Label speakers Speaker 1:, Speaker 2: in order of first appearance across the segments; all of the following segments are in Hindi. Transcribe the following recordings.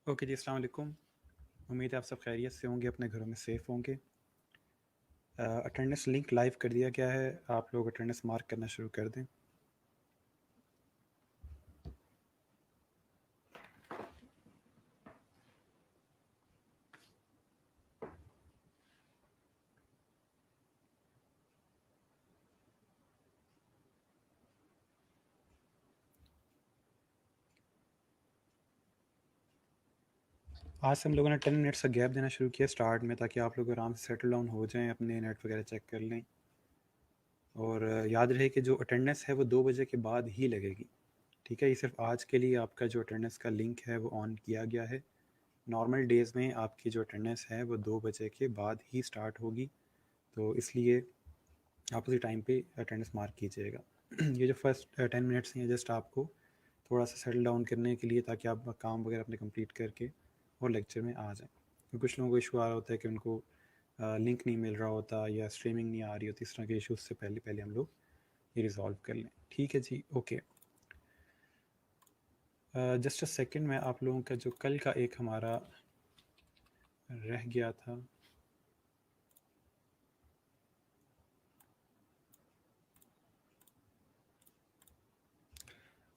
Speaker 1: ओके जी, अस्सलाम वालेकुम। उम्मीद है आप सब खैरियत से होंगे, अपने घरों में सेफ़ होंगे। अटेंडेंस लिंक लाइव कर दिया गया है, आप लोग अटेंडेंस मार्क करना शुरू कर दें। आज से हम लोगों ने 10 मिनट्स का गैप देना शुरू किया स्टार्ट में, ताकि आप लोग आराम से सेटल डाउन हो जाएँ, अपने नेट वगैरह चेक कर लें। और याद रहे कि जो अटेंडेंस है वो 2 बजे के बाद ही लगेगी, ठीक है? ये सिर्फ आज के लिए आपका जो अटेंडेंस का लिंक है वो ऑन किया गया है। नॉर्मल डेज़ में आपकी जो अटेंडेंस है वो 2 बजे के बाद ही स्टार्ट होगी, तो इसलिए आप उसी टाइम पे अटेंडेंस मार्क कीजिएगा। ये जो फर्स्ट 10 मिनट्स हैं जस्ट आपको थोड़ा सा सेटल डाउन करने के लिए, ताकि आप काम वगैरह अपने कंप्लीट करके और लेक्चर में आ जाएं। क्योंकि कुछ लोगों को इशू आ रहा होता है कि उनको लिंक नहीं मिल रहा होता या स्ट्रीमिंग नहीं आ रही होती। इस तरह के इश्यूज से पहले पहले हम लोग ये रिजॉल्व कर लें। ठीक है जी, ओके। जस्ट अ सेकंड, मैं आप लोगों का जो कल का एक हमारा रह गया था,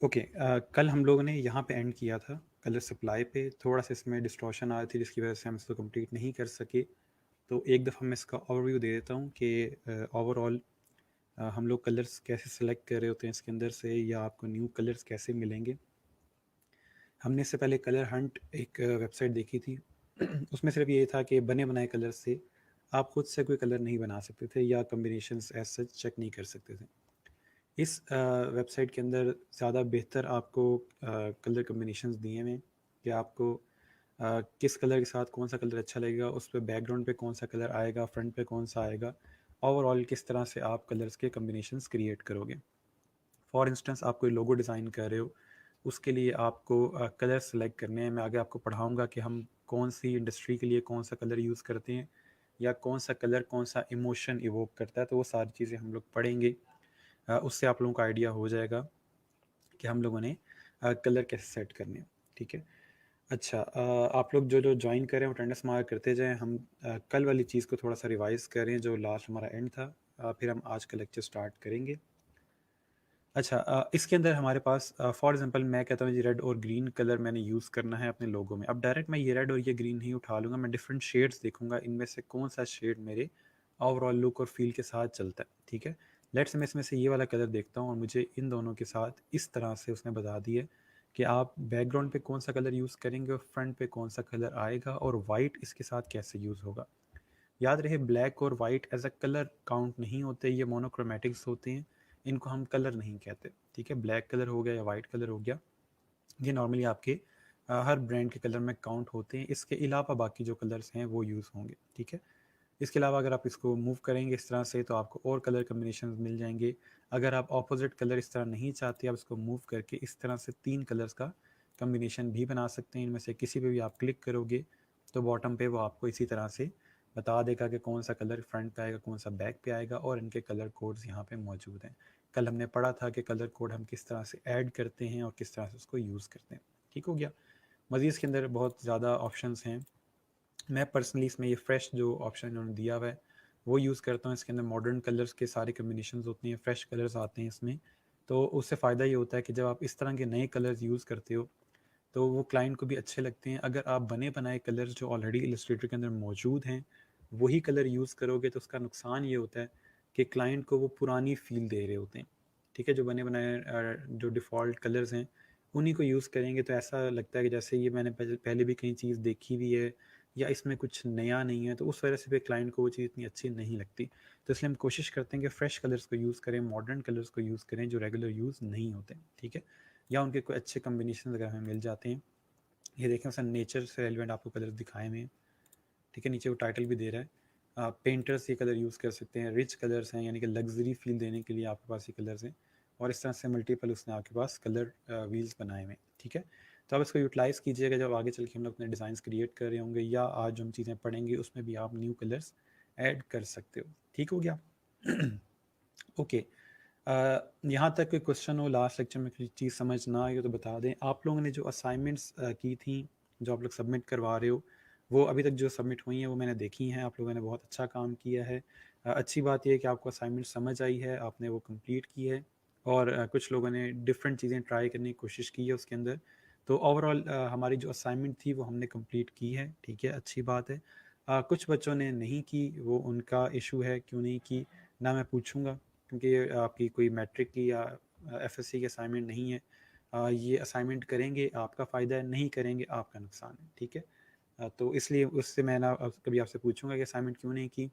Speaker 1: ओके। कल हम लोगों ने यहाँ पे एंड किया था कलर सप्लाई पे। थोड़ा सा इसमें डिस्टॉर्शन आ रही थी, जिसकी वजह से हम इसको कंप्लीट नहीं कर सके। तो एक दफ़ा मैं इसका ओवरव्यू दे देता हूँ कि ओवरऑल हम लोग कलर्स कैसे सेलेक्ट कर रहे होते हैं इसके अंदर से, या आपको न्यू कलर्स कैसे मिलेंगे। हमने इससे पहले कलर हंट एक वेबसाइट देखी थी। उसमें सिर्फ ये था कि बने बनाए कलर से आप खुद से कोई कलर नहीं बना सकते थे, या कम्बिनेशंस एज सच चेक नहीं कर सकते थे। इस वेबसाइट के अंदर ज़्यादा बेहतर आपको कलर कम्बिनेशंस दिए हुए हैं कि आपको किस कलर के साथ कौन सा कलर अच्छा लगेगा, उस पर बैकग्राउंड पे कौन सा कलर आएगा, फ्रंट पे कौन सा आएगा, ओवरऑल किस तरह से आप कलर्स के कम्बिनेशंस क्रिएट करोगे। फॉर इंस्टेंस आप कोई लोगो डिज़ाइन कर रहे हो, उसके लिए आपको कलर सेलेक्ट करने हैं। मैं आगे आपको पढ़ाऊँगा कि हम कौन सी इंडस्ट्री के लिए कौन सा कलर यूज़ करते हैं, या कौन सा कलर कौन सा इमोशन इवोक करता है। तो वो सारी चीज़ें हम लोग पढ़ेंगे। उससे आप लोगों को आइडिया हो जाएगा कि हम लोगों ने कलर कैसे सेट करने हैं। ठीक है, अच्छा। आप लोग जो जो ज्वाइन करें वो अटेंडेंस मार्क करते जाएं। हम कल वाली चीज़ को थोड़ा सा रिवाइज करें, जो लास्ट हमारा एंड था। फिर हम आज का लेक्चर स्टार्ट करेंगे। अच्छा, इसके अंदर हमारे पास फॉर एग्जांपल मैं कहता हूँ जी रेड और ग्रीन कलर मैंने यूज़ करना है अपने लोगो में। अब डायरेक्ट मैं ये रेड और ये ग्रीन नहीं उठा लूँगा, मैं डिफरेंट शेड्स देखूंगा, इनमें से कौन सा शेड मेरे ओवरऑल लुक और फील के साथ चलता है। ठीक है, लेट्स मैं इसमें से ये वाला कलर देखता हूँ और मुझे इन दोनों के साथ इस तरह से उसने बता दिया कि आप बैकग्राउंड पे कौन सा कलर यूज़ करेंगे और फ्रंट पे कौन सा कलर आएगा, और वाइट इसके साथ कैसे यूज़ होगा। याद रहे, ब्लैक और white as a colour count नहीं होते, ये मोनोक्रोमेटिक्स होते हैं, इनको हम कलर नहीं कहते। ठीक है, ब्लैक कलर हो गया या वाइट कलर हो गया, ये नॉर्मली आपके हर ब्रांड के कलर में काउंट होते हैं। इसके अलावा बाकी जो कलर्स हैं वो यूज़ होंगे। ठीक है, इसके अलावा अगर आप इसको मूव करेंगे इस तरह से, तो आपको और कलर कम्बिनेशन मिल जाएंगे। अगर आप ऑपोजिट कलर इस तरह नहीं चाहते, आप इसको मूव करके इस तरह से 3 कलर्स का कम्बिनेशन भी बना सकते हैं। इनमें से किसी पे भी आप क्लिक करोगे तो बॉटम पे वो आपको इसी तरह से बता देगा कि कौन सा कलर फ्रंट पे आएगा, कौन सा बैक पे आएगा, और इनके कलर कोड्स यहाँ पे मौजूद हैं। कल हमने पढ़ा था कि कलर कोड हम किस तरह से ऐड करते हैं और किस तरह से उसको यूज़ करते हैं। ठीक हो गया। मज़ीद इसके अंदर बहुत ज़्यादा ऑप्शंस हैं। मैं पर्सनली इसमें ये फ्रेश जो ऑप्शन इन्होंने दिया हुआ है वो यूज़ करता हूँ। इसके अंदर मॉडर्न कलर्स के सारे कम्बिनेशन होती हैं, फ्रेश कलर्स आते हैं इसमें। तो उससे फ़ायदा ये होता है कि जब आप इस तरह के नए कलर्स यूज़ करते हो तो वो क्लाइंट को भी अच्छे लगते हैं। अगर आप बने बनाए कलर्स जो ऑलरेडी इलस्ट्रेटर के अंदर मौजूद हैं वही कलर यूज़ करोगे, तो उसका नुकसान ये होता है कि क्लाइंट को वो पुरानी फील दे रहे होते हैं। ठीक है, जो बने बनाए जो डिफ़ॉल्ट कलर्स हैं उन्हीं को यूज़ करेंगे तो ऐसा लगता है कि जैसे ये मैंने पहले भी कहीं चीज़ देखी हुई है, या इसमें कुछ नया नहीं है। तो उस वजह से भी क्लाइंट को वो चीज़ इतनी अच्छी नहीं लगती। तो इसलिए हम कोशिश करते हैं कि फ़्रेश कलर्स को यूज़ करें, मॉडर्न कलर्स को यूज़ करें जो रेगुलर यूज़ नहीं होते। ठीक है, या उनके कोई अच्छे कम्बिनेशन अगर हमें मिल जाते हैं। ये देखें, सर नेचर से रेलिवेंट आपको कलर दिखाए हुए हैं। ठीक है, नीचे वो टाइटल भी दे रहा है। पेंटर्स ये कलर यूज़ कर सकते हैं, रिच कलर्स हैं, यानी कि लग्जरी फील देने के लिए आपके पास ये कलर्स हैं। और इस तरह से मल्टीपल उसने आपके पास कलर व्हील्स बनाए हुए हैं। ठीक है, तो आप इसको यूटिलाइज़ कीजिएगा जब आगे चल के हम लोग अपने डिज़ाइंस क्रिएट कर रहे होंगे, या आज जो हम चीज़ें पढ़ेंगे उसमें भी आप न्यू कलर्स ऐड कर सकते हो। ठीक हो गया। ओके, यहाँ तक कोई क्वेश्चन हो, लास्ट लेक्चर में कोई चीज़ समझ ना आई हो तो बता दें। आप लोगों ने जो असाइनमेंट्स की थी जो आप लोग सबमिट करवा रहे हो, वो अभी तक जो सबमिट हुई हैं वो मैंने देखी हैं। आप लोगों ने बहुत अच्छा काम किया है। अच्छी बात यह है कि आपको असाइनमेंट समझ आई है, आपने वो कंप्लीट की है, और कुछ लोगों ने डिफरेंट चीज़ें ट्राई करने की कोशिश की है उसके अंदर। तो ओवरऑल हमारी जो असाइनमेंट थी वो हमने कंप्लीट की है, ठीक है, अच्छी बात है। कुछ बच्चों ने नहीं की, वो उनका इशू है, क्यों नहीं की ना मैं पूछूंगा, क्योंकि ये आपकी कोई मैट्रिक की या एफएससी की असाइनमेंट नहीं है। ये असाइनमेंट करेंगे आपका फ़ायदा है, नहीं करेंगे आपका नुकसान है, ठीक है। तो इसलिए उससे मैं ना कभी आपसे पूछूंगा कि असाइनमेंट क्यों नहीं की,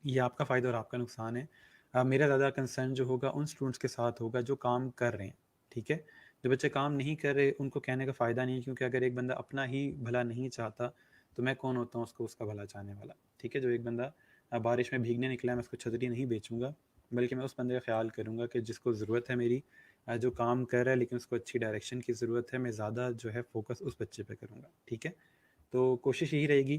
Speaker 1: ये आपका फ़ायदा और आपका नुकसान है। मेरा ज़्यादा कंसर्न जो होगा उन स्टूडेंट्स के साथ होगा जो काम कर रहे हैं, ठीक है। जो बच्चे काम नहीं कर रहे उनको कहने का फ़ायदा नहीं है, क्योंकि अगर एक बंदा अपना ही भला नहीं चाहता तो मैं कौन होता हूँ उसको उसका भला चाहने वाला, ठीक है। जो एक बंदा बारिश में भीगने निकला है, मैं उसको छतरी नहीं बेचूंगा, बल्कि मैं उस बंदे का ख्याल करूँगा कि जिसको ज़रूरत है मेरी, जो काम कर रहा है लेकिन उसको अच्छी डायरेक्शन की ज़रूरत है, मैं ज़्यादा जो है फोकस उस बच्चे पे करूँगा, ठीक है। तो कोशिश यही रहेगी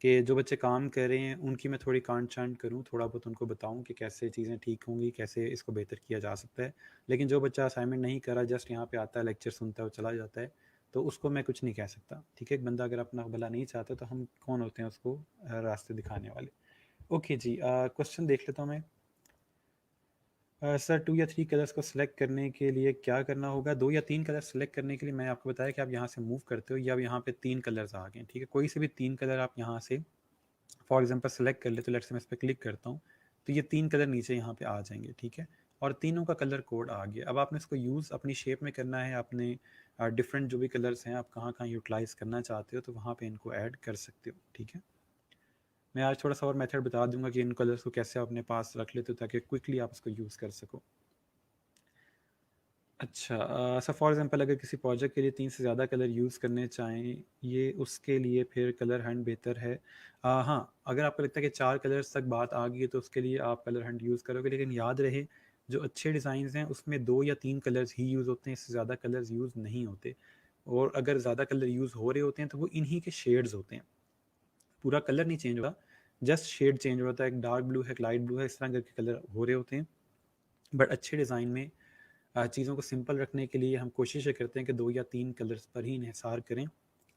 Speaker 1: कि जो बच्चे काम कर रहे हैं उनकी मैं थोड़ी कांट-छांट करूँ, थोड़ा बहुत उनको बताऊँ कि कैसे चीज़ें ठीक होंगी, कैसे इसको बेहतर किया जा सकता है। लेकिन जो बच्चा असाइनमेंट नहीं कर रहा, जस्ट यहाँ पे आता है, लेक्चर सुनता है और चला जाता है, तो उसको मैं कुछ नहीं कह सकता, ठीक है। एक बंदा अगर अपना भला नहीं चाहता तो हम कौन होते हैं उसको रास्ते दिखाने वाले। ओके जी, क्वेश्चन देख लेता हूँ मैं। सर 2 या 3 कलर्स को सिलेक्ट करने के लिए क्या करना होगा? 2 या 3 कलर सिलेक्ट करने के लिए मैंने आपको बताया कि आप यहाँ से मूव करते हो, या अब यहाँ पे 3 कलर्स आ गए हैं, ठीक है। कोई से भी 3 कलर आप यहाँ से फॉर एग्जांपल सेलेक्ट कर ले, तो लेट्स से मैं इस पर क्लिक करता हूँ, तो ये 3 कलर नीचे यहाँ पे आ जाएंगे, ठीक है। और तीनों का कलर कोड आ गया। अब आपने इसको यूज़ अपनी शेप में करना है, अपने डिफरेंट जो भी कलर्स हैं आप कहाँ कहाँ यूटिलाइज़ करना चाहते हो तो वहाँ पे इनको ऐड कर सकते हो, ठीक है। मैं आज थोड़ा सा और मेथड बता दूंगा कि इन कलर्स को कैसे आप अपने पास रख लेते हो ताकि क्विकली आप इसको यूज़ कर सको। अच्छा, सर फॉर एग्जांपल अगर किसी प्रोजेक्ट के लिए 3 से ज़्यादा कलर यूज़ करने चाहें, ये उसके लिए फिर कलर हंट बेहतर है। हाँ, अगर आपको लगता है कि 4 कलर्स तक बात आ गई है तो उसके लिए आप कलर हंट यूज़ करोगे, लेकिन याद रहे जो अच्छे डिज़ाइंस हैं उसमें 2 या 3 कलर्स ही यूज़ होते हैं, इससे ज़्यादा कलर्स यूज़ नहीं होते। और अगर ज़्यादा कलर यूज़ हो रहे होते हैं तो वो इन्हीं के शेड्स होते हैं, पूरा कलर नहीं चेंज होता, जस्ट शेड चेंज होता है। एक डार्क ब्लू है, एक लाइट ब्लू है, इस तरह करके कलर हो रहे होते हैं। बट अच्छे डिज़ाइन में चीज़ों को सिंपल रखने के लिए हम कोशिश ये करते हैं कि 2 या 3 कलर्स पर ही इन्हिसार करें,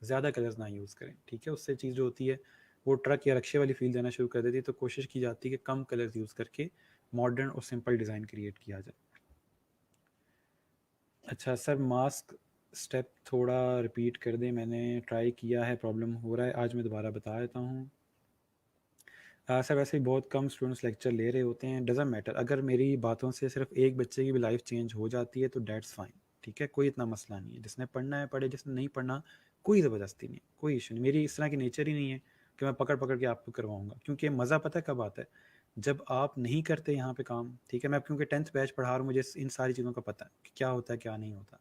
Speaker 1: ज़्यादा कलर्स ना यूज़ करें, ठीक है। उससे चीज़ जो होती है वो ट्रक या रक्शे वाली फील देना शुरू कर देती है। तो कोशिश की जाती है कि कम कलर्स यूज़ करके मॉडर्न और सिंपल डिज़ाइन क्रिएट किया जाए। अच्छा सर, मास्क स्टेप थोड़ा रिपीट कर दें, मैंने ट्राई किया है, प्रॉब्लम हो रहा है, आज मैं दोबारा बता देता हूँ। सर वैसे ही बहुत कम स्टूडेंट्स लेक्चर ले रहे होते हैं, डज़न्ट मैटर, अगर मेरी बातों से सिर्फ एक बच्चे की भी लाइफ चेंज हो जाती है तो डेट्स फाइन, ठीक है। कोई इतना मसला नहीं है, जिसने पढ़ना है पढ़े, जिसने नहीं पढ़ना कोई ज़बरदस्ती नहीं, कोई इशू नहीं। मेरी इस तरह की नेचर ही नहीं है कि मैं पकड़ पकड़ के आपको करवाऊँगा, क्योंकि मज़ा पता है कब आता है, जब आप नहीं करते यहाँ पे काम, ठीक है। मैं क्योंकि 10th बैच पढ़ा रहा हूँ, मुझे इन सारी चीज़ों का पता है कि क्या होता है क्या नहीं होता।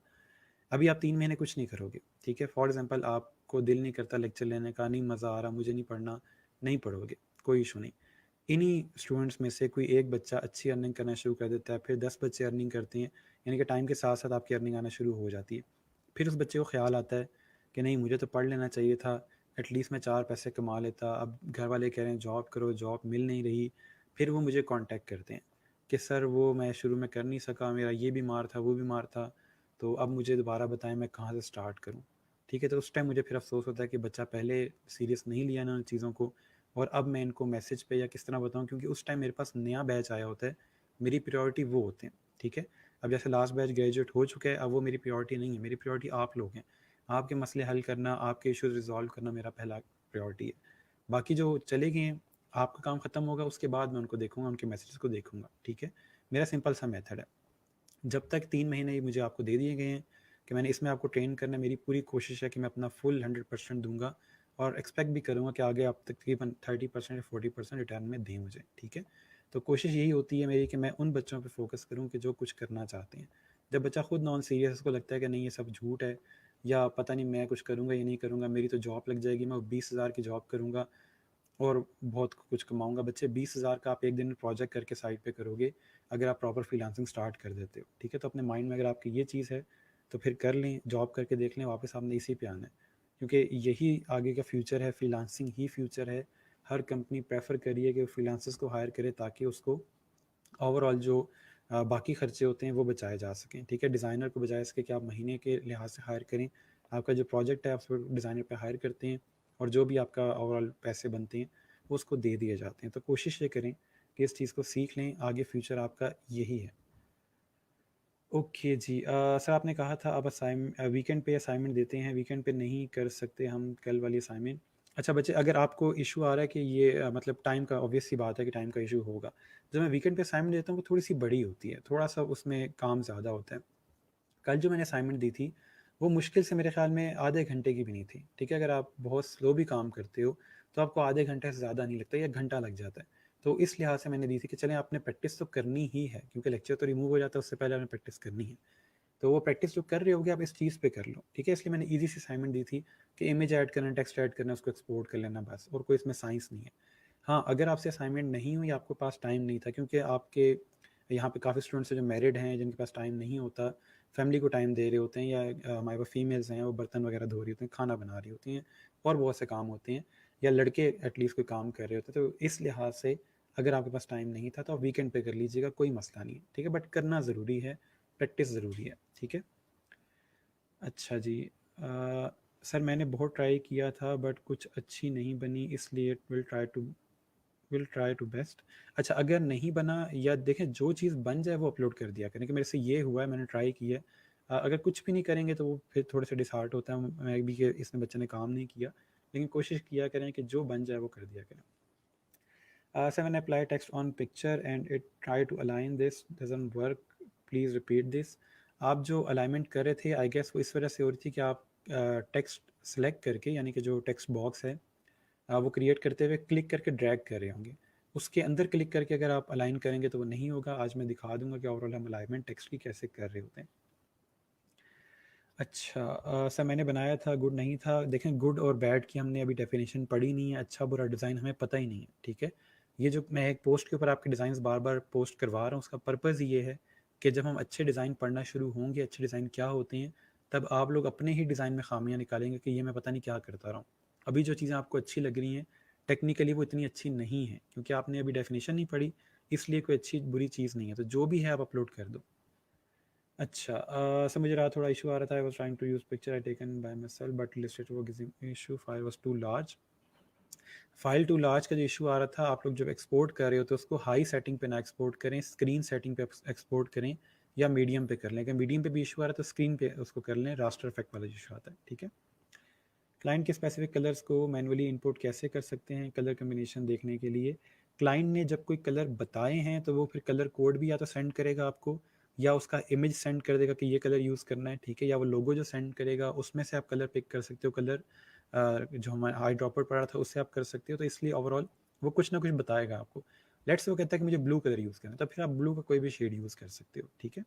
Speaker 1: अभी आप 3 महीने कुछ नहीं करोगे, ठीक है। फॉर एग्जाम्पल आपको दिल नहीं करता लेक्चर लेने का, नहीं मज़ा आ रहा, मुझे नहीं पढ़ना, नहीं पढ़ोगे, कोई इशू नहीं। इन्हीं स्टूडेंट्स में से कोई एक बच्चा अच्छी अर्निंग करना शुरू कर देता है, फिर 10 बच्चे अर्निंग करते हैं, यानी कि टाइम के साथ साथ आपकी अर्निंग आना शुरू हो जाती है। फिर उस बच्चे को ख्याल आता है कि नहीं मुझे तो पढ़ लेना चाहिए था, एटलीस्ट मैं 4 पैसे कमा लेता, अब घर वाले कह रहे हैं जॉब करो, जॉब मिल नहीं रही। फिर वो मुझे कांटेक्ट करते हैं कि सर वो मैं शुरू में कर नहीं सका, मेरा ये बीमार था, वो बीमार था, तो अब मुझे दोबारा बताएं मैं कहाँ से स्टार्ट करूँ, ठीक है। तो उस टाइम मुझे फिर अफसोस होता है कि बच्चा पहले सीरियस नहीं लिया ना उन चीज़ों को, और अब मैं इनको मैसेज पे या किस तरह बताऊँ, क्योंकि उस टाइम मेरे पास नया बैच आया होता है, मेरी प्रायोरिटी वो होते हैं, ठीक है। अब जैसे लास्ट बैच ग्रेजुएट हो चुका है, अब वो मेरी प्रायोरिटी नहीं है, मेरी प्रायोरिटी आप लोग हैं, आपके मसले हल करना, आपके इश्यूज रिजॉल्व करना मेरा पहला प्रायोरिटी है। बाकी जो चले गए हैं, आपका काम ख़त्म होगा उसके बाद मैं उनको देखूंगा, उनके मैसेज को देखूंगा, ठीक है। मेरा सिंपल सा मेथड है, जब तक 3 महीने मुझे आपको दे दिए गए हैं कि मैंने इसमें आपको ट्रेन करना है, मेरी पूरी कोशिश है कि मैं अपना फुल 100% दूंगा, और एक्सपेक्ट भी करूंगा कि आगे आप तकरीबन 30% या 40% रिटर्न में दें मुझे, ठीक है। तो कोशिश यही होती है मेरी कि मैं उन बच्चों पर फोकस करूँ कि जो कुछ करना चाहते हैं। जब बच्चा खुद नॉन सीरियस, उसको लगता है कि नहीं ये सब झूठ है, या पता नहीं मैं कुछ करूँगा या नहीं करूँगा, मेरी तो जॉब लग जाएगी, मैं 20,000 की जॉब करूँगा और बहुत कुछ कमाऊंगा। बच्चे 20,000 का आप एक दिन में प्रोजेक्ट करके साइड पे करोगे अगर आप प्रॉपर फ्रीलांसिंग स्टार्ट कर देते हो, ठीक है। तो अपने माइंड में अगर आपकी ये चीज़ है तो फिर कर लें, जॉब करके देख लें, वापस आपने इसी पे आना है, क्योंकि यही आगे का फ्यूचर है, फ्रीलांसिंग ही फ्यूचर है। हर कंपनी प्रेफर करिए कि फ्रीलांसर्स को हायर करे ताकि उसको ओवरऑल जो बाकी खर्चे होते हैं वो बचाए जा सकें, ठीक है। डिज़ाइनर को बजाय इसके कि आप महीने के लिहाज से हायर करें, आपका जो प्रोजेक्ट है आप उसको डिज़ाइनर पे हायर करते हैं और जो भी आपका ओवरऑल पैसे बनते हैं वो उसको दे दिए जाते हैं। तो कोशिश ये करें कि इस चीज़ को सीख लें, आगे फ्यूचर आपका यही है। ओके जी, सर आपने कहा था आप वीकेंड पे असाइनमेंट देते हैं, वीकेंड पे नहीं कर सकते हम कल वाली असाइनमेंट। अच्छा बच्चे, अगर आपको इशू आ रहा है कि ये मतलब टाइम का, ऑब्वियस सी बात है कि टाइम का इशू होगा। जब मैं वीकेंड पे असाइनमेंट देता हूँ वो थोड़ी सी बड़ी होती है, थोड़ा सा उसमें काम ज़्यादा होता है। कल जो मैंने असाइनमेंट दी थी वो मुश्किल से मेरे ख्याल में आधे घंटे की भी नहीं थी, ठीक है। अगर आप बहुत स्लो भी काम करते हो तो आपको आधे घंटे से ज़्यादा नहीं लगता, या घंटा लग जाता है। तो इस लिहाज से मैंने दी थी कि चलें आपने प्रैक्टिस तो करनी ही है, क्योंकि लेक्चर तो रिमूव हो जाता है, उससे पहले आपने प्रैक्टिस करनी है। तो वो प्रैक्टिस जो कर रहे होगे आप इस चीज़ पे कर लो, ठीक है। इसलिए मैंने ईजी सी असाइनमेंट दी थी कि इमेज ऐड करना, टेक्स्ट ऐड करना, उसको एक्सपोर्ट कर लेना बस, और कोई इसमें साइंस नहीं है। हाँ, अगर आपसे असाइनमेंट नहीं हुई, आपके पास टाइम नहीं था, क्योंकि आपके यहाँ पे काफ़ी स्टूडेंट्स हैं जो मैरिड हैं, जिनके पास टाइम नहीं होता, फैमिली को टाइम दे रहे होते हैं, या हमारे पास फीमेल्स हैं वो बर्तन वगैरह धो रही होती हैं, खाना बना रही होती हैं, और बहुत से काम होते हैं, या लड़के एटलीस्ट कोई काम कर रहे होते हैं। तो इस लिहाज से अगर आपके पास टाइम नहीं था तो आप वीकेंड पे कर लीजिएगा, कोई मसला नहीं है, ठीक है। बट करना ज़रूरी है, प्रैक्टिस ज़रूरी है, ठीक है। अच्छा जी, सर मैंने बहुत ट्राई किया था बट कुछ अच्छी नहीं बनी, इसलिए विल ट्राई टू बेस्ट। अच्छा, अगर नहीं बना, या देखें जो चीज़ बन जाए वो अपलोड कर दिया करें कि मेरे से ये हुआ है, मैंने ट्राई किया है। अगर कुछ भी नहीं करेंगे तो वो फिर थोड़े से डिसहार्ट होता है मैं भी कि इसने बच्चे ने काम नहीं किया, लेकिन कोशिश किया करें कि जो बन जाए वो कर दिया करें। सर मैंने apply text on picture and it try to align this doesn't work, please repeat this. आप जो अलाइनमेंट कर रहे थे आई गेस वो इस वजह से हो रही थी कि आप टेक्स्ट सेलेक्ट करके, यानी कि जो टेक्स्ट बॉक्स है वो क्रिएट करते हुए क्लिक करके ड्रैग कर रहे होंगे, उसके अंदर क्लिक करके अगर आप अलाइन करेंगे तो वो नहीं होगा। आज मैं दिखा दूंगा कि ओवरऑल हम अलाइनमेंट टेक्स्ट की कैसे कर रहे होते हैं। अच्छा, सर मैंने बनाया था, गुड नहीं था। देखें, गुड और बैड की हमने अभी डेफिनेशन पढ़ी नहीं है, अच्छा बुरा डिज़ाइन हमें पता ही नहीं है, ठीक है। ये जो मैं एक पोस्ट के ऊपर आपके डिज़ाइन बार बार पोस्ट करवा रहा हूँ, उसका पर्पज़ ये है कि जब हम अच्छे डिज़ाइन पढ़ना शुरू होंगे, अच्छे डिज़ाइन क्या होते हैं, तब आप लोग अपने ही डिज़ाइन में खामियां निकालेंगे कि ये मैं पता नहीं क्या करता रहा हूँ। अभी जो चीज़ें आपको अच्छी लग रही हैं टेक्निकली वो इतनी अच्छी नहीं है, क्योंकि आपने अभी डेफिनेशन नहीं पढ़ी, इसलिए कोई अच्छी बुरी चीज़ नहीं है। तो जो भी है आप अपलोड कर दो। अच्छा, सर मुझे रहा थोड़ा इशू आ रहा था, I was trying to use picture I taken by myself but illustrator वो giving issue, file was too large. File too large का जो इशू आ रहा था, आप लोग जब एक्सपोर्ट कर रहे हो तो उसको हाई सेटिंग पे ना एक्सपोर्ट करें, स्क्रीन सेटिंग पे एक्सपोर्ट करें, या मीडियम पे कर लें। अगर मीडियम पे भी इशू आ रहा है तो स्क्रीन पे उसको कर लें, रास्टर इफेक्ट वाला इशू आता है, ठीक है। क्लाइंट के स्पेसिफिक कलर्स को मैनुअली इंपोर्ट कैसे कर सकते हैं कलर कम्बिनेशन देखने के लिए? क्लाइंट ने जब कोई कलर बताए हैं तो वो फिर कलर कोड भी या तो सेंड करेगा आपको, या उसका इमेज सेंड कर देगा कि ये कलर यूज़ करना है, ठीक है। या वो लोगो जो सेंड करेगा उसमें से आप कलर पिक कर सकते हो, कलर जो हमारा आई ड्रॉपर पड़ा था उससे आप कर सकते हो। तो इसलिए ओवरऑल वो कुछ ना कुछ बताएगा आपको। लेट्स वो कहता है कि मुझे ब्लू कलर यूज़ करना है, तो फिर आप ब्लू का कोई भी शेड यूज़ कर सकते हो, ठीक है।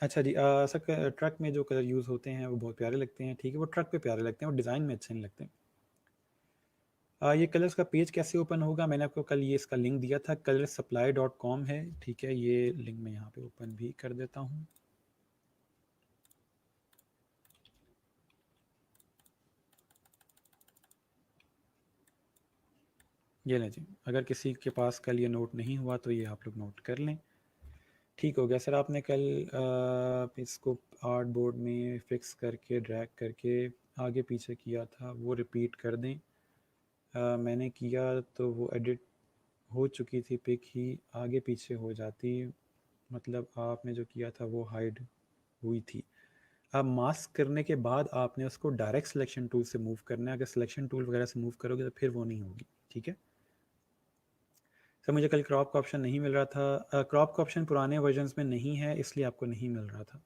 Speaker 1: अच्छा जी, सर ट्रक में जो कलर यूज़ होते हैं वो बहुत प्यारे लगते हैं, ठीक है। वो ट्रक पे प्यारे लगते हैं, वो डिज़ाइन में अच्छे नहीं लगते। ये कलर्स का पेज कैसे ओपन होगा? मैंने आपको कल ये इसका लिंक दिया था, colorsupply.com है, ठीक है। ये लिंक मैं यहाँ पे ओपन भी कर देता हूँ। ये लें जी, अगर किसी के पास कल ये नोट नहीं हुआ तो ये आप लोग नोट कर लें। ठीक हो गया सर, आपने कल इसको आर्ट बोर्ड में फिक्स करके ड्रैग करके आगे पीछे किया था, वो रिपीट कर दें। मैंने किया तो वो एडिट हो चुकी थी, पिक ही आगे पीछे हो जाती, मतलब आपने जो किया था वो हाइड हुई थी। अब मास्क करने के बाद आपने उसको डायरेक्ट सिलेक्शन टूल से मूव करना है, अगर सिलेक्शन टूल वगैरह से मूव करोगे तो फिर वो नहीं होगी, ठीक है। सर मुझे कल क्रॉप का ऑप्शन नहीं मिल रहा था, क्रॉप का ऑप्शन पुराने वर्जन्स में नहीं है, इसलिए आपको नहीं मिल रहा था।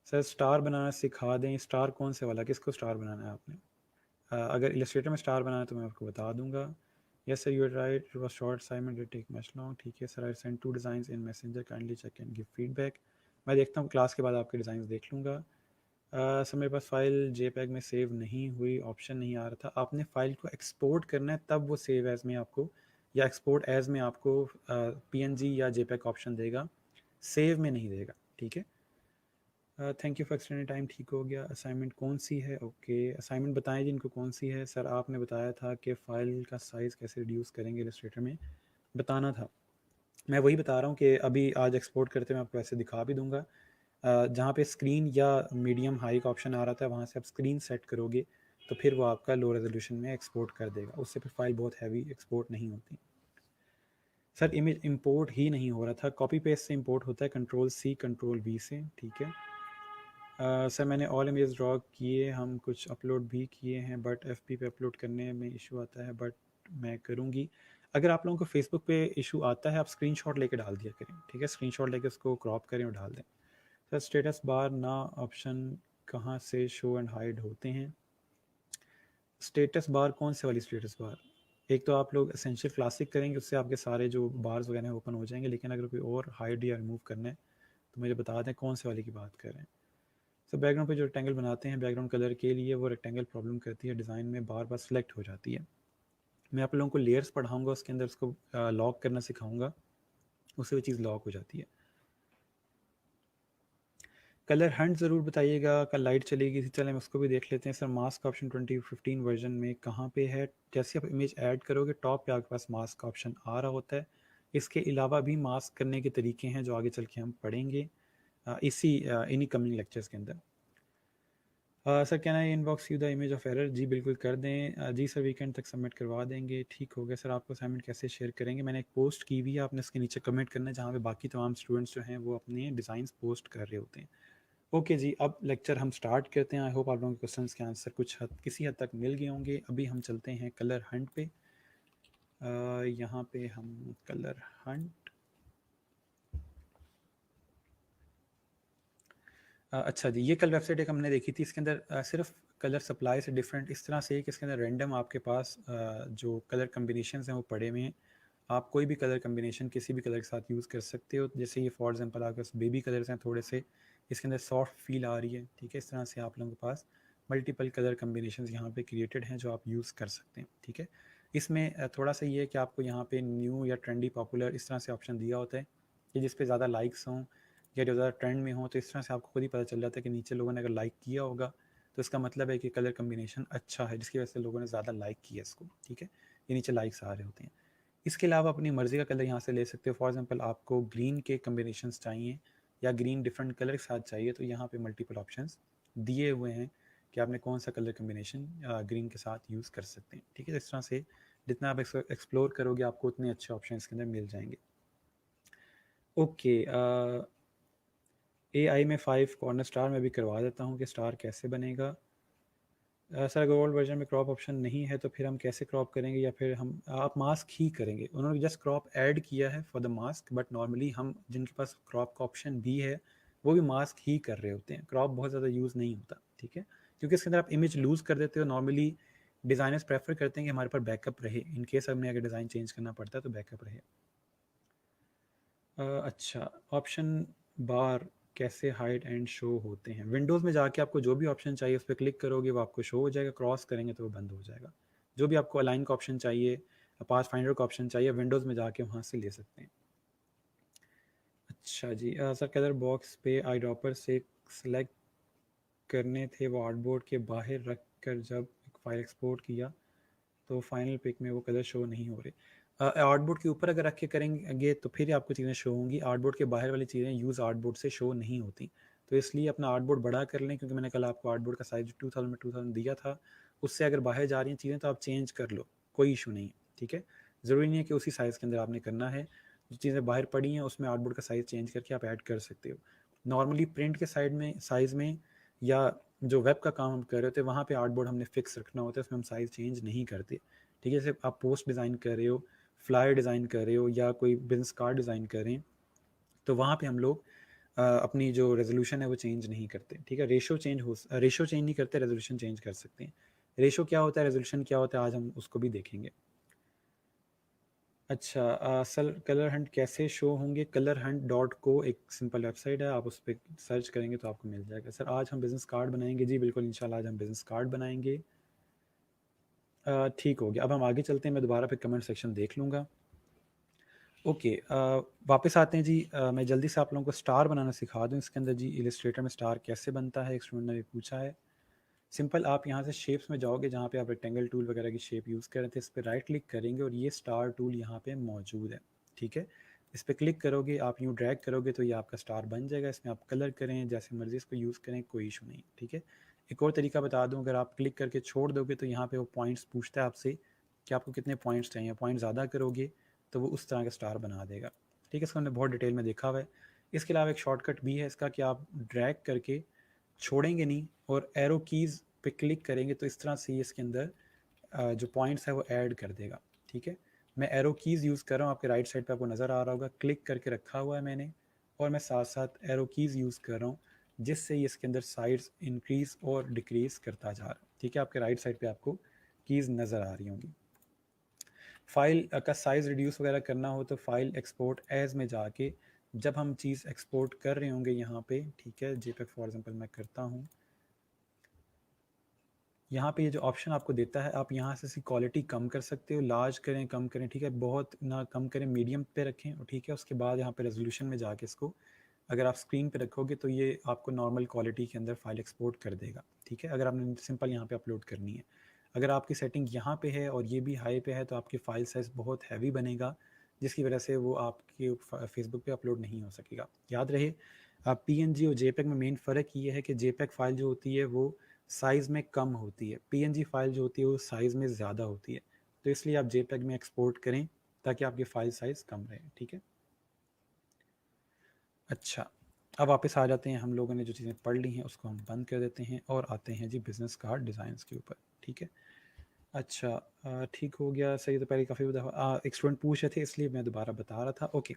Speaker 1: सर स्टार बनाना सिखा दें, स्टार कौन से वाला, किसको स्टार बनाना है आपने? अगर इलस्ट्रेटर में स्टार बनाना है तो मैं आपको बता दूंगा। Yes sir, you are right, it was short assignment, did take much long, ठीक है sir. I send 2 designs in Messenger, kindly check and give feedback. मैं देखता हूँ क्लास के बाद आपके डिज़ाइन देख लूँगा। सर मेरे पास फ़ाइल जेपैग में सेव नहीं हुई, ऑप्शन नहीं आ रहा था। आपने फ़ाइल को एक्सपोर्ट करना है तब वो सेव एज़ में आपको, या एक्सपोर्ट एज़ में आपको पीएनजी या जेपैग ऑप्शन देगा, सेव में नहीं देगा, ठीक है। Thank you for extended time, ठीक हो गया। असाइनमेंट कौन सी है? ओके, असाइनमेंट बताएं जिनको कौन सी है। सर आपने बताया था कि फ़ाइल का साइज़ कैसे रिड्यूस करेंगे इलस्ट्रेटर में, बताना था। मैं वही बता रहा हूँ कि अभी आज एक्सपोर्ट करते हुए आपको ऐसे दिखा भी दूंगा। जहाँ पे स्क्रीन या मीडियम हाई का ऑप्शन आ रहा था वहाँ से आप स्क्रीन सेट करोगे तो फिर वो आपका लो रेजोल्यूशन में एक्सपोर्ट कर देगा, उससे फिर फाइल बहुत हैवी एक्सपोर्ट नहीं होती। सर इमेज इंपोर्ट ही नहीं हो रहा था, कॉपी पेस्ट से इंपोर्ट होता है, Ctrl+C Ctrl+V से, ठीक है। सर मैंने ऑल इमेज ड्रॉ किए, हम कुछ अपलोड भी किए हैं बट FB पे अपलोड करने में इशू आता है, बट मैं करूँगी। अगर आप लोगों को फेसबुक पे इशू आता है आप स्क्रीनशॉट लेके डाल दिया करें, ठीक है, स्क्रीनशॉट लेके उसको क्रॉप करें और डाल दें। सर स्टेटस बार ना ऑप्शन कहाँ से शो एंड हाइड होते हैं? स्टेटस बार कौन से वाली स्टेटस बार? एक तो आप लोग एसेंशियल क्लासिक करेंगे, उससे आपके सारे जो बार्स वगैरह ओपन हो जाएंगे, लेकिन अगर कोई और हाइड या रिमूव करना है तो मुझे बता दें कौन से वाले की बात कर रहे हैं। सो बैकग्राउंड पे जो रेक्टेंगल बनाते हैं बैकग्राउंड कलर के लिए, वो रेक्टेंगल प्रॉब्लम करती है, डिज़ाइन में बार बार सेलेक्ट हो जाती है। मैं आप लोगों को लेयर्स पढ़ाऊँगा, उसके अंदर उसको लॉक करना सिखाऊँगा, उससे वो चीज़ लॉक हो जाती है। कलर हंट ज़रूर बताइएगा, कल लाइट चलेगी थी, चलें उसको भी देख लेते हैं। सर मास्क का ऑप्शन 2015 वर्जन में कहाँ पे है? जैसे आप इमेज ऐड करोगे टॉप पे आपके पास मास्क का ऑप्शन आ रहा होता है। इसके अलावा भी मास्क करने के तरीके हैं जो आगे चल के हम पढ़ेंगे इन्हीं कमिंग लेक्चर्स के अंदर। Sir can I inbox you the image of error? जी बिल्कुल कर दें। जी सर वीकेंड तक सबमिट करवा देंगे। ठीक हो गया सर। आपको असाइनमेंट कैसे शेयर करेंगे? मैंने एक पोस्ट की हुई है, आपने इसके नीचे कमेंट करना है जहाँ पे बाकी तमाम स्टूडेंट्स जो हैं वो अपने डिज़ाइंस पोस्ट कर रहे होते हैं। ओके जी, अब लेक्चर हम स्टार्ट करते हैं। आई होप आप लोगों के क्वेश्चंस के आंसर किसी हद तक मिल गए होंगे। अभी हम चलते हैं कलर हंट पे। यहाँ पे हम कलर हंट, अच्छा जी, ये कल वेबसाइट एक हमने देखी थी, इसके अंदर सिर्फ कलर सप्लाई से डिफरेंट इस तरह से है कि इसके अंदर रैंडम आपके पास जो कलर कम्बिनेशन हैं वो पड़े हुए हैं। आप कोई भी कलर कम्बिनेशन किसी भी कलर के साथ यूज़ कर सकते हो। जैसे ये फॉर एग्जांपल आपके पास बेबी कलर्स हैं थोड़े से, इसके अंदर सॉफ्ट फील आ रही है, ठीक है। इस तरह से आप लोगों के पास मल्टीपल कलर कम्बिनेशन यहाँ पे क्रिएटेड हैं जो आप यूज़ कर सकते हैं, ठीक है। इसमें थोड़ा सा ये है कि आपको यहाँ पे न्यू या ट्रेंडी पॉपुलर इस तरह से ऑप्शन दिया होता है कि जिस पे ज़्यादा लाइक्स हों या जो ज़्यादा ट्रेंड में हो, तो इस तरह से आपको खुद ही पता चल जाता है कि नीचे लोगों ने अगर लाइक किया होगा तो इसका मतलब है कि कलर कम्बिनेशन अच्छा है, जिसकी वजह से लोगों ने ज़्यादा लाइक किया इसको, ठीक है। ये नीचे लाइक्स आ रहे होते हैं। इसके अलावा अपनी मर्ज़ी का कलर यहाँ से ले सकते हो। फॉर एग्जांपल आपको ग्रीन के कम्बिनेशंस चाहिए या ग्रीन डिफरेंट कलर के साथ चाहिए, तो यहाँ पे मल्टीपल ऑप्शंस दिए हुए हैं कि आपने कौन सा कलर कम्बिनेशन ग्रीन के साथ यूज़ कर सकते हैं, ठीक है। इस तरह से जितना आप एक्सप्लोर करोगे आपको उतने अच्छे ऑप्शन इसके अंदर मिल जाएंगे। ओके, AI में 5 कॉर्नर स्टार में भी करवा देता हूँ कि स्टार कैसे बनेगा। सर अगर ओल्ड वर्जन में क्रॉप ऑप्शन नहीं है तो फिर हम कैसे क्रॉप करेंगे, या फिर हम आप मास्क ही करेंगे? उन्होंने जस्ट क्रॉप ऐड किया है for the mask, but normally हम जिनके पास क्रॉप का ऑप्शन भी है वो भी मास्क ही कर रहे होते हैं। क्रॉप बहुत ज़्यादा यूज़ नहीं होता, ठीक है, क्योंकि इसके अंदर आप इमेज लूज़ कर देते हो। नॉर्मली डिज़ाइनर्स प्रेफर करते हैं कि हमारे पास बैकअप रहे, इन केस हमें अगर डिज़ाइन चेंज करना पड़ता है तो बैकअप रहे। अच्छा, ऑप्शन बार कैसे हाइड एंड शो होते हैं? विंडोज़ में जाके आपको जो भी ऑप्शन चाहिए उस पर क्लिक करोगे वो आपको शो हो जाएगा, क्रॉस करेंगे तो वो बंद हो जाएगा। जो भी आपको अलाइन का ऑप्शन चाहिए, पाथ फाइंडर का ऑप्शन चाहिए, विंडोज़ में जाके वहाँ से ले सकते हैं। अच्छा जी, सर कलर बॉक्स पे आई ड्रॉपर से सेलेक्ट करने थे, वो आर्टबोर्ड के बाहर रख कर जब फाइल एक्सपोर्ट किया तो फाइनल पिक में वो कलर शो नहीं हो रहे। आर्टबोर्ड के ऊपर अगर रख के करेंगे तो फिर आपको चीज़ें शो होंगी, आर्टबोर्ड के बाहर वाली चीज़ें यूज़ आर्टबोर्ड से शो नहीं होती। तो इसलिए अपना आर्टबोर्ड बड़ा कर लें, क्योंकि मैंने कल आपको आर्टबोर्ड का साइज 2000 में 2000 दिया था, उससे अगर बाहर जा रही हैं चीज़ें तो आप चेंज कर लो, कोई इशू नहीं है, ठीक है। ज़रूरी नहीं है कि उसी साइज़ के अंदर आपने करना है। जो चीज़ें बाहर पड़ी हैं उसमें आर्टबोर्ड का साइज़ चेंज करके आप ऐड कर सकते हो। नॉर्मली प्रिंट के साइड में साइज़ में या जो वेब का काम हम कर रहे होते हैं वहाँ पे आर्टबोर्ड हमने फिक्स रखना होता है, उसमें हम साइज़ चेंज नहीं करते, ठीक है। जैसे आप पोस्ट डिज़ाइन कर रहे हो, फ्लायर डिज़ाइन कर रहे हो या कोई बिजनेस कार्ड डिज़ाइन कर रहे हैं, तो वहाँ पे हम लोग अपनी जो रेजोल्यूशन है वो चेंज नहीं करते, ठीक है। रेशो चेंज नहीं करते, रेजोल्यूशन चेंज कर सकते हैं। रेशो क्या होता है, रेजोल्यूशन क्या होता है, आज हम उसको भी देखेंगे। अच्छा, सर कलर हंट कैसे शो होंगे? कलर हंट डॉट को एक सिंपल वेबसाइट है, आप उस पर सर्च करेंगे तो आपको मिल जाएगा। सर आज हम बिज़नेस कार्ड बनाएंगे? जी बिल्कुल, इंशाल्लाह आज हम बिज़नेस कार्ड बनाएंगे। ठीक हो गया। अब हम आगे चलते हैं, मैं दोबारा फिर कमेंट सेक्शन देख लूँगा। ओके, वापस आते हैं जी। मैं जल्दी से आप लोगों को स्टार बनाना सिखा दूँ इसके अंदर जी। इलस्ट्रेटर में स्टार कैसे बनता है, एक स्टूडेंट ने भी पूछा है। सिंपल, आप यहाँ से शेप्स में जाओगे, जहाँ पे आप रेक्टेंगल टूल वगैरह की शेप यूज़ कर रहे थे, इस पर राइट क्लिक करेंगे और ये स्टार टूल यहाँ पे मौजूद है, ठीक है। इस पर क्लिक करोगे, आप यूँ ड्रैग करोगे तो ये आपका स्टार बन जाएगा। इसमें आप कलर करें जैसे मर्जी इसको यूज़ करें, कोई इशू नहीं, ठीक है। एक और तरीका बता दूं, अगर आप क्लिक करके छोड़ दोगे तो यहाँ पे वो पॉइंट्स पूछता है आपसे कि आपको कितने पॉइंट्स चाहिए। पॉइंट ज़्यादा करोगे तो वो उस तरह का स्टार बना देगा, ठीक है। इसको हमने बहुत डिटेल में देखा हुआ है। इसके अलावा एक शॉर्टकट भी है इसका कि आप ड्रैग करके छोड़ेंगे नहीं और एरो कीज़ पे क्लिक करेंगे तो इस तरह से ये इसके अंदर जो पॉइंट्स है वो ऐड कर देगा, ठीक है। मैं एरो कीज़ यूज़ कर रहा हूँ, आपके राइट साइड पे आपको नज़र आ रहा होगा, क्लिक करके रखा हुआ है मैंने, और मैं साथ साथ एरो कीज़ यूज़ कर रहा हूँ जिससे ये इसके अंदर साइड्स इंक्रीज़ और डिक्रीज़ करता जा रहा है, ठीक है। आपके राइट साइड पे आपको कीज़ नज़र आ रही होंगी। फाइल का साइज़ रिड्यूस वगैरह करना हो तो फाइल एक्सपोर्ट एज में जाके जब हम चीज़ एक्सपोर्ट कर रहे होंगे यहाँ पे, ठीक है, जेपेग फॉर एग्जांपल मैं करता हूँ, यहाँ पे ये जो ऑप्शन आपको देता है, आप यहाँ से इसकी क्वालिटी कम कर सकते हो, लार्ज करें कम करें, ठीक है, बहुत ना कम करें, मीडियम पे रखें, और ठीक है। उसके बाद यहाँ पे रेजोल्यूशन में जाके इसको अगर आप स्क्रीन पे रखोगे तो ये आपको नॉर्मल क्वालिटी के अंदर फाइल एक्सपोर्ट कर देगा, ठीक है, अगर आपने सिंपल यहाँ पे अपलोड करनी है। अगर आपकी सेटिंग यहाँ पे है और ये भी हाई पे है तो आपकी फ़ाइल साइज़ बहुत हैवी बनेगा, जिसकी वजह से वो आपके फेसबुक पे अपलोड नहीं हो सकेगा। याद रहे, PNG और JPEG में मेन फ़र्क ये है कि JPEG फ़ाइल जो होती है वो साइज़ में कम होती है, PNG फ़ाइल जो होती है वो साइज़ में ज़्यादा होती है, तो इसलिए आप JPEG में एक्सपोर्ट करें ताकि आपकी फ़ाइल साइज़ कम रहे, ठीक है। अच्छा, अब वापस आ जाते हैं, हम लोगों ने जो चीज़ें पढ़ ली हैं उसको हम बंद कर देते हैं और आते हैं जी बिज़नेस कार्ड डिज़ाइंस के ऊपर, ठीक है। अच्छा, ठीक हो गया, सही। तो पहले काफ़ी दफ़ा एक स्टूडेंट पूछ रहे थे इसलिए मैं दोबारा बता रहा था, ओके।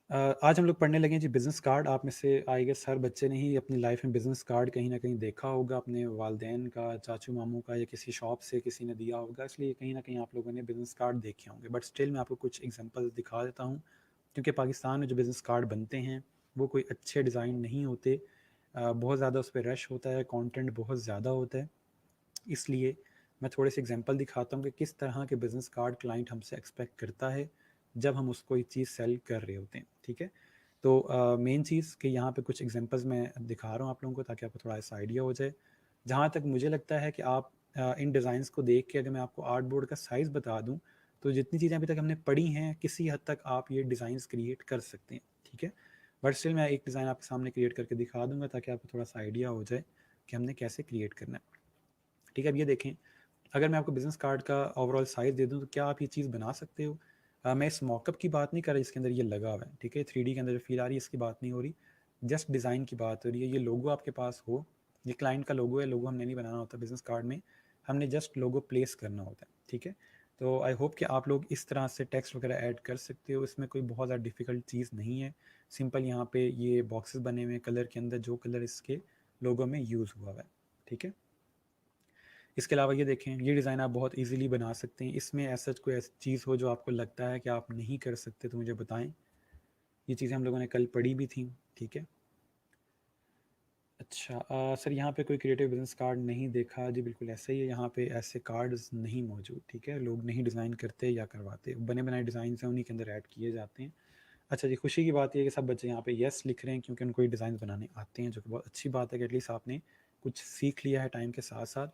Speaker 1: आज हम लोग पढ़ने लगे हैं जी बिज़नेस कार्ड। आप में से आई गेस हर बच्चे ने ही अपनी लाइफ में बिज़नेस कार्ड कहीं ना कहीं देखा होगा, अपने वालदेन का, चाचू मामू का, या किसी शॉप से किसी ने दिया होगा, इसलिए कहीं ना कहीं आप लोगों ने बिज़नेस कार्ड देखे होंगे। बट स्टिल मैं आपको कुछ एग्जांपल दिखा देता हूँ, क्योंकि पाकिस्तान में जो बिज़नेस कार्ड बनते हैं वो कोई अच्छे डिज़ाइन नहीं होते, बहुत ज़्यादा उस पर रश होता है, कंटेंट बहुत ज़्यादा होता है, इसलिए मैं थोड़े से एग्जांपल दिखाता हूँ कि किस तरह के बिज़नेस कार्ड क्लाइंट हमसे एक्सपेक्ट करता है जब हम उसको एक चीज़ सेल कर रहे होते हैं, ठीक है। तो मेन चीज़ कि यहाँ पे कुछ एग्जांपल्स मैं दिखा रहा हूँ आप लोगों को ताकि आपको थोड़ा सा आइडिया हो जाए। जहाँ तक मुझे लगता है कि आप इन डिज़ाइंस को देख के अगर मैं आपको आर्ट बोर्ड का साइज़ बता दूँ तो जितनी चीज़ें अभी तक हमने पढ़ी हैं किसी हद तक आप ये डिज़ाइंस क्रिएट कर सकते हैं, ठीक है। बट स्टिल मैं एक डिज़ाइन आपके सामने क्रिएट करके दिखा दूंगा ताकि आपको थोड़ा सा आइडिया हो जाए कि हमने कैसे क्रिएट करना है, ठीक है। अब ये देखें, अगर मैं आपको बिज़नेस कार्ड का ओवरऑल साइज़ दे दूँ तो क्या आप ये चीज़ बना सकते हो? मैं इस मॉकअप की बात नहीं कर रहा जिसके अंदर ये लगा हुआ है, ठीक है, 3D के अंदर जो फील आ रही है इसकी बात नहीं हो रही, जस्ट डिज़ाइन की बात हो रही है। ये लोगो आपके पास हो, ये क्लाइंट का लोगो है, लोगो हमने नहीं बनाना होता बिज़नेस कार्ड में, हमने जस्ट लोगो प्लेस करना होता है, ठीक है। तो आई होप कि आप लोग इस तरह से टेक्स्ट वगैरह ऐड कर सकते हो, इसमें कोई बहुत ज़्यादा डिफ़िकल्ट चीज़ नहीं है। सिंपल यहाँ पे ये बॉक्सेस बने हुए हैं कलर के अंदर, जो कलर इसके लोगो में यूज़ हुआ हुआ है, ठीक है। इसके अलावा ये देखें, ये डिज़ाइन आप बहुत इजीली बना सकते हैं। इसमें ऐसा कोई ऐसी चीज़ हो जो आपको लगता है कि आप नहीं कर सकते तो मुझे बताएं। ये चीज़ें हम लोगों ने कल पढ़ी भी थी, ठीक है। अच्छा, सर यहाँ पे कोई क्रिएटिव बिजनेस कार्ड नहीं देखा जी, बिल्कुल ऐसा ही है, यहाँ पे ऐसे कार्ड्स नहीं मौजूद, ठीक है। लोग नहीं डिज़ाइन करते या करवाते, बने बनाए डिज़ाइन हैं उन्हीं के अंदर ऐड किए जाते हैं। अच्छा जी, खुशी की बात यह है कि सब बच्चे यहाँ पे येस लिख रहे हैं क्योंकि उनको ये डिज़ाइन बनाने आते हैं, जो कि बहुत अच्छी बात है कि एटलीस्ट आपने कुछ सीख लिया है टाइम के साथ साथ।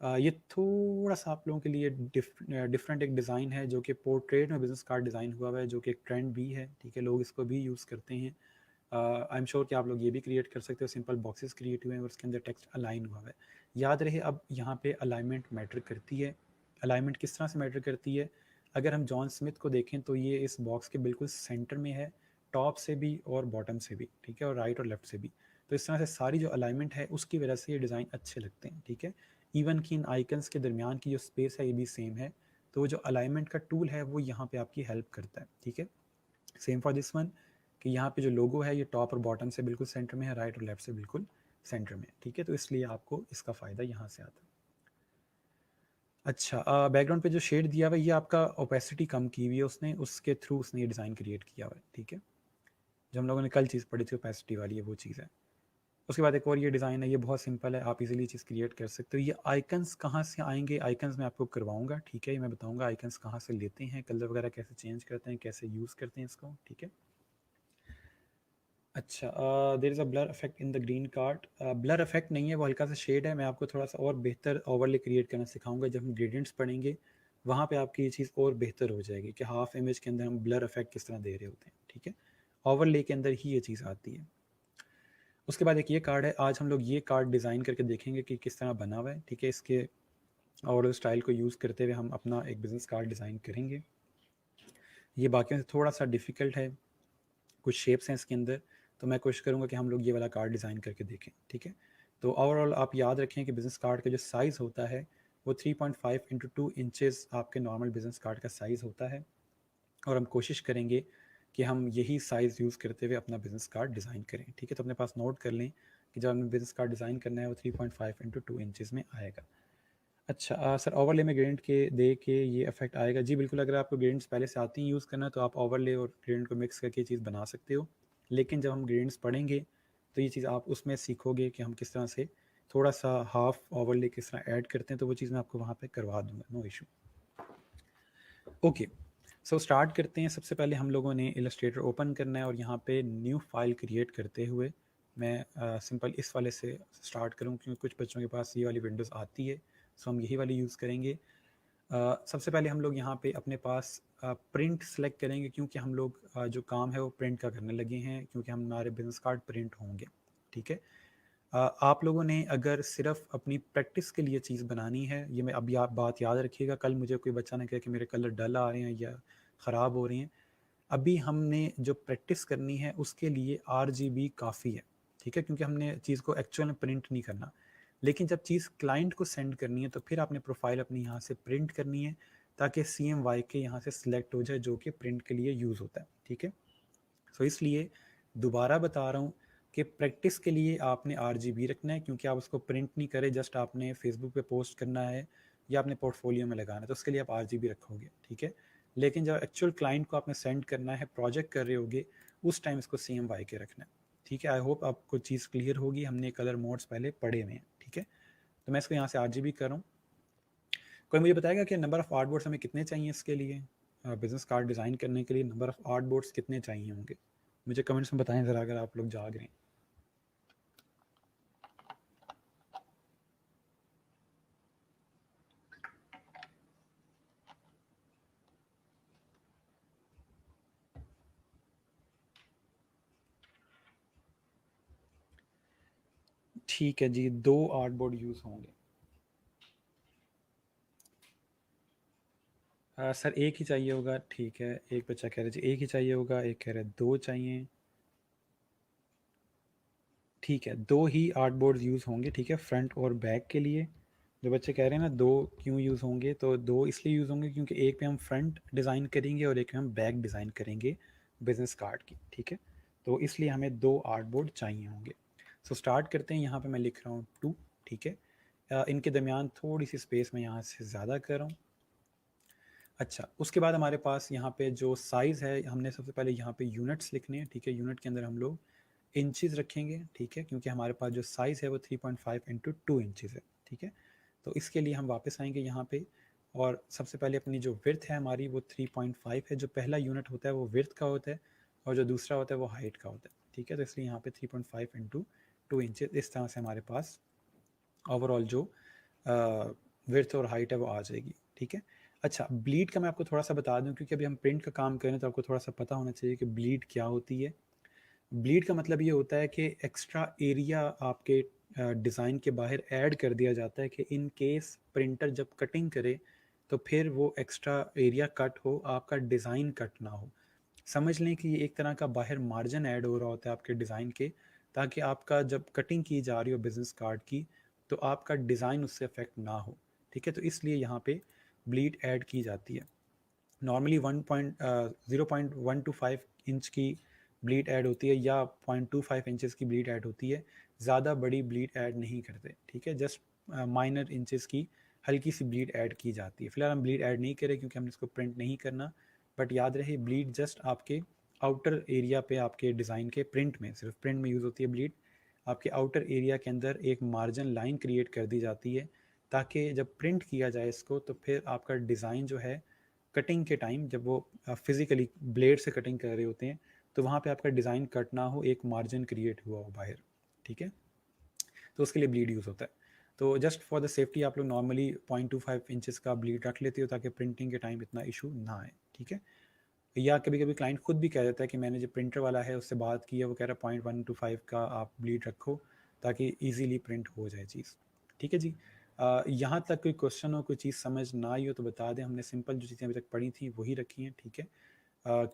Speaker 1: ये थोड़ा सा आप लोगों के लिए डिफरेंट एक डिज़ाइन है जो कि पोर्ट्रेट में बिज़नेस कार्ड डिज़ाइन हुआ हुआ है, जो कि एक ट्रेंड भी है, ठीक है, लोग इसको भी यूज़ करते हैं। आई एम श्योर कि आप लोग ये भी क्रिएट कर सकते हो, सिंपल बॉक्सेस क्रिएट हुए हैं और उसके अंदर टेक्स्ट अलाइन हुआ है। याद रहे, अब यहाँ पे अलाइनमेंट मैटर करती है। अलाइनमेंट किस तरह से मैटर करती है? अगर हम जॉन स्मिथ को देखें तो ये इस बॉक्स के बिल्कुल सेंटर में है, टॉप से भी और बॉटम से भी, ठीक है, और राइट और लेफ्ट से भी। तो इस तरह से सारी जो अलाइनमेंट है उसकी वजह से ये डिज़ाइन अच्छे लगते हैं, ठीक है। इवन कि इन आइकन्स के दरमियान की जो स्पेस है ये भी सेम है, तो जो अलाइनमेंट का टूल है वो यहाँ पे आपकी हेल्प करता है, ठीक है। सेम फॉर दिस वन, कि यहाँ पे जो लोगो है ये टॉप और बॉटम से बिल्कुल सेंटर में है, राइट और लेफ्ट से बिल्कुल सेंटर में, ठीक है, तो इसलिए आपको इसका फ़ायदा यहाँ से आता है। अच्छा, बैकग्राउंड पे जो शेड दिया हुआ है ये आपका ओपेसिटी कम की हुई है उसने, उसके थ्रू उसने ये डिज़ाइन क्रिएट किया हुआ है, ठीक है। जो हम लोगों ने कल चीज़ पढ़ी थी ओपेसिटी वाली है वो चीज़ है। उसके बाद एक और ये डिज़ाइन है, ये बहुत सिंपल है, आप इजीली चीज़ क्रिएट कर सकते हो। ये आइकन्स कहाँ से आएंगे, आइकन्स मैं आपको करवाऊंगा, ठीक है, ये मैं बताऊंगा आइकन्स कहाँ से लेते हैं, कलर वगैरह कैसे चेंज करते हैं, कैसे यूज़ करते हैं इसको, ठीक है। अच्छा, there is a blur effect in the green card. Blur effect नहीं है, वो हल्का सा शेड है, मैं आपको थोड़ा सा और बेहतर ओवरले क्रिएट करना सिखाऊंगा जब हम ग्रेडियंट्स पढ़ेंगे, वहाँ पे आपकी ये चीज़ और बेहतर हो जाएगी कि हाफ इमेज के अंदर हम ब्लर इफेक्ट किस तरह दे रहे होते हैं, ठीक है। ओवरले के अंदर ही ये चीज़ आती है। उसके बाद एक ये कार्ड है, आज हम लोग ये कार्ड डिज़ाइन करके देखेंगे कि किस तरह बना हुआ है, ठीक है। इसके और स्टाइल को यूज़ करते हुए हम अपना एक बिज़नेस कार्ड डिज़ाइन करेंगे। ये बाकियों से थोड़ा सा डिफ़िकल्ट है, कुछ शेप्स हैं इसके अंदर, तो मैं कोशिश करूँगा कि हम लोग ये वाला कार्ड डिज़ाइन करके देखें, ठीक है। तो ओवरऑल आप याद रखें कि बिज़नेस कार्ड का जो साइज़ होता है वो 3.5 इंटू 2 इंचज़ आपके नॉर्मल बिज़नेस कार्ड का साइज़ होता है, और हम कोशिश करेंगे कि हम यही साइज़ यूज़ करते हुए अपना बिज़नेस कार्ड डिज़ाइन करें, ठीक है। तो अपने पास नोट कर लें कि जब हमें बिज़नेस कार्ड डिज़ाइन करना है वो 3.5 इंटू 2 इंचज़ में आएगा। अच्छा सर, ओवरले में ग्रेडिएंट के दे के ये इफेक्ट आएगा? जी बिल्कुल, अगर आपको ग्रेडिएंट्स पहले से आती हैं यूज़ करना तो आप ओवरले और ग्रेडिएंट को मिक्स करके ये चीज़ बना सकते हो। लेकिन जब हम ग्रेडिएंट्स पढ़ेंगे तो ये चीज़ आप उसमें सीखोगे कि हम किस तरह से थोड़ा सा हाफ ओवरले किस तरह ऐड करते हैं, तो वो चीज़ मैं आपको वहाँ पे करवा दूंगा, no issue. Okay, so start करते हैं। सबसे पहले हम लोगों ने इलस्ट्रेटर ओपन करना है और यहाँ पे न्यू फाइल क्रिएट करते हुए मैं सिंपल इस वाले से स्टार्ट करूँ, क्योंकि कुछ बच्चों के पास ये वाली विंडोज़ आती है, सो हम यही वाली यूज़ करेंगे। सबसे पहले हम लोग यहाँ पे अपने पास प्रिंट सेलेक्ट करेंगे, क्योंकि हम लोग जो काम है वो प्रिंट का करने लगे हैं, क्योंकि हमारे बिजनेस कार्ड प्रिंट होंगे, ठीक है। आप लोगों ने अगर सिर्फ अपनी प्रैक्टिस के लिए चीज़ बनानी है, ये मैं अभी आप बात याद रखिएगा, कल मुझे कोई बच्चा ने कहा कि मेरे कलर डल आ रहे हैं या ख़राब हो रहे हैं, अभी हमने जो प्रैक्टिस करनी है उसके लिए RGB काफ़ी है, ठीक है, क्योंकि हमने चीज़ को एक्चुअल में प्रिंट नहीं करना। लेकिन जब चीज़ क्लाइंट को सेंड करनी है तो फिर आपने प्रोफाइल अपनी यहाँ से प्रिंट करनी है, ताकि CMYK यहाँ से सिलेक्ट हो जाए, जो कि प्रिंट के लिए यूज़ होता है, ठीक है। सो इसलिए दोबारा बता रहा हूँ कि प्रैक्टिस के लिए आपने RGB रखना है, क्योंकि आप उसको प्रिंट नहीं करें, जस्ट आपने फेसबुक पे पोस्ट करना है या अपने पोर्टफोलियो में लगाना है, तो उसके लिए आप RGB रखोगे, ठीक है। लेकिन जब एक्चुअल क्लाइंट को आपने सेंड करना है, प्रोजेक्ट कर रहे होगे, उस टाइम इसको CMYK रखना है, ठीक है। आई होप आपको चीज़ क्लियर होगी, हमने कलर मोड्स पहले पढ़े हुए हैं, ठीक है। तो मैं इसको यहाँ से RGB कर रहा हूँ। कोई मुझे बताएगा कि नंबर ऑफ़ आर्ट बोर्ड्स हमें कितने चाहिए इसके लिए, बिज़नेस कार्ड डिज़ाइन करने के लिए नंबर ऑफ़ आर्ट बोर्ड्स कितने चाहिए होंगे? मुझे कमेंट्स में बताएं ज़रा, अगर आप लोग जाग रहे हैं। ठीक है जी, 2 आर्ट बोर्ड यूज़ होंगे। सर एक ही चाहिए होगा, ठीक है। एक बच्चा कह रहे जी एक ही चाहिए होगा, एक कह रहे 2 चाहिए, ठीक है। 2 ही आर्ट बोर्ड यूज़ होंगे, ठीक है, फ्रंट और बैक के लिए। जो बच्चे कह रहे हैं ना 2 क्यों यूज़ होंगे, तो 2 इसलिए यूज़ होंगे क्योंकि एक पे हम फ्रंट डिज़ाइन करेंगे और एक पे हम बैक डिज़ाइन करेंगे बिज़नेस कार्ड की, ठीक है। तो इसलिए हमें 2 आर्ट बोर्ड चाहिए होंगे। सो स्टार्ट करते हैं। यहाँ पे मैं लिख रहा हूँ 2, ठीक है। इनके दरमियान थोड़ी सी स्पेस मैं यहाँ से ज़्यादा कर रहा हूँ। अच्छा, उसके बाद हमारे पास यहाँ पे जो साइज़ है, हमने सबसे पहले यहाँ पे यूनिट्स लिखने हैं, ठीक है। यूनिट के अंदर हम लोग इंचेस रखेंगे, ठीक है, क्योंकि हमारे पास जो साइज़ है वो 3.5 इंटू 2 इंचेस है, ठीक है। तो इसके लिए हम वापस आएंगे यहाँ पे, और सबसे पहले अपनी जो विड्थ है हमारी वो 3.5 है। जो पहला यूनिट होता है वो विड्थ का होता है, और जो दूसरा होता है वो हाइट का होता है, ठीक है। तो इसलिए यहाँ पे 3.5 इंटू 2 इंचेस, इस तरह से हमारे पास ओवरऑल जो विड्थ और हाइट है वो आ जाएगी, ठीक है। अच्छा, ब्लीड का मैं आपको थोड़ा सा बता दूं, क्योंकि अभी हम प्रिंट का काम करें तो आपको थोड़ा सा पता होना चाहिए कि ब्लीड क्या होती है। ब्लीड का मतलब ये होता है कि एक्स्ट्रा एरिया आपके डिज़ाइन के बाहर ऐड कर दिया जाता है, कि इन केस प्रिंटर जब कटिंग करे तो फिर वो एक्स्ट्रा एरिया कट हो, आपका डिज़ाइन कट ना हो। समझ लें कि ये एक तरह का बाहर मार्जिन ऐड हो रहा होता है आपके डिज़ाइन के, ताकि आपका जब कटिंग की जा रही हो बिजनेस कार्ड की तो आपका डिज़ाइन उससे अफेक्ट ना हो, ठीक है। तो इसलिए यहाँ पे ब्लीड ऐड की जाती है। नॉर्मली 0.125 इंच की ब्लीड ऐड होती है, या 0.25 इंचेस की ब्लीड ऐड होती है। ज़्यादा बड़ी ब्लीड ऐड नहीं करते, ठीक है। जस्ट माइनर इंचेस की हल्की सी ब्लीड ऐड की जाती है। फिलहाल हम ब्लीड ऐड नहीं करें क्योंकि हमने इसको प्रिंट नहीं करना, बट याद रहे ब्लीड जस्ट आपके आउटर एरिया पे, आपके डिज़ाइन के प्रिंट में, सिर्फ प्रिंट में यूज़ होती है ब्लीड। आपके आउटर एरिया के अंदर एक मार्जिन लाइन क्रिएट कर दी जाती है, ताकि जब प्रिंट किया जाए इसको तो फिर आपका डिज़ाइन जो है कटिंग के टाइम, जब वो फिजिकली ब्लेड से कटिंग कर रहे होते हैं, तो वहाँ पे आपका डिज़ाइन कट ना हो, एक मार्जिन क्रिएट हुआ हो बाहर, ठीक है। तो उसके लिए ब्लीड यूज़ होता है। तो जस्ट फॉर द सेफ्टी आप लोग नॉर्मली 0.25 इंचेस का ब्लीड रख लेते हो ताकि प्रिंटिंग के टाइम इतना इशू ना आए, ठीक है। या कभी कभी क्लाइंट खुद भी कह देता है कि मैंने जो प्रिंटर वाला है उससे बात की है, वो कह रहा है 0.125 का आप ब्लीड रखो ताकि इजीली प्रिंट हो जाए चीज़, ठीक है जी। यहाँ तक कोई क्वेश्चन हो, कोई चीज़ समझ ना आई हो तो बता दें, हमने सिंपल जो चीज़ें अभी तक पढ़ी थी वही रखी हैं, ठीक है।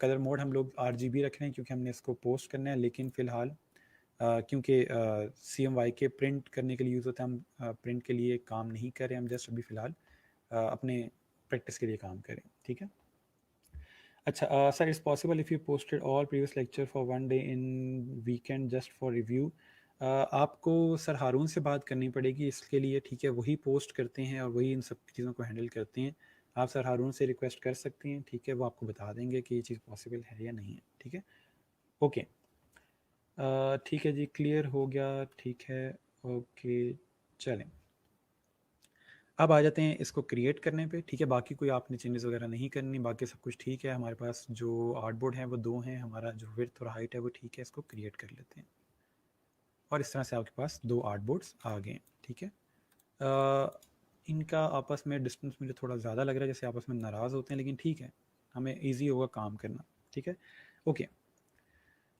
Speaker 1: कलर मोड हम लोग RGB रख रहे हैं क्योंकि हमने इसको पोस्ट करना है, लेकिन फ़िलहाल क्योंकि CMYK के प्रिंट करने के लिए यूज़ होता है, हम प्रिंट के लिए काम नहीं कर रहे, हम जस्ट अभी फ़िलहाल अपने प्रैक्टिस के लिए काम करें, ठीक है। अच्छा sir, it's possible if you posted all previous lecture for one day in weekend just for review. आपको सर हारून से बात करनी पड़ेगी इसके लिए, ठीक है। वही पोस्ट करते हैं और वही इन सब चीज़ों को हैंडल करते हैं। आप सर हारून से रिक्वेस्ट कर सकते हैं, ठीक है। वो आपको बता देंगे कि ये चीज़ पॉसिबल है या नहीं है, ठीक है। ओके, ठीक है जी, क्लियर हो गया, ठीक है। ओके, चलें अब आ जाते हैं इसको क्रिएट करने पे, ठीक है। बाकी कोई आपने चेंजेस वगैरह नहीं करनी, बाकी सब कुछ ठीक है। हमारे पास जो आर्टबोर्ड है वो 2 हैं, हमारा जो विड्थ और हाइट है वो ठीक है। इसको क्रिएट कर लेते हैं और इस तरह से आपके पास 2 आर्टबोर्ड्स आ गए हैं, ठीक है। इनका आपस में डिस्टेंस मुझे थोड़ा ज़्यादा लग रहा है, जैसे आपस में नाराज़ होते हैं, लेकिन ठीक है, हमें ईजी होगा काम करना, ठीक है। ओके,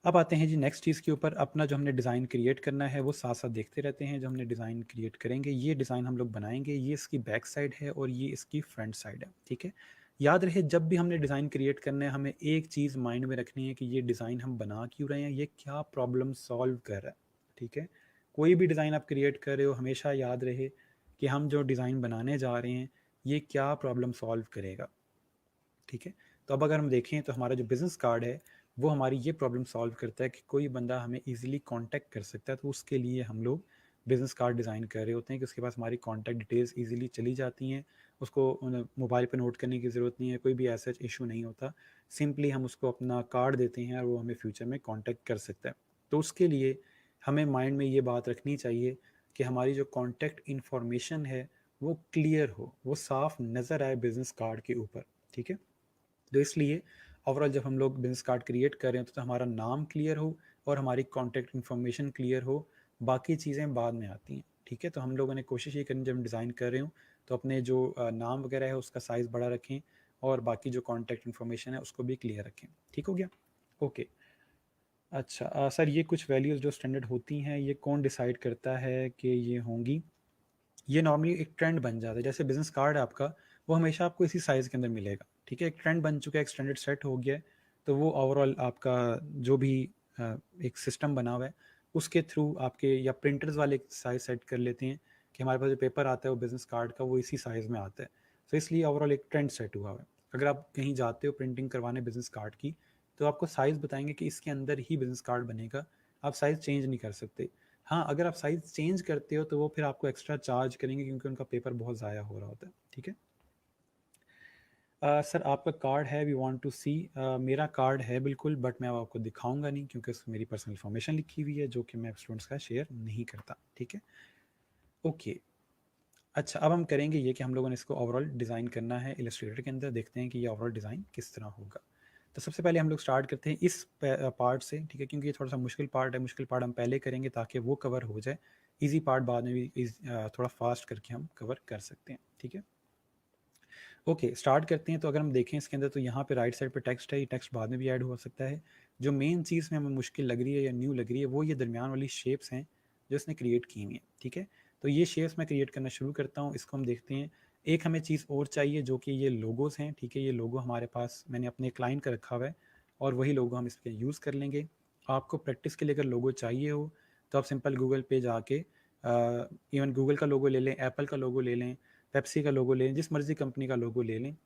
Speaker 1: अब आते हैं जी नेक्स्ट चीज़ के ऊपर। अपना जो हमने डिज़ाइन क्रिएट करना है वो साथ साथ देखते रहते हैं। जो हमने डिज़ाइन क्रिएट करेंगे, ये डिज़ाइन हम लोग बनाएंगे, ये इसकी बैक साइड है और ये इसकी फ्रंट साइड है, ठीक है। याद रहे, जब भी हमने डिज़ाइन क्रिएट करना है, हमें एक चीज़ माइंड में रखनी है कि ये डिज़ाइन हम बना क्यों रहे हैं, ये क्या प्रॉब्लम सॉल्व कर रहा है, ठीक है। कोई भी डिज़ाइन आप क्रिएट कर रहे हो, हमेशा याद रहे कि हम जो डिज़ाइन बनाने जा रहे हैं ये क्या प्रॉब्लम सॉल्व करेगा, ठीक है। तो अब अगर हम देखें तो हमारा जो बिज़नेस कार्ड है वो हमारी ये प्रॉब्लम सॉल्व करता है कि कोई बंदा हमें इजीली कांटेक्ट कर सकता है। तो उसके लिए हम लोग बिज़नेस कार्ड डिज़ाइन कर रहे होते हैं कि उसके पास हमारी कांटेक्ट डिटेल्स इजीली चली जाती हैं, उसको मोबाइल पे नोट करने की ज़रूरत नहीं है, कोई भी ऐसा इशू नहीं होता। सिंपली हम उसको अपना कार्ड देते हैं और वो हमें फ्यूचर में कॉन्टैक्ट कर सकता है। तो उसके लिए हमें माइंड में ये बात रखनी चाहिए कि हमारी जो कॉन्टैक्ट इन्फॉर्मेशन है वो क्लियर हो, वो साफ नज़र आए बिज़नेस कार्ड के ऊपर, ठीक है। तो इसलिए ओवरऑल जब हम लोग बिजनेस कार्ड क्रिएट कर रहे हैं तो हमारा नाम क्लियर हो और हमारी कॉन्टैक्ट इन्फॉर्मेशन क्लियर हो, बाकी चीज़ें बाद में आती हैं, ठीक है। तो हम लोगों ने कोशिश ये करनी, जब हम डिज़ाइन कर रहे हो तो अपने जो नाम वगैरह है उसका साइज़ बड़ा रखें और बाकी जो कॉन्टैक्ट इन्फॉर्मेशन है उसको भी क्लियर रखें, ठीक हो गया। ओके, अच्छा सर, ये कुछ वैल्यूज़ जो स्टैंडर्ड होती हैं ये कौन डिसाइड करता है कि ये होंगी? ये नॉर्मली एक ट्रेंड बन जाता है। जैसे बिजनेस कार्ड है आपका, वो हमेशा आपको इसी साइज़ के अंदर मिलेगा, ठीक है। एक ट्रेंड बन चुका है, एक स्टैंडर्ड सेट हो गया है। तो वो ओवरऑल आपका जो भी एक सिस्टम बना हुआ है उसके थ्रू आपके, या प्रिंटर्स वाले साइज़ सेट कर लेते हैं कि हमारे पास जो पेपर आता है वो बिजनेस कार्ड का वो इसी साइज़ में आता है। तो इसलिए ओवरऑल एक ट्रेंड सेट हुआ हुआ है। अगर आप कहीं जाते हो प्रिंटिंग करवाने बिजनेस कार्ड की, तो आपको साइज़ बताएंगे कि इसके अंदर ही बिजनेस कार्ड बनेगा, आप साइज़ चेंज नहीं कर सकते। हाँ, अगर आप साइज़ चेंज करते हो तो वो फिर आपको एक्स्ट्रा चार्ज करेंगे क्योंकि उनका पेपर बहुत ज़ाया हो रहा होता है, ठीक है। सर आपका कार्ड है, वी वांट टू सी। मेरा कार्ड है बिल्कुल, बट मैं अब आपको दिखाऊंगा नहीं क्योंकि उसमें मेरी पर्सनल इन्फॉर्मेशन लिखी हुई है जो कि मैं स्टूडेंट्स का शेयर नहीं करता, ठीक है। ओके, अच्छा अब हम करेंगे ये कि हम लोगों ने इसको ओवरऑल डिज़ाइन करना है इलस्ट्रेटर के अंदर। देखते हैं कि ये ओवरऑल डिज़ाइन किस तरह होगा। तो सबसे पहले हम लोग स्टार्ट करते हैं इस पार्ट से, ठीक है, क्योंकि ये थोड़ा सा मुश्किल पार्ट है। मुश्किल पार्ट हम पहले करेंगे ताकि वो कवर हो जाए, इजी पार्ट बाद में भी थोड़ा फास्ट करके हम कवर कर सकते हैं, ठीक है। ओके, स्टार्ट करते हैं। तो अगर हम देखें इसके अंदर तो यहाँ पे राइट साइड पे टेक्स्ट है, ये टेक्स्ट बाद में भी ऐड हो सकता है। जो मेन चीज़ में हमें मुश्किल लग रही है या न्यू लग रही है वो ये दरमियान वाली शेप्स हैं जो इसने क्रिएट की हुई हैं, ठीक है। तो ये शेप्स मैं क्रिएट करना शुरू करता हूँ, इसको हम देखते हैं। एक हमें चीज़ और चाहिए जो कि ये लोगोज़ हैं, ठीक है। ये लोगो हमारे पास मैंने अपने क्लाइंट का रखा हुआ है और वही लोगो हम इसके यूज़ कर लेंगे। आपको प्रैक्टिस के लिए अगर लोगो चाहिए हो तो आप सिंपल गूगल पे जाके इवन गूगल का लोगो ले लें, एप्पल का लोगो ले लें, पेप्सी का लोगो ले लें, जिस मर्जी कंपनी का लोगो ले लें,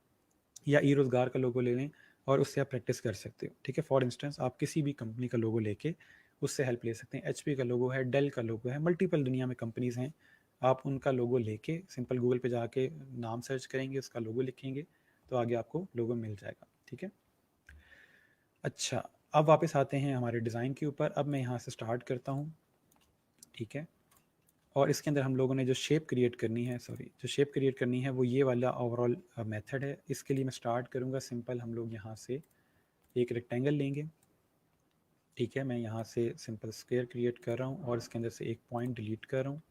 Speaker 1: या ई रोज़गार का लोगो ले लें और उससे आप प्रैक्टिस कर सकते हो, ठीक है। फॉर इंस्टेंस आप किसी भी कंपनी का लोगो लेके उससे हेल्प ले सकते हैं। एचपी का लोगो है, डेल का लोगो है, मल्टीपल दुनिया में कंपनीज़ हैं। आप उनका लोगो लेके सिंपल गूगल पे जाके नाम सर्च करेंगे, उसका लोगो लिखेंगे तो आगे आपको लोगो मिल जाएगा, ठीक है। अच्छा, अब वापस आते हैं हमारे डिज़ाइन के ऊपर। अब मैं यहाँ से स्टार्ट करता हूँ, ठीक है। और इसके अंदर हम लोगों ने जो शेप क्रिएट करनी है, सॉरी, जो शेप क्रिएट करनी है वो ये वाला ओवरऑल मेथड है। इसके लिए मैं स्टार्ट करूँगा सिंपल, हम लोग यहाँ से एक रेक्टेंगल लेंगे, ठीक है। मैं यहाँ से सिंपल स्क्वायर क्रिएट कर रहा हूँ और इसके अंदर से एक पॉइंट डिलीट कर रहा हूँ,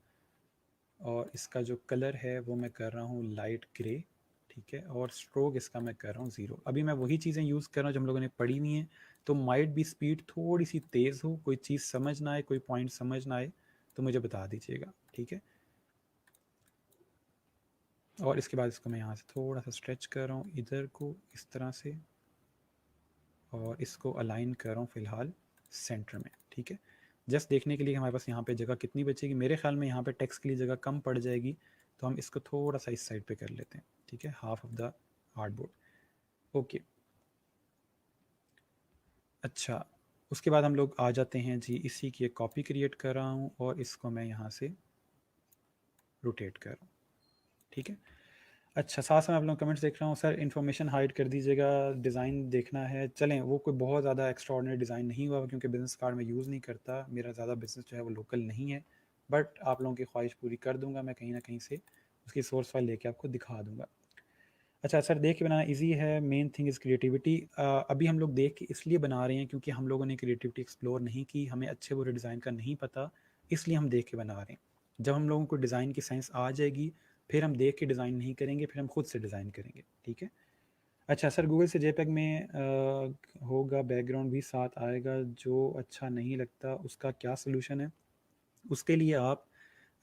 Speaker 1: और इसका जो कलर है वो मैं कर रहा हूँ लाइट ग्रे, ठीक है, और स्ट्रोक इसका मैं कर रहा हूँ 0। अभी मैं वही चीज़ें यूज़ कर रहा हूँ जो हम लोगों ने पढ़ी हुई हैं, तो माइट भी स्पीड थोड़ी सी तेज़ हो, कोई चीज़ समझ ना आए, कोई पॉइंट समझ ना आए तो मुझे बता दीजिएगा, ठीक है। और इसके बाद इसको मैं यहाँ से थोड़ा सा स्ट्रेच कर रहा हूँ इधर को इस तरह से, और इसको अलाइन कर रहा हूँ फ़िलहाल सेंटर में, ठीक है। जस्ट देखने के लिए हमारे पास यहाँ पे जगह कितनी बचेगी, मेरे ख्याल में यहाँ पे टेक्स्ट के लिए जगह कम पड़ जाएगी, तो हम इसको थोड़ा सा इस साइड पे कर लेते हैं, ठीक है, half of the artboard. Okay, अच्छा, उसके बाद हम लोग आ जाते हैं जी, इसी की एक कॉपी क्रिएट कर रहा हूँ और इसको मैं यहाँ से रोटेट कर रहा हूँ, ठीक है। अच्छा, साथ साथ मैं आप लोग कमेंट्स देख रहा हूँ, सर इन्फॉर्मेशन हाइड कर दीजिएगा, डिज़ाइन देखना है। चलें, वो कोई बहुत ज़्यादा एक्स्ट्राऑर्डिनरी डिज़ाइन नहीं हुआ क्योंकि बिज़नेस कार्ड में यूज़ नहीं करता, मेरा ज़्यादा बिज़नेस जो है वो लोकल नहीं है, बट आप लोगों की ख्वाहिश पूरी कर दूंगा मैं, कहीं ना कहीं से उसकी सोर्स फाइल लेके आपको दिखा दूंगा। अच्छा सर, देख के बनाना इजी है, मेन थिंग इज़ क्रिएटिविटी। अभी हम लोग देख के इसलिए बना रहे हैं क्योंकि हम लोगों ने क्रिएटिविटी एक्सप्लोर नहीं की, हमें अच्छे बुरे डिज़ाइन का नहीं पता, इसलिए हम देख के बना रहे हैं। जब हम लोगों को डिज़ाइन की साइंस आ जाएगी फिर हम देख के डिज़ाइन नहीं करेंगे, फिर हम खुद से डिज़ाइन करेंगे, ठीक है। अच्छा सर, गूगल से जेपीईजी में होगा बैकग्राउंड भी साथ आएगा, जो अच्छा नहीं लगता उसका क्या सोल्यूशन है? उसके लिए आप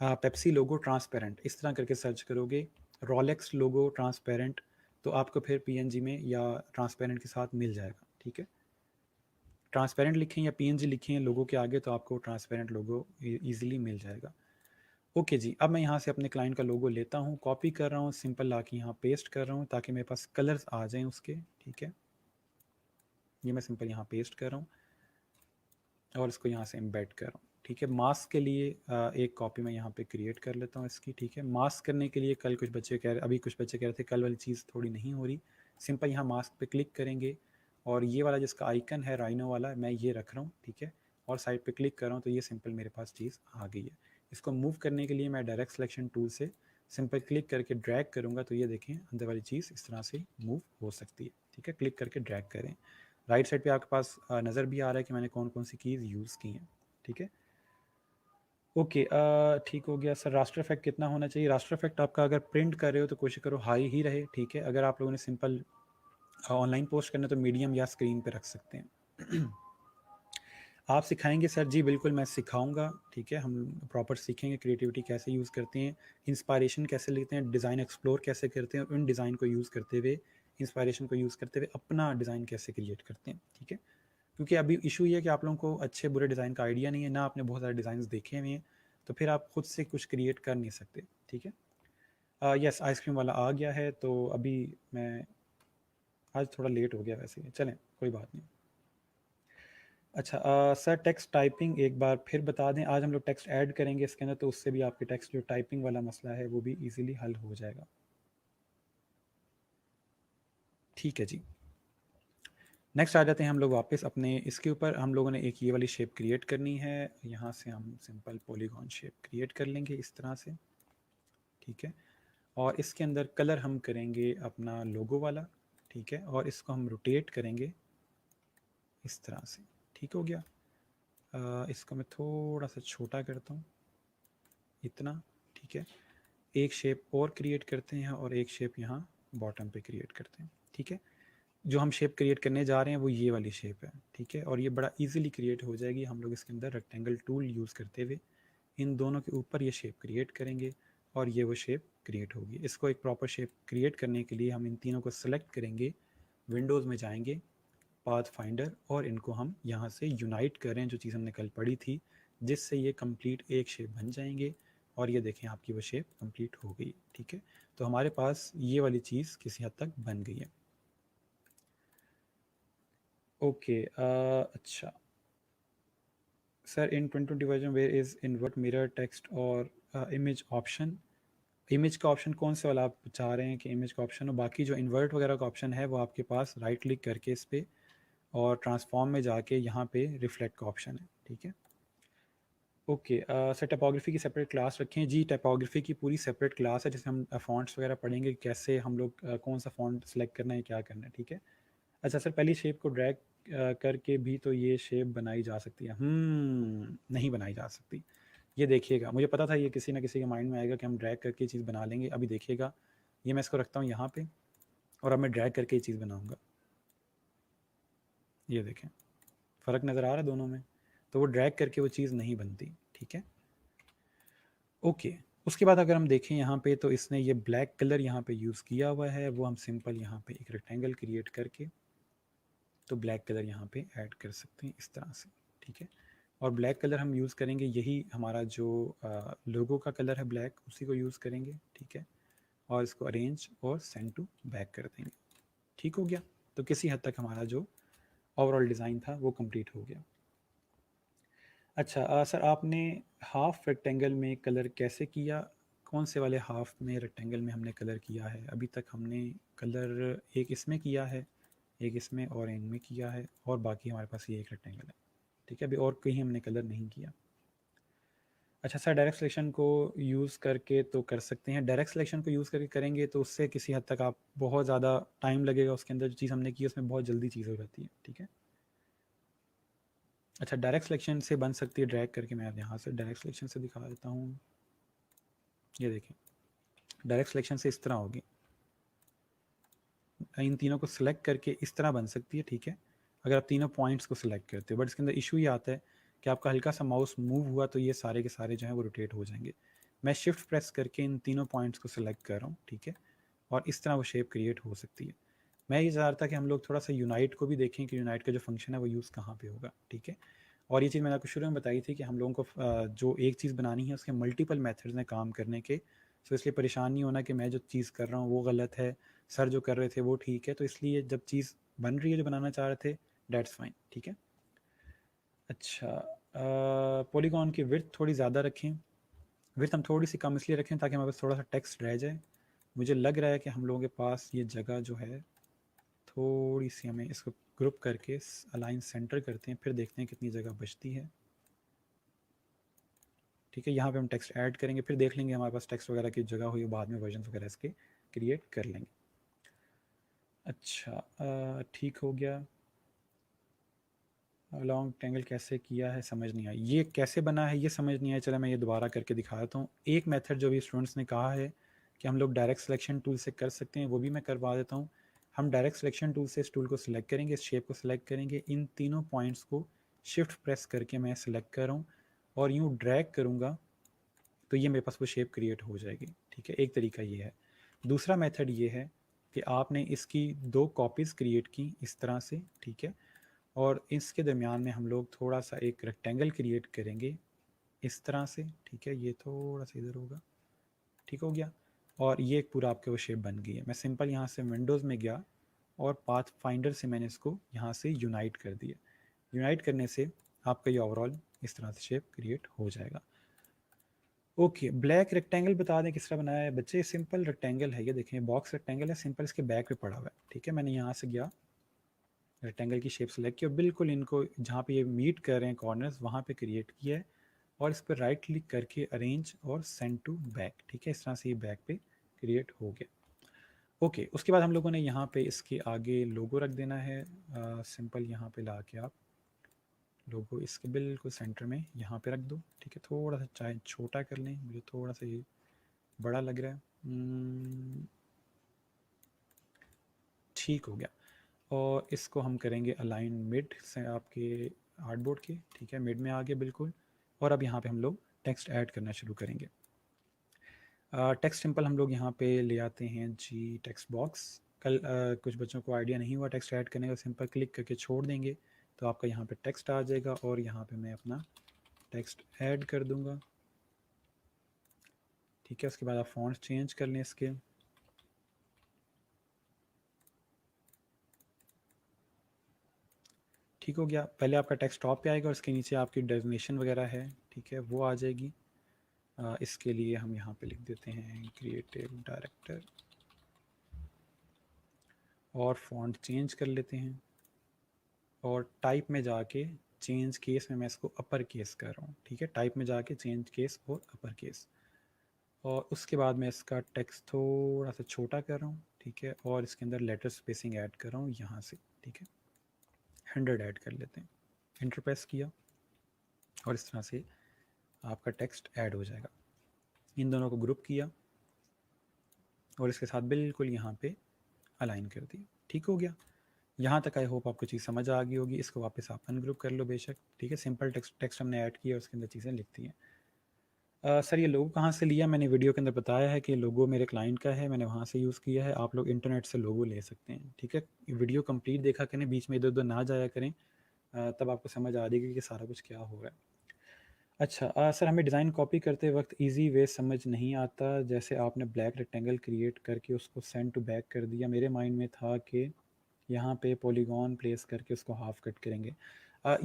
Speaker 1: पेप्सी लोगो ट्रांसपेरेंट इस तरह करके सर्च करोगे, रोलेक्स लोगो ट्रांसपेरेंट, तो आपको फिर पीएनजी में या ट्रांसपेरेंट के साथ मिल जाएगा, ठीक है। ट्रांसपेरेंट लिखें या पीएनजी लिखें लोगो के आगे तो आपको ट्रांसपेरेंट लोगो ईजिली मिल जाएगा। ओके जी, अब मैं यहाँ से अपने क्लाइंट का लोगो लेता हूँ, कॉपी कर रहा हूँ, सिंपल ला के यहाँ पेस्ट कर रहा हूँ ताकि मेरे पास कलर्स आ जाएं उसके, ठीक है। ये मैं सिंपल यहाँ पेस्ट कर रहा हूँ और इसको यहाँ से एम्बेड कर रहा हूँ, ठीक है। मास्क के लिए एक कॉपी मैं यहाँ पे क्रिएट कर लेता हूँ इसकी, ठीक है। मास्क करने के लिए कल कुछ बच्चे कह रहे, अभी कुछ बच्चे कह रहे थे कल वाली चीज़ थोड़ी नहीं हो रही, सिंपल यहाँ मास्क पे क्लिक करेंगे और ये वाला जिसका आइकन है राइनो वाला मैं ये रख रहा हूँ, ठीक है, और साइड पे क्लिक कर रहा हूँ तो ये सिंपल मेरे पास चीज़ आ गई है। इसको मूव करने के लिए मैं डायरेक्ट सिलेक्शन टूल से सिंपल क्लिक करके ड्रैग करूँगा तो ये देखें अंदर वाली चीज़ इस तरह से मूव हो सकती है, ठीक है। क्लिक करके ड्रैग करें, राइट साइड पे आपके पास नज़र भी आ रहा है कि मैंने कौन कौन सी कीज़ यूज़ की हैं, ठीक है। ओके, ठीक हो गया सर। रास्टर इफेक्ट कितना होना चाहिए? रास्टर इफेक्ट आपका अगर प्रिंट कर रहे हो तो कोशिश करो हाई ही रहे, ठीक है। अगर आप लोगों ने सिंपल ऑनलाइन पोस्ट करना तो मीडियम या स्क्रीन पे रख सकते हैं। आप सिखाएंगे सर? जी बिल्कुल मैं सिखाऊंगा, ठीक है। हम प्रॉपर सीखेंगे क्रिएटिविटी कैसे यूज़ करते हैं, इंस्पायरेशन कैसे लेते हैं, डिज़ाइन एक्सप्लोर कैसे करते हैं और उन डिज़ाइन को यूज़ करते हुए, इंस्पायरेशन को यूज़ करते हुए अपना डिज़ाइन कैसे क्रिएट करते हैं, ठीक है। क्योंकि अभी इशू ये है कि आप लोगों को अच्छे बुरे डिज़ाइन का आइडिया नहीं है, ना आपने बहुत सारे डिज़ाइन देखे हुए हैं, तो फिर आप खुद से कुछ क्रिएट कर नहीं सकते, ठीक है। यस, आइसक्रीम वाला आ गया है, तो अभी मैं आज थोड़ा लेट हो गया वैसे, चलें कोई बात नहीं। अच्छा सर, टेक्स्ट टाइपिंग एक बार फिर बता दें। आज हम लोग टेक्स्ट ऐड करेंगे इसके अंदर, तो उससे भी आपके टेक्स्ट जो टाइपिंग वाला मसला है वो भी इजीली हल हो जाएगा, ठीक है जी। नेक्स्ट आ जाते हैं हम लोग वापस अपने इसके ऊपर। हम लोगों ने एक ये वाली शेप क्रिएट करनी है, यहाँ से हम सिंपल पॉलीगॉन शेप क्रिएट कर लेंगे इस तरह से, ठीक है। और इसके अंदर कलर हम करेंगे अपना लोगो वाला, ठीक है, और इसको हम रोटेट करेंगे इस तरह से, ठीक हो गया। इसको मैं थोड़ा सा छोटा करता हूँ, इतना, ठीक है। एक शेप और क्रिएट करते हैं और एक शेप यहाँ बॉटम पे क्रिएट करते हैं, ठीक है। जो हम शेप क्रिएट करने जा रहे हैं वो ये वाली शेप है, ठीक है, और ये बड़ा इजीली क्रिएट हो जाएगी। हम लोग इसके अंदर रेक्टेंगल टूल यूज़ करते हुए इन दोनों के ऊपर ये शेप क्रिएट करेंगे और ये वो शेप क्रिएट होगी। इसको एक प्रॉपर शेप क्रिएट करने के लिए हम इन तीनों को सेलेक्ट करेंगे, विंडोज़ में जाएंगे, पाथ फाइंडर, और इनको हम यहाँ से यूनाइट करें जो चीज़ हमने कल पढ़ी थी, जिससे ये कंप्लीट एक शेप बन जाएंगे। और ये देखें आपकी वो शेप कंप्लीट हो गई, ठीक है। तो हमारे पास ये वाली चीज़ किसी हद तक बन गई है। ओके, अच्छा sir, in 2020 version where is invert mirror text और इमेज ऑप्शन? इमेज का ऑप्शन कौन से वाला आप चाह रहे हैं कि इमेज का ऑप्शन हो? बाकी जो इन्वर्ट वगैरह का ऑप्शन है वो आपके पास राइट क्लिक करके इस पर और ट्रांसफॉर्म में जाके यहाँ पे रिफ्लेक्ट का ऑप्शन है, ठीक है। ओके, सर टाइपोग्राफी की सेपरेट क्लास रखें? जी, टाइपोग्राफी की पूरी सेपरेट क्लास है जिसमें हम फ़ॉन्ट्स वगैरह पढ़ेंगे, कैसे हम लोग कौन सा फ़ॉन्ट सेलेक्ट करना है, क्या करना है, ठीक है। अच्छा सर, पहली शेप को ड्रैग करके भी तो ये शेप बनाई जा सकती है? नहीं बनाई जा सकती। ये देखिएगा, मुझे पता था ये किसी ना किसी के माइंड में आएगा कि हम ड्रैग करके चीज़ बना लेंगे। अभी देखिएगा, ये मैं इसको रखता हूँ यहाँ पे और अब मैं ड्रैग करके ये चीज़ बनाऊँगा। ये देखें, फ़र्क नज़र आ रहा है दोनों में। तो वो ड्रैग करके वो चीज़ नहीं बनती, ठीक है। ओके, उसके बाद अगर हम देखें यहाँ पे, तो इसने ये ब्लैक कलर यहाँ पे यूज़ किया हुआ है, वो हम सिंपल यहाँ पे एक रेक्टेंगल क्रिएट करके तो ब्लैक कलर यहाँ पे ऐड कर सकते हैं इस तरह से, ठीक है। और ब्लैक कलर हम यूज़ करेंगे, यही हमारा जो लोगो का कलर है ब्लैक, उसी को यूज़ करेंगे, ठीक है। और इसको अरेंज और सेंड टू बैक कर देंगे, ठीक हो गया। तो किसी हद तक हमारा जो ओवरऑल डिज़ाइन था वो कंप्लीट हो गया। अच्छा सर, आपने हाफ रेक्टेंगल में कलर कैसे किया? कौन से वाले हाफ में रेक्टेंगल में हमने कलर किया है? अभी तक हमने कलर एक इसमें किया है, एक इसमें और इनमें किया है, और बाकी हमारे पास ये एक रेक्टेंगल है, ठीक है। अभी और कहीं हमने कलर नहीं किया। अच्छा सर, डायरेक्ट सिलेक्शन को यूज़ करके तो कर सकते हैं। डायरेक्ट सिलेक्शन को यूज़ करके करेंगे तो उससे किसी हद तक आप बहुत ज़्यादा टाइम लगेगा, उसके अंदर जो चीज़ हमने की उसमें बहुत जल्दी चीज़ हो जाती है, ठीक है। अच्छा, डायरेक्ट सिलेक्शन से बन सकती है ड्रैग करके। मैं यहाँ से डायरेक्ट सिलेक्शन से दिखा देता हूँ। ये देखें, डायरेक्ट सिलेक्शन से इस तरह होगी, इन तीनों को सिलेक्ट करके इस तरह बन सकती है, ठीक है, अगर आप तीनों पॉइंट्स को सिलेक्ट करते हो। बट इसके अंदर इशू ये आता है कि आपका हल्का सा माउस मूव हुआ तो ये सारे के सारे जो हैं वो रोटेट हो जाएंगे। मैं शिफ्ट प्रेस करके इन तीनों पॉइंट्स को सिलेक्ट कर रहा हूँ, ठीक है, और इस तरह वो शेप क्रिएट हो सकती है। मैं ये चाह रहा था कि हम लोग थोड़ा सा यूनाइट को भी देखें कि यूनाइट का जो फंक्शन है वो यूज़ कहाँ पे होगा, ठीक है। और ये चीज़ मैंने आपको शुरू में बताई थी कि हम लोगों को जो एक चीज़ बनानी है उसके मल्टीपल मेथड्स हैं काम करने के। सो इसलिए परेशान नहीं होना कि मैं जो चीज़ कर रहा हूँ वो गलत है, सर जो कर रहे थे वो ठीक है। तो इसलिए जब चीज़ बन रही है जो बनाना चाह रहे थे, डेट्स फाइन, ठीक है। अच्छा, पॉलीगॉन की विड्थ थोड़ी ज़्यादा रखें। विड्थ हम थोड़ी सी कम इसलिए रखें ताकि हमारे पास थोड़ा सा टेक्स्ट रह जाए। मुझे लग रहा है कि हम लोगों के पास ये जगह जो है थोड़ी सी, हमें इसको ग्रुप करके अलाइन सेंटर करते हैं, फिर देखते हैं कितनी जगह बचती है, ठीक है। यहाँ पे हम टेक्स्ट ऐड करेंगे, फिर देख लेंगे हमारे पास टेक्स्ट वगैरह की जगह हुई, बाद में वर्जन वगैरह इसके क्रिएट कर लेंगे। अच्छा, ठीक हो गया। लॉन्ग ट्रैंगल कैसे किया है समझ नहीं आया, ये कैसे बना है ये समझ नहीं आया। चलो मैं ये दोबारा करके दिखा देता हूँ। एक मेथड जो भी स्टूडेंट्स ने कहा है कि हम लोग डायरेक्ट सिलेक्शन टूल से कर सकते हैं, वो भी मैं करवा देता हूँ। हम डायरेक्ट सिलेक्शन टूल से इस टूल को सिलेक्ट करेंगे, इस शेप को सिलेक्ट करेंगे, इन तीनों पॉइंट्स को शिफ्ट प्रेस करके मैं सिलेक्ट कर रहा हूँ और यूँ ड्रैग करूँगा तो ये मेरे पास वो शेप क्रिएट हो जाएगी, ठीक है। एक तरीका ये है। दूसरा मेथड ये है कि आपने इसकी दो कॉपीज़ क्रिएट की इस तरह से, ठीक है, और इसके दरमियान में हम लोग थोड़ा सा एक रेक्टेंगल क्रिएट करेंगे इस तरह से, ठीक है। ये थोड़ा सा इधर होगा, ठीक हो गया। और ये एक पूरा आपके वो शेप बन गई है। मैं सिंपल यहाँ से विंडोज़ में गया और पाथ फाइंडर से मैंने इसको यहाँ से यूनाइट कर दिया। यूनाइट करने से आपका ये ओवरऑल इस तरह से शेप क्रिएट हो जाएगा। ओके, ब्लैक रेक्टेंगल बता दें किस तरह बनाया है बच्चे। सिंपल रेक्टेंगल है, ये देखें बॉक्स रेक्टेंगल है, सिंपल इसके बैक पे पड़ा हुआ है, ठीक है। मैंने यहाँ से गया, रेक्टेंगल की शेप सेलेक्ट की और बिल्कुल इनको जहाँ पे ये मीट कर रहे हैं कॉर्नर्स वहाँ पे क्रिएट किया है और इस पर राइट क्लिक करके अरेंज और सेंड टू बैक, ठीक है। इस तरह से ये बैक पे क्रिएट हो गया। ओके, उसके बाद हम लोगों ने यहाँ पे इसके आगे लोगो रख देना है। सिंपल यहाँ पे ला के आप लोगो इसके बिल्कुल सेंटर में यहाँ पे रख दो, ठीक है। थोड़ा सा चाहे छोटा कर लें, मुझे थोड़ा सा ये बड़ा लग रहा है। ठीक हो गया। और इसको हम करेंगे अलाइन मिड से आपके आर्टबोर्ड के, ठीक है, मिड में आ गए बिल्कुल। और अब यहाँ पे हम लोग टेक्स्ट ऐड करना शुरू करेंगे। टेक्स्ट सिंपल हम लोग यहाँ पे ले आते हैं जी टेक्स्ट बॉक्स। कल कुछ बच्चों को आइडिया नहीं हुआ टेक्स्ट ऐड करने का, सिंपल क्लिक करके छोड़ देंगे तो आपका यहाँ पे टेक्स्ट आ जाएगा और यहाँ पे मैं अपना टेक्स्ट ऐड कर दूँगा, ठीक है। उसके बाद आप फॉन्ट चेंज कर लें इसके। ठीक हो गया। पहले आपका टेक्स्ट टॉप पे आएगा और इसके नीचे आपकी डेफिनेशन वगैरह है, ठीक है, वो आ जाएगी। इसके लिए हम यहाँ पे लिख देते हैं क्रिएटिव डायरेक्टर और फॉन्ट चेंज कर लेते हैं और टाइप में जाके चेंज केस में मैं इसको अपर केस कर रहा हूँ, ठीक है। टाइप में जाके चेंज केस और अपर केस, और उसके बाद मैं इसका टेक्स्ट थोड़ा सा छोटा कर रहा हूँ, ठीक है, और इसके अंदर लेटर स्पेसिंग ऐड कर रहा हूँ यहाँ से, ठीक है। 100 ऐड कर लेते हैं, इंटर प्रेस किया और इस तरह से आपका टेक्स्ट ऐड हो जाएगा। इन दोनों को ग्रुप किया और इसके साथ बिल्कुल यहाँ पे अलाइन कर दिया। ठीक हो गया। यहाँ तक आई होप आपको चीज़ समझ आ गई होगी। इसको वापस आप अनग्रुप कर लो बेशक, ठीक है। सिंपल टेक्स्ट हमने ऐड किया, उसके अंदर चीज़ें लिखती हैं। सर ये लोगो कहाँ से लिया? मैंने वीडियो के अंदर बताया है कि लोगो मेरे क्लाइंट का है, मैंने वहाँ से यूज़ किया है। आप लोग इंटरनेट से लोगो ले सकते हैं, ठीक है। वीडियो कंप्लीट देखा करें, बीच में इधर उधर ना जाया करें, तब आपको समझ आ जाएगी कि सारा कुछ क्या हो रहा है। अच्छा सर, हमें डिज़ाइन कॉपी करते वक्त इजी वे समझ नहीं आता। जैसे आपने ब्लैक रेक्टेंगल क्रिएट करके उसको सेंड टू बैक कर दिया, मेरे माइंड में था कि यहाँ पे पॉलीगॉन प्लेस करके उसको हाफ कट करेंगे।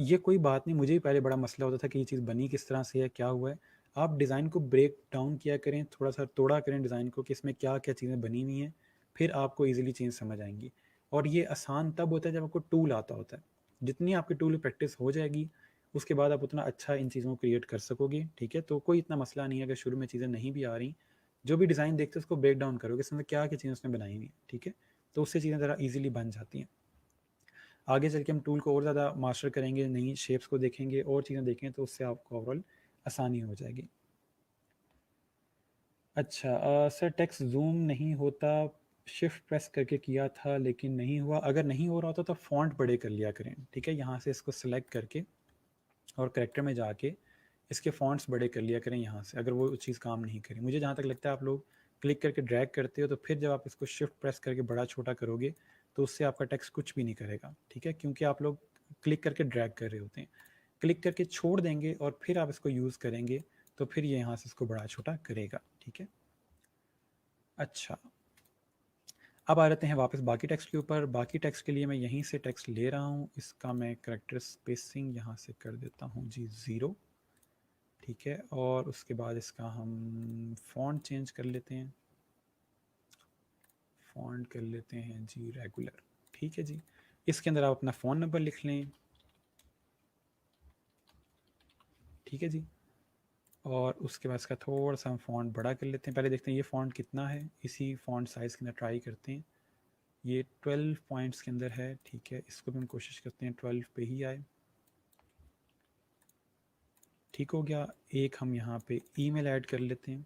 Speaker 1: ये कोई बात नहीं, मुझे भी पहले बड़ा मसला होता था कि ये चीज़ बनी किस तरह से है, क्या हुआ है। आप डिज़ाइन को ब्रेक डाउन किया करें, थोड़ा सा तोड़ा करें डिज़ाइन को कि इसमें क्या क्या चीज़ें बनी हुई हैं, फिर आपको ईजिली चीज़ समझ आएंगी। और ये आसान तब होता है जब आपको टूल आता होता है। जितनी आपकी टूल प्रैक्टिस हो जाएगी, उसके बाद आप उतना अच्छा इन चीज़ों को क्रिएट कर सकोगे, ठीक है। तो कोई इतना मसला नहीं है अगर शुरू में चीज़ें नहीं भी आ रही। जो भी डिज़ाइन देखते हैं उसको ब्रेक डाउन करोगे, इसमें क्या क्या चीज़ें उसने बनाई हुई हैं, ठीक है। तो उससे चीज़ें ज़रा ईजिली बन जाती हैं। आगे चल के हम टूल को और ज़्यादा मास्टर करेंगे, नई शेप्स को देखेंगे और चीज़ें देखेंगे, तो उससे आपको ओवरऑल आसानी हो जाएगी। अच्छा सर, टेक्स्ट जूम नहीं होता, शिफ्ट प्रेस करके किया था लेकिन नहीं हुआ। अगर नहीं हो रहा होता तो फ़ॉन्ट बड़े कर लिया करें, ठीक है। यहाँ से इसको सेलेक्ट करके और करेक्टर में जाके इसके फ़ॉन्ट्स बड़े कर लिया करें यहाँ से, अगर वो चीज़ काम नहीं करी। मुझे जहाँ तक लगता है आप लोग क्लिक करके ड्रैग करते हो, तो फिर जब आप इसको शिफ्ट प्रेस करके बड़ा छोटा करोगे तो उससे आपका टेक्स्ट कुछ भी नहीं करेगा, ठीक है, क्योंकि आप लोग क्लिक करके ड्रैग कर रहे होते हैं। क्लिक करके छोड़ देंगे और फिर आप इसको यूज़ करेंगे तो फिर ये यहाँ से इसको बड़ा छोटा करेगा, ठीक है। अच्छा, अब आ जाते हैं वापस बाकी टेक्स्ट के ऊपर। बाकी टेक्स्ट के लिए मैं यहीं से टेक्स्ट ले रहा हूँ, इसका मैं करेक्टर स्पेसिंग यहाँ से कर देता हूँ जी 0, ठीक है। और उसके बाद इसका हम फ़ॉन्ट चेंज कर लेते हैं, फ़ॉन्ट कर लेते हैं जी रेगुलर, ठीक है जी। इसके अंदर आप अपना फ़ोन नंबर लिख लें, ठीक है जी। और उसके बाद इसका थोड़ा सा हम फ़ॉन्ट बड़ा कर लेते हैं। पहले देखते हैं ये फ़ॉन्ट कितना है, इसी फ़ॉन्ट साइज़ के अंदर ट्राई करते हैं। ये 12 पॉइंट्स के अंदर है, ठीक है। इसको भी हम कोशिश करते हैं 12 पे ही आए, ठीक हो गया। एक हम यहाँ पे ईमेल ऐड कर लेते हैं,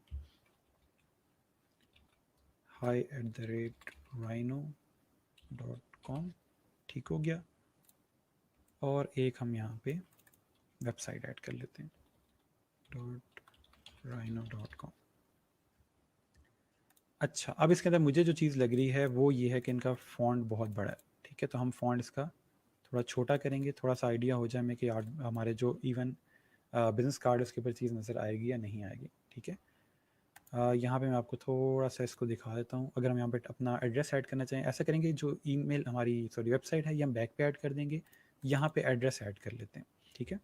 Speaker 1: hi@rhino.com, ठीक हो गया। और एक हम यहाँ पे वेबसाइट ऐड कर लेते हैं .rhino.com। अच्छा, अब इसके अंदर मुझे जो चीज़ लग रही है वो ये है कि इनका फ़ॉन्ट बहुत बड़ा है, ठीक है। तो हम फ़ॉन्ट इसका थोड़ा छोटा करेंगे, थोड़ा सा आइडिया हो जाए हमें कि हमारे जो इवन बिज़नेस कार्ड है उसके ऊपर चीज़ नज़र आएगी या नहीं आएगी, ठीक है। यहाँ पे मैं आपको थोड़ा सा इसको दिखा देता हूँ। अगर हम यहाँ पे अपना एड्रेस ऐड करना चाहें, ऐसा करेंगे, जो ईमेल हमारी वेबसाइट है ये हम बैक पे ऐड कर देंगे, यहाँ पे एड्रेस ऐड कर लेते हैं, ठीक है।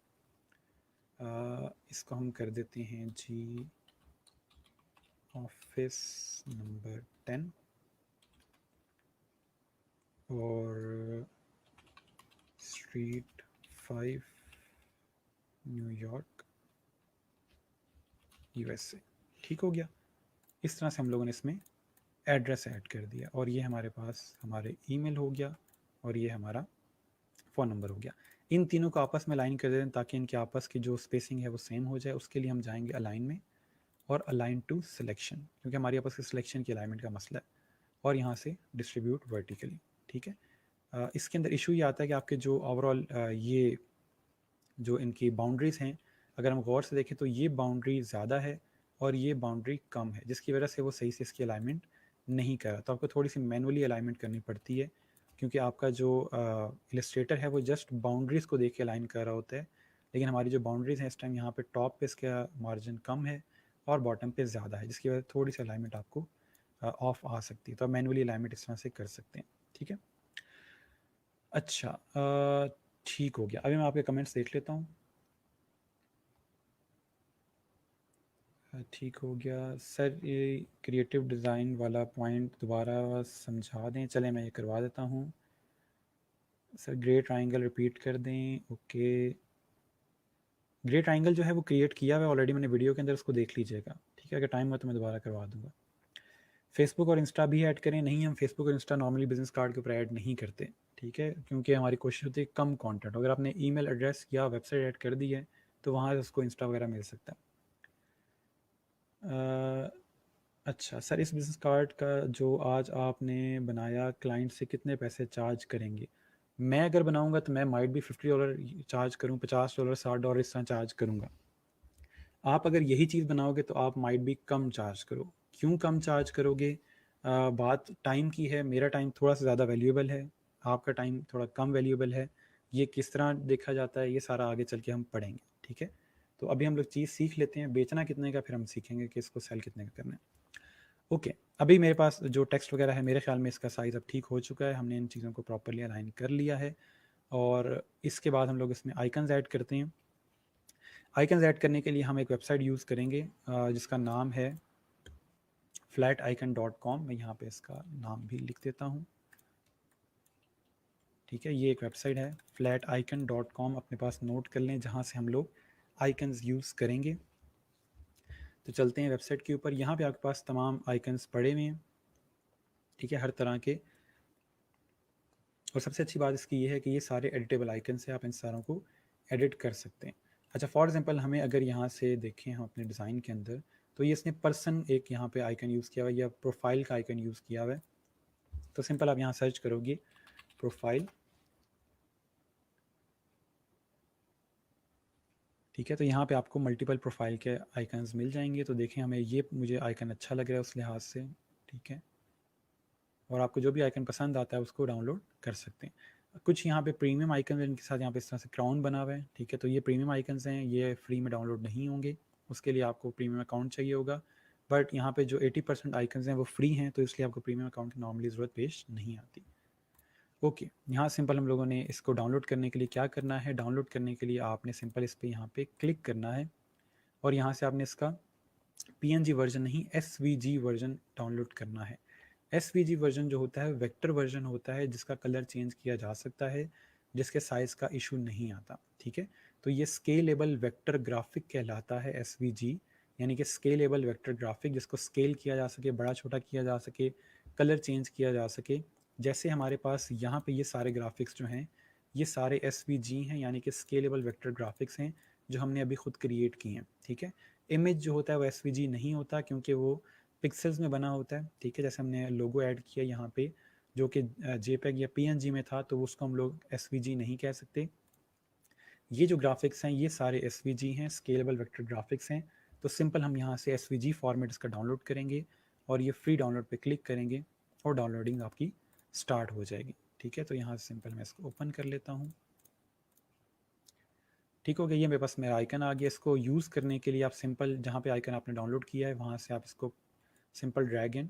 Speaker 1: इसको हम कर देते हैं जी ऑफिस नंबर 10 और स्ट्रीट 5 न्यूयॉर्क यूएसए, ठीक हो गया। इस तरह से हम लोगों ने इसमें एड्रेस ऐड कर दिया और ये हमारे पास हमारे ईमेल हो गया और ये हमारा फ़ोन नंबर हो गया। इन तीनों को आपस में अलाइन कर दें ताकि इनके आपस की जो स्पेसिंग है वो सेम हो जाए। उसके लिए हम जाएंगे अलाइन में और अलाइन टू सिलेक्शन, क्योंकि हमारी आपस की सिलेक्शन की अलाइनमेंट का मसला है। और यहाँ से डिस्ट्रीब्यूट वर्टिकली, ठीक है। इसके अंदर इशू ये आता है कि आपके जो ओवरऑल ये जो इनकी बाउंड्रीज़ हैं, अगर हम गौर से देखें तो ये बाउंड्री ज़्यादा है और ये बाउंड्री कम है, जिसकी वजह से वो सही से इसकी अलाइनमेंट नहीं कर रहा। तो आपको थोड़ी सी मैनुअली अलाइनमेंट करनी पड़ती है, क्योंकि आपका जो इलस्ट्रेटर है वो जस्ट बाउंड्रीज़ को देख के अलाइन कर रहा होता है, लेकिन हमारी जो बाउंड्रीज़ हैं इस टाइम यहाँ पे टॉप पे इसका मार्जिन कम है और बॉटम पे ज़्यादा है, जिसकी वजह से थोड़ी सी अलाइनमेंट आपको ऑफ आ सकती है। तो आप मैनुअली अलाइनमेंट इस तरह से कर सकते हैं, ठीक है। अच्छा, ठीक हो गया। अभी मैं आपके कमेंट्स देख लेता हूँ। ठीक हो गया सर, ये क्रिएटिव डिज़ाइन वाला पॉइंट दोबारा समझा दें। चलें मैं ये करवा देता हूँ सर। ग्रे ट्राइंगल रिपीट कर दें, ओके। ग्रे ट्राइंगल जो है वो क्रिएट किया हुआ है ऑलरेडी मैंने वीडियो के अंदर, उसको देख लीजिएगा, ठीक है। अगर टाइम हुआ तो मैं दोबारा करवा दूँगा। फेसबुक और इंस्टा भी ऐड करें, नहीं हम फेसबुक और इंस्टा नॉर्मली बिजनेस कार्ड के ऊपर ऐड नहीं करते, ठीक है, क्योंकि हमारी कोशिश होती है कम कंटेंट। अगर आपने ईमेल एड्रेस या वेबसाइट ऐड कर दी है तो वहाँ से उसको इंस्टा वगैरह मिल सकता है। अच्छा सर, इस बिजनेस कार्ड का जो आज आपने बनाया, क्लाइंट से कितने पैसे चार्ज करेंगे? मैं अगर बनाऊंगा तो मैं माइट भी $50 चार्ज करूँ, $50, $60 इस तरह चार्ज करूँगा। आप अगर यही चीज़ बनाओगे तो आप माइट भी कम चार्ज करो। क्यों कम चार्ज करोगे? बात टाइम की है। मेरा टाइम थोड़ा सा ज़्यादा वैल्यूएबल है, आपका टाइम थोड़ा कम वैल्यूएबल है। ये किस तरह देखा जाता है, ये सारा आगे चल के हम पढ़ेंगे, ठीक है? तो अभी हम लोग चीज़ सीख लेते हैं बेचना कितने का, फिर हम सीखेंगे कि इसको सेल कितने का करना है। ओके, अभी मेरे पास जो टेक्स्ट वगैरह है, मेरे ख्याल में इसका साइज़ अब ठीक हो चुका है। हमने इन चीज़ों को प्रॉपरली अलाइन कर लिया है और इसके बाद हम लोग इसमें आइकन्स ऐड करते हैं। आइकन्स ऐड करने के लिए हम एक वेबसाइट यूज़ करेंगे जिसका नाम है flaticon.com। मैं यहाँ पे इसका नाम भी लिख देता हूँ, ठीक है? ये एक वेबसाइट है flaticon.com, अपने पास नोट कर लें, जहाँ से हम लोग आइकन्स यूज़ करेंगे। तो चलते हैं वेबसाइट के ऊपर। यहाँ पे आपके पास तमाम आइकन्स पड़े हुए हैं, ठीक है, हर तरह के। और सबसे अच्छी बात इसकी ये है कि ये सारे एडिटेबल आइकन्स हैं, आप इन सारों को एडिट कर सकते हैं। अच्छा, फॉर एग्जांपल हमें अगर यहाँ से देखें हम अपने डिज़ाइन के अंदर, तो ये इसने पर्सन एक यहाँ पे आइकन यूज़ किया हुआ है या प्रोफाइल का आइकन यूज़ किया हुआ है। तो सिंपल आप यहाँ सर्च करोगे प्रोफाइल, ठीक है? तो यहाँ पे आपको मल्टीपल प्रोफाइल के आइकन्स मिल जाएंगे। तो देखें, हमें ये मुझे आइकन अच्छा लग रहा है उस लिहाज से, ठीक है? और आपको जो भी आइकन पसंद आता है उसको डाउनलोड कर सकते हैं। कुछ यहाँ पे प्रीमियम आइकन है, इनके साथ यहाँ पे इस तरह से क्राउन बना हुआ है, ठीक है? तो ये प्रीमियम आइकन्स हैं, ये फ्री में डाउनलोड नहीं होंगे, उसके लिए आपको प्रीमियम अकाउंट चाहिए होगा। बट यहाँ पे जो 80% आइकन्स हैं वो फ्री हैं, तो इसलिए आपको प्रीमियम अकाउंट की नॉर्मली ज़रूरत पेश नहीं आती। ओके, यहाँ सिंपल हम लोगों ने इसको डाउनलोड करने के लिए क्या करना है, डाउनलोड करने के लिए आपने सिंपल इस पर यहाँ पे क्लिक करना है और यहाँ से आपने इसका PNG वर्जन नहीं, SVG वर्जन डाउनलोड करना है। SVG वर्जन जो होता है वेक्टर वर्जन होता है, जिसका कलर चेंज किया जा सकता है, जिसके साइज़ का इशू नहीं आता, ठीक है? तो ये स्केलेबल वेक्टर ग्राफिक कहलाता है SVG, यानी कि स्केलेबल वेक्टर ग्राफिक, जिसको स्केल किया जा सके, बड़ा छोटा किया जा सके, कलर चेंज किया जा सके। जैसे हमारे पास यहाँ पे ये सारे ग्राफिक्स जो हैं, ये सारे SVG हैं, यानी कि स्केलेबल वेक्टर ग्राफिक्स हैं, जो हमने अभी खुद क्रिएट किए हैं, ठीक है? इमेज जो होता है वो SVG नहीं होता, क्योंकि वो पिक्सेल्स में बना होता है, ठीक है? जैसे हमने लोगो ऐड किया यहाँ पे, जो कि JPEG या PNG में था, तो उसको हम लोग SVG नहीं कह सकते। ये जो ग्राफिक्स हैं ये सारे SVG हैं, स्केलेबल वेक्टर ग्राफिक्स हैं। तो सिंपल हम यहाँ से SVG फॉर्मेट इसका डाउनलोड करेंगे और ये फ्री डाउनलोड पे क्लिक करेंगे और डाउनलोडिंग आपकी स्टार्ट हो जाएगी, ठीक है? तो यहाँ से सिंपल मैं इसको ओपन कर लेता हूँ, ठीक हो गया। ये मेरे पास मेरा आइकन आ गया। इसको यूज़ करने के लिए आप सिंपल जहाँ पे आइकन आपने डाउनलोड किया है वहाँ से आप इसको सिंपल ड्रैग एंड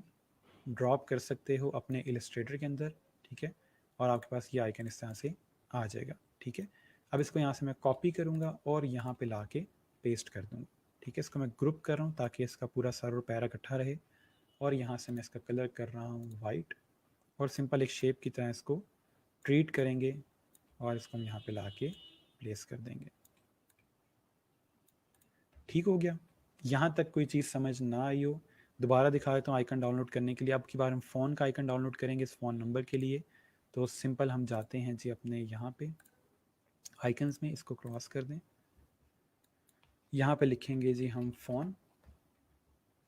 Speaker 1: ड्रॉप कर सकते हो अपने इलस्ट्रेटर के अंदर, ठीक है? और आपके पास ये आइकन इस तरह से आ जाएगा, ठीक है? अब इसको यहाँ से मैं कॉपी करूँगा और यहाँ पे ला के पेस्ट कर दूँगा, ठीक है? इसको मैं ग्रुप कर रहा हूँ ताकि इसका पूरा सर और पैरा इकट्ठा रहे। और यहाँ से मैं इसका कलर कर रहा हूँ वाइट और सिंपल एक शेप की तरह इसको ट्रीट करेंगे और इसको हम यहाँ पे ला के प्लेस कर देंगे, ठीक हो गया। यहाँ तक कोई चीज़ समझ ना आई हो, दोबारा दिखा देता हूँ आइकन डाउनलोड करने के लिए। अब की बार हम फ़ोन का आइकन डाउनलोड करेंगे इस फ़ोन नंबर के लिए। तो सिंपल हम जाते हैं जी अपने यहाँ पे आइकन्स में, इसको क्रॉस कर दें, यहाँ पे लिखेंगे जी हम फ़ोन,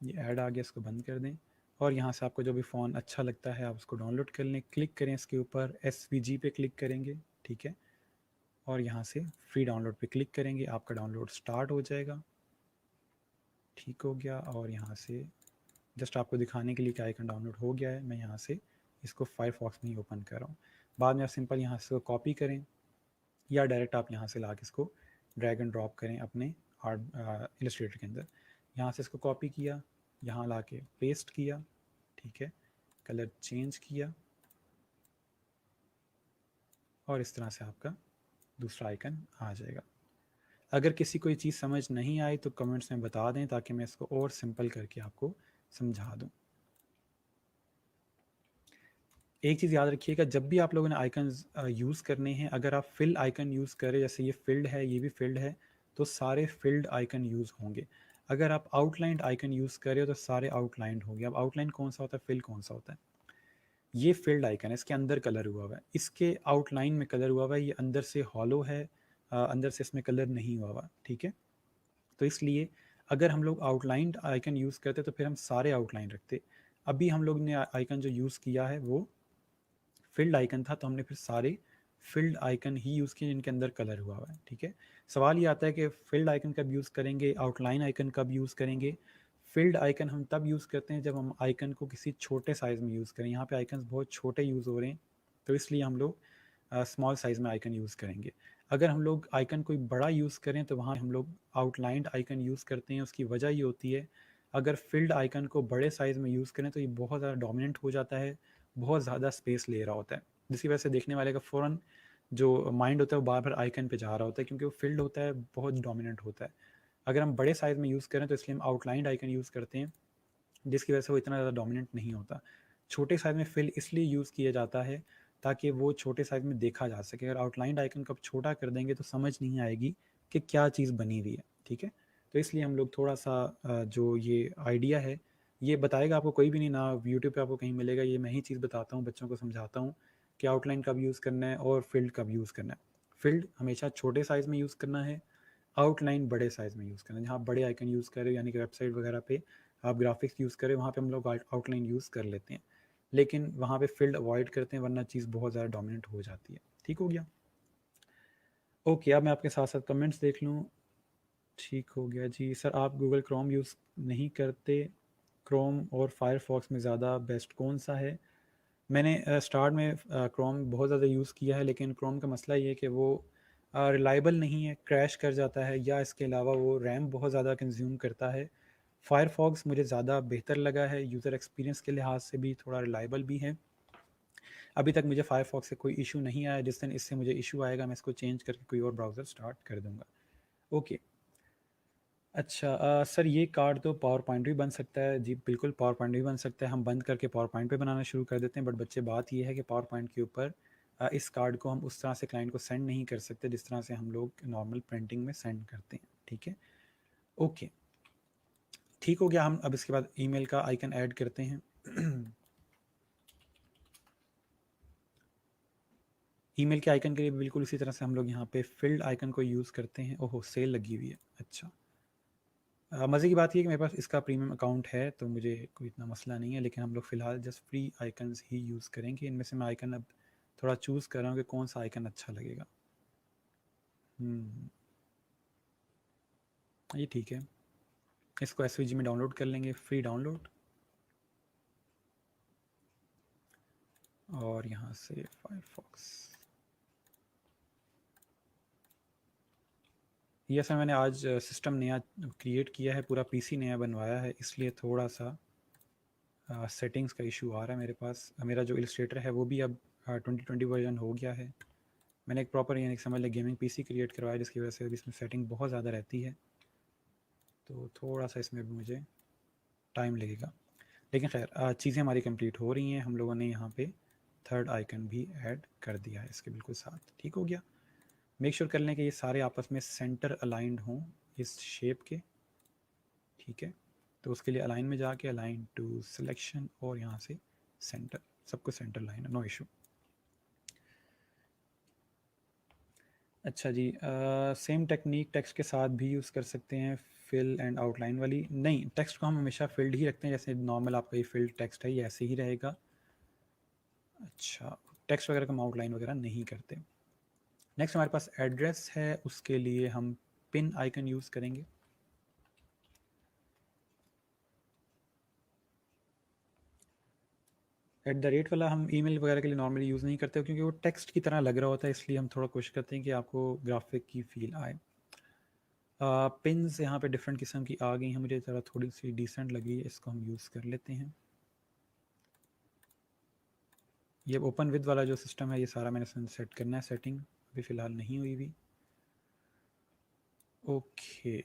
Speaker 1: ये ऐड आ गया, इसको बंद कर दें। और यहाँ से आपको जो भी फ़ोन अच्छा लगता है आप उसको डाउनलोड कर लें। क्लिक करें इसके ऊपर, SVG पे क्लिक करेंगे, ठीक है? और यहाँ से फ्री डाउनलोड पे क्लिक करेंगे, आपका डाउनलोड स्टार्ट हो जाएगा, ठीक हो गया। और यहाँ से जस्ट आपको दिखाने के लिए कि आइकन डाउनलोड हो गया है, मैं यहाँ से इसको फायरफॉक्स में ही ओपन कर रहा हूँ। बाद में आप सिंपल यहाँ से कॉपी करें या डायरेक्ट आप यहाँ से ला के इसको ड्रैग एंड ड्रॉप करें अपने इलस्ट्रेटर के अंदर। यहाँ से इसको कॉपी किया, यहाँ ला के पेस्ट किया, ठीक है? कलर चेंज किया और इस तरह से आपका दूसरा आइकन आ जाएगा। अगर किसी को ये चीज़ समझ नहीं आई तो कमेंट्स में बता दें ताकि मैं इसको और सिंपल करके आपको समझा दूँ। एक चीज़ याद रखिएगा, जब भी आप लोगों ने आइकन्स यूज़ करने हैं, अगर आप फिल आइकन यूज़ करें, जैसे ये फिल्ड है, ये भी फिल्ड है, तो सारे फिल्ड आइकन यूज़ होंगे। अगर आप आउटलाइंड आइकन यूज़ करें तो सारे आउटलाइंड होंगे। अब आउटलाइन कौन सा होता है, फिल कौन सा होता है? ये फिल्ड आइकन है, इसके अंदर कलर हुआ हुआ है, इसके आउटलाइन में कलर हुआ हुआ है, ये अंदर से हॉलो है, अंदर से इसमें कलर नहीं हुआ हुआ, ठीक है? तो इसलिए अगर हम लोग आउटलाइंड आइकन यूज़ करते तो फिर हम सारे आउटलाइन रखते। अभी हम लोग ने आइकन जो यूज़ किया है वो फिल्ड आइकन था, तो हमने फिर सारे फिल्ड आइकन ही यूज़ किए जिनके अंदर कलर हुआ है। ठीक है, सवाल ये आता है कि फिल्ड आइकन कब यूज़ करेंगे, आउटलाइन आइकन कब यूज़ करेंगे। फिल्ड आइकन हम तब यूज़ करते हैं जब हम आइकन को किसी छोटे साइज़ में यूज़ करें। यहाँ पे आइकन्स बहुत छोटे यूज़ हो रहे हैं, तो इसलिए हम लोग स्मॉल साइज़ में आइकन यूज़ करेंगे। अगर हम लोग आइकन कोई बड़ा यूज़ करें तो वहाँ हम लोग आउटलाइंड आइकन यूज़ करते हैं। उसकी वजह ये होती है, अगर फिल्ड आइकन को बड़े साइज़ में यूज़ करें तो ये बहुत ज़्यादा डोमिनेंट हो जाता है, बहुत ज़्यादा स्पेस ले रहा होता है, जिसकी वजह से देखने वाले का फ़ौरन जो माइंड होता है वो बार बार आइकन पे जा रहा होता है, क्योंकि वो फिल्ड होता है, बहुत डोमिनेंट होता है। अगर हम बड़े साइज़ में यूज़ करें तो इसलिए हम आउटलाइंड आइकन यूज़ करते हैं, जिसकी वजह से वो इतना ज़्यादा डोमिनेंट नहीं होता। छोटे साइज़ में फिल इसलिए यूज़ किया जाता है ताकि वो छोटे साइज़ में देखा जा सके। अगर आउटलाइंड आइकन को आप छोटा कर देंगे तो समझ नहीं आएगी कि क्या चीज़ बनी हुई है। ठीक है, तो इसलिए हम लोग थोड़ा सा जो ये आइडिया है ये बताएगा आपको कोई भी नहीं, ना यूट्यूब पे आपको कहीं मिलेगा। ये मैं ही चीज़ बताता हूँ, बच्चों को समझाता हूँ कि आउटलाइन कब यूज़ करना है और फिल्ड कब यूज़ करना है। फिल्ड हमेशा छोटे साइज़ में यूज़ करना है, आउटलाइन बड़े साइज़ में यूज़ करना है। जहाँ आप बड़े आइकन यूज़ कर रहे हो, यानी कि वेबसाइट वगैरह पे आप ग्राफिक्स यूज़ करें, वहाँ पे हम लोग आउटलाइन यूज़ कर लेते हैं, लेकिन वहाँ पे फिल्ड अवॉइड करते हैं, वरना चीज़ बहुत ज़्यादा डोमिनेंट हो जाती है। ठीक हो गया? ओके, अब मैं आपके साथ साथ कमेंट्स देख लूँ। ठीक हो गया जी। सर आप गूगल क्रोम यूज़ नहीं करते, क्रोम और फायरफॉक्स में ज़्यादा बेस्ट कौन सा है? मैंने स्टार्ट में क्रोम बहुत ज़्यादा यूज़ किया है, लेकिन क्रोम का मसला ये है कि वो रिलायबल नहीं है, क्रैश कर जाता है, या इसके अलावा वो रैम बहुत ज़्यादा कंज्यूम करता है। फायरफॉक्स मुझे ज़्यादा बेहतर लगा है, यूज़र एक्सपीरियंस के लिहाज से भी थोड़ा रिलायबल भी है। अभी तक मुझे फायरफॉक्स से कोई इशू नहीं आया। जिस दिन इससे मुझे इशू आएगा मैं इसको चेंज करके कोई और ब्राउज़र स्टार्ट कर दूँगा। ओके, अच्छा सर ये कार्ड तो पावर पॉइंट भी बन सकता है। जी बिल्कुल, पावर पॉइंट भी बन सकता है। हम बंद करके पावर पॉइंट पे बनाना शुरू कर देते हैं, बट बच्चे बात ये है कि पावर पॉइंट के ऊपर इस कार्ड को हम उस तरह से क्लाइंट को सेंड नहीं कर सकते जिस तरह से हम लोग नॉर्मल प्रिंटिंग में सेंड करते हैं। ठीक है, ओके, ठीक हो गया। हम अब इसके बाद ईमेल का आइकन ऐड करते हैं। ईमेल के आइकन के लिए बिल्कुल इसी तरह से हम लोग यहाँ पे फिल्ड आइकन को यूज़ करते हैं। ओहो, सेल लगी हुई है। अच्छा, मज़े की बात ये है कि मेरे पास इसका प्रीमियम अकाउंट है, तो मुझे कोई इतना मसला नहीं है, लेकिन हम लोग फ़िलहाल जस्ट फ्री आइकन्स ही यूज़ करेंगे। इनमें से मैं आइकन अब थोड़ा चूज़ कर रहा हूँ कि कौन सा आइकन अच्छा लगेगा। ये ठीक है, इसको एसवीजी में डाउनलोड कर लेंगे, फ्री डाउनलोड, और यहाँ से फायरफॉक्स। ये सर मैंने आज सिस्टम नया क्रिएट किया है, पूरा पीसी नया बनवाया है, इसलिए थोड़ा सा सेटिंग्स का इशू आ रहा है मेरे पास। मेरा जो इलस्ट्रेटर है वो भी अब 2020 वर्जन हो गया है। मैंने एक प्रॉपर यानी समझ लें गेमिंग पीसी क्रिएट करवाया, जिसकी वजह से अभी इसमें सेटिंग बहुत ज़्यादा रहती है, तो थोड़ा सा इसमें भी मुझे टाइम लगेगा। लेकिन खैर चीज़ें हमारी कंप्लीट हो रही हैं। हम लोगों ने यहाँ पे थर्ड आइकन भी ऐड कर दिया है इसके बिल्कुल साथ। ठीक हो गया। मेक श्योर कर लें कि ये सारे आपस में सेंटर अलाइंड हों इस शेप के। ठीक है, तो उसके लिए अलाइन में जाके अलाइन टू सिलेक्शन, और यहाँ से सेंटर, सबको सेंटर लाइन है, नो इशू। अच्छा जी, सेम टेक्निक टेक्स्ट के साथ भी यूज़ कर सकते हैं, फिल एंड आउटलाइन वाली? नहीं, टेक्स्ट को हम हमेशा फिल्ड ही रखते हैं, जैसे नॉर्मल आपका ये फिल्ड टेक्स्ट है ये ऐसे ही रहेगा। अच्छा, टेक्स्ट वगैरह का हम आउटलाइन वगैरह नहीं करते। नेक्स्ट हमारे पास एड्रेस है, उसके लिए हम पिन आइकन यूज़ करेंगे। @ वाला हम ईमेल वगैरह के लिए नॉर्मली यूज़ नहीं करते, क्योंकि वो टेक्स्ट की तरह लग रहा होता है, इसलिए हम थोड़ा कोशिश करते हैं कि आपको ग्राफिक की फील आए। पिन्स यहाँ पे डिफरेंट किस्म की आ गई हैं, मुझे ज़रा थोड़ी सी डिसेंट लगी, इसको हम यूज़ कर लेते हैं। ये ओपन विद वाला जो सिस्टम है ये सारा मैंने सेट करना है, सेटिंग अभी फ़िलहाल नहीं हुई भी। ओके,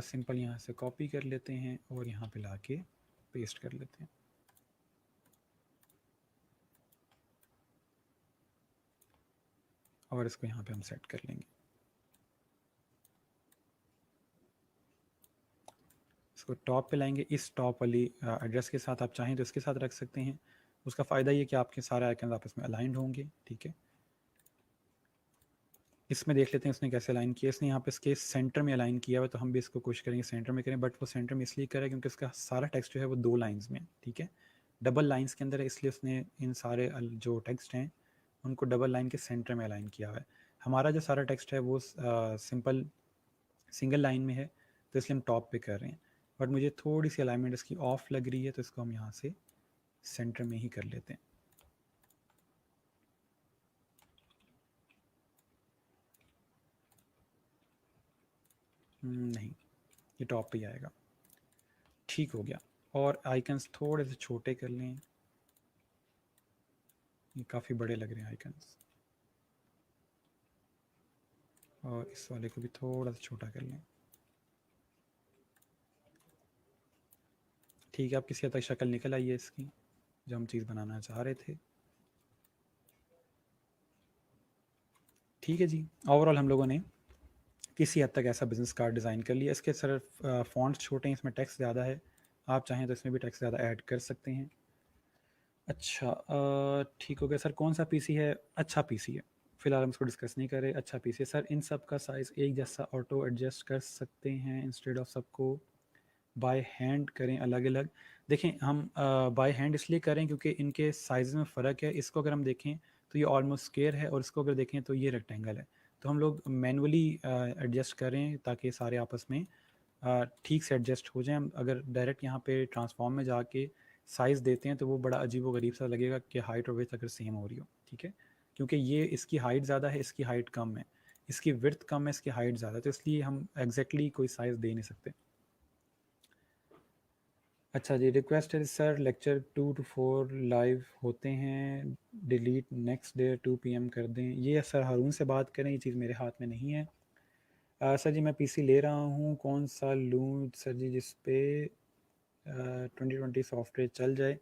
Speaker 1: सिंपल यहाँ से कॉपी कर लेते हैं और यहाँ पे ला के पेस्ट कर लेते हैं। और इसको यहाँ पे हम सेट कर लेंगे। इसको टॉप पे लाएंगे, इस टॉप वाली एड्रेस के साथ। आप चाहें तो इसके साथ रख सकते हैं। उसका फ़ायदा ये कि आपके सारे आइकन आपस में अलाइंड होंगे। ठीक है, इसमें देख लेते हैं उसने कैसे अलाइन किया। इसने यहाँ पे इसके सेंटर में अलाइन किया हुआ, तो हम भी इसको कोशिश करेंगे सेंटर में करें, बट वो सेंटर में इसलिए करें क्योंकि इसका सारा टेक्स्ट जो है वो 2 लाइंस में है, ठीक है, डबल लाइंस के अंदर है, इसलिए उसने इन सारे जो टेक्स्ट हैं उनको डबल लाइन के सेंटर में अलाइन किया हुआ है। हमारा जो सारा टेक्स्ट है वो सिंपल सिंगल लाइन में है, तो इसलिए हम टॉप पे कर रहे हैं, बट मुझे थोड़ी सी अलाइनमेंट इसकी ऑफ लग रही है, तो इसको हम यहाँ से सेंटर में ही कर लेते हैं। नहीं, ये टॉप पे ही आएगा, ठीक हो गया। और आइकन्स थोड़े से छोटे कर लें, ये काफ़ी बड़े लग रहे हैं आइकन्स, और इस वाले को भी थोड़ा सा छोटा कर लें। ठीक है, अब किसी हद तक शक्ल निकल आई है इसकी जो हम चीज़ बनाना चाह रहे थे। ठीक है जी, ओवरऑल हम लोगों ने किसी हद तक ऐसा बिजनेस कार्ड डिज़ाइन कर लिया। इसके सिर्फ फॉन्ट्स छोटे हैं, इसमें टेक्स्ट ज़्यादा है, आप चाहें तो इसमें भी टेक्स्ट ज़्यादा ऐड कर सकते हैं। अच्छा, ठीक हो गया सर। कौन सा पीसी है? अच्छा पीसी है, फिलहाल हम इसको डिस्कस नहीं कर रहे। अच्छा पीसी है सर, इन सब का साइज़ एक जैसा ऑटो एडजस्ट कर सकते हैं इंस्टेड ऑफ सबको बाय हैंड करें अलग अलग? देखें, हम बाय हैंड इसलिए करें क्योंकि इनके साइज़ में फ़र्क है। इसको अगर हम देखें तो ये ऑलमोस्ट स्क्वायर है, और इसको अगर देखें तो ये रेक्टेंगल है, तो हम लोग मैनुअली एडजस्ट करें ताकि सारे आपस में ठीक से एडजस्ट हो जाएं। हम अगर डायरेक्ट यहाँ पे ट्रांसफॉर्म में जाके साइज़ देते हैं तो वो बड़ा अजीब व गरीब सा लगेगा कि हाइट और विड्थ अगर सेम हो रही हो, ठीक है, क्योंकि ये इसकी हाइट ज़्यादा है, इसकी हाइट कम है, इसकी विड्थ कम है, इसकी हाइट ज़्यादा है, तो इसलिए हम एग्जैक्टली कोई साइज़ दे नहीं सकते। अच्छा जी, रिक्वेस्ट है सर, लेक्चर 2 to 4 लाइव होते हैं, डिलीट नेक्स्ट डे 2 PM कर दें। ये सर हारून से बात करें, ये चीज़ मेरे हाथ में नहीं है। सर जी मैं पीसी ले रहा हूँ, कौन सा लूँ सर जी जिस पे 2020 सॉफ्टवेयर चल जाए?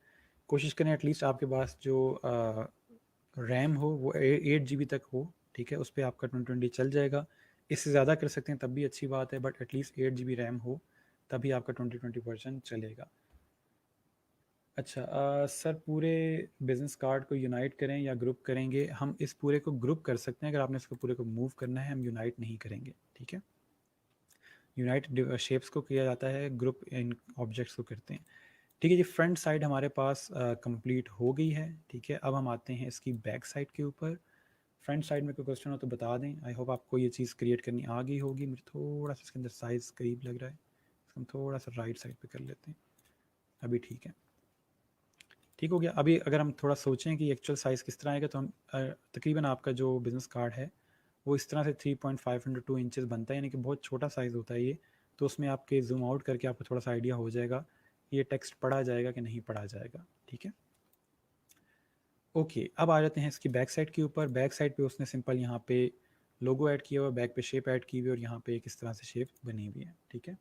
Speaker 1: कोशिश करें एटलीस्ट आपके पास जो रैम हो वो 8 GB तक हो, ठीक है, उस पर आपका 2020 चल जाएगा। इससे ज़्यादा कर सकते हैं तब भी अच्छी बात है, बट एटलीस्ट 8 GB रैम हो तभी आपका 2020 वर्जन चलेगा। अच्छा, सर पूरे बिजनेस कार्ड को यूनाइट करें या ग्रुप करेंगे? हम इस पूरे को ग्रुप कर सकते हैं, अगर आपने इसको पूरे को मूव करना है, हम यूनाइट नहीं करेंगे, ठीक है। यूनाइट शेप्स को किया जाता है, ग्रुप इन ऑब्जेक्ट्स को करते हैं। ठीक है जी, फ्रंट साइड हमारे पास कंप्लीट हो गई है, ठीक है। अब हम आते हैं इसकी बैक साइड के ऊपर। फ्रंट साइड में कोई क्वेश्चन हो तो बता दें, आई होप आपको ये चीज़ क्रिएट करनी आ गई होगी। मुझे थोड़ा सा इसके अंदर साइज़ करीब लग रहा है, इसको हम थोड़ा सा राइट साइड पे कर लेते हैं, अभी ठीक है, ठीक हो गया। अभी अगर हम थोड़ा सोचें कि एक्चुअल साइज़ किस तरह आएगा, तो हम तकरीबन आपका जो बिज़नेस कार्ड है वो इस तरह से 3.5 x 2 इंचज़ बनता है, यानी कि बहुत छोटा साइज़ होता है ये। तो उसमें आपके जूम आउट करके आपको थोड़ा सा आइडिया हो जाएगा ये टेक्स्ट पढ़ा जाएगा कि नहीं पढ़ा जाएगा, ठीक है। ओके, अब आ जाते हैं इसकी बैक साइड के ऊपर। बैक साइड पे उसने सिंपल यहाँ पे लोगो ऐड किया हुआ, बैक पे शेप ऐड की हुई, और यहाँ पे किस तरह से शेप बनी हुई है, ठीक है।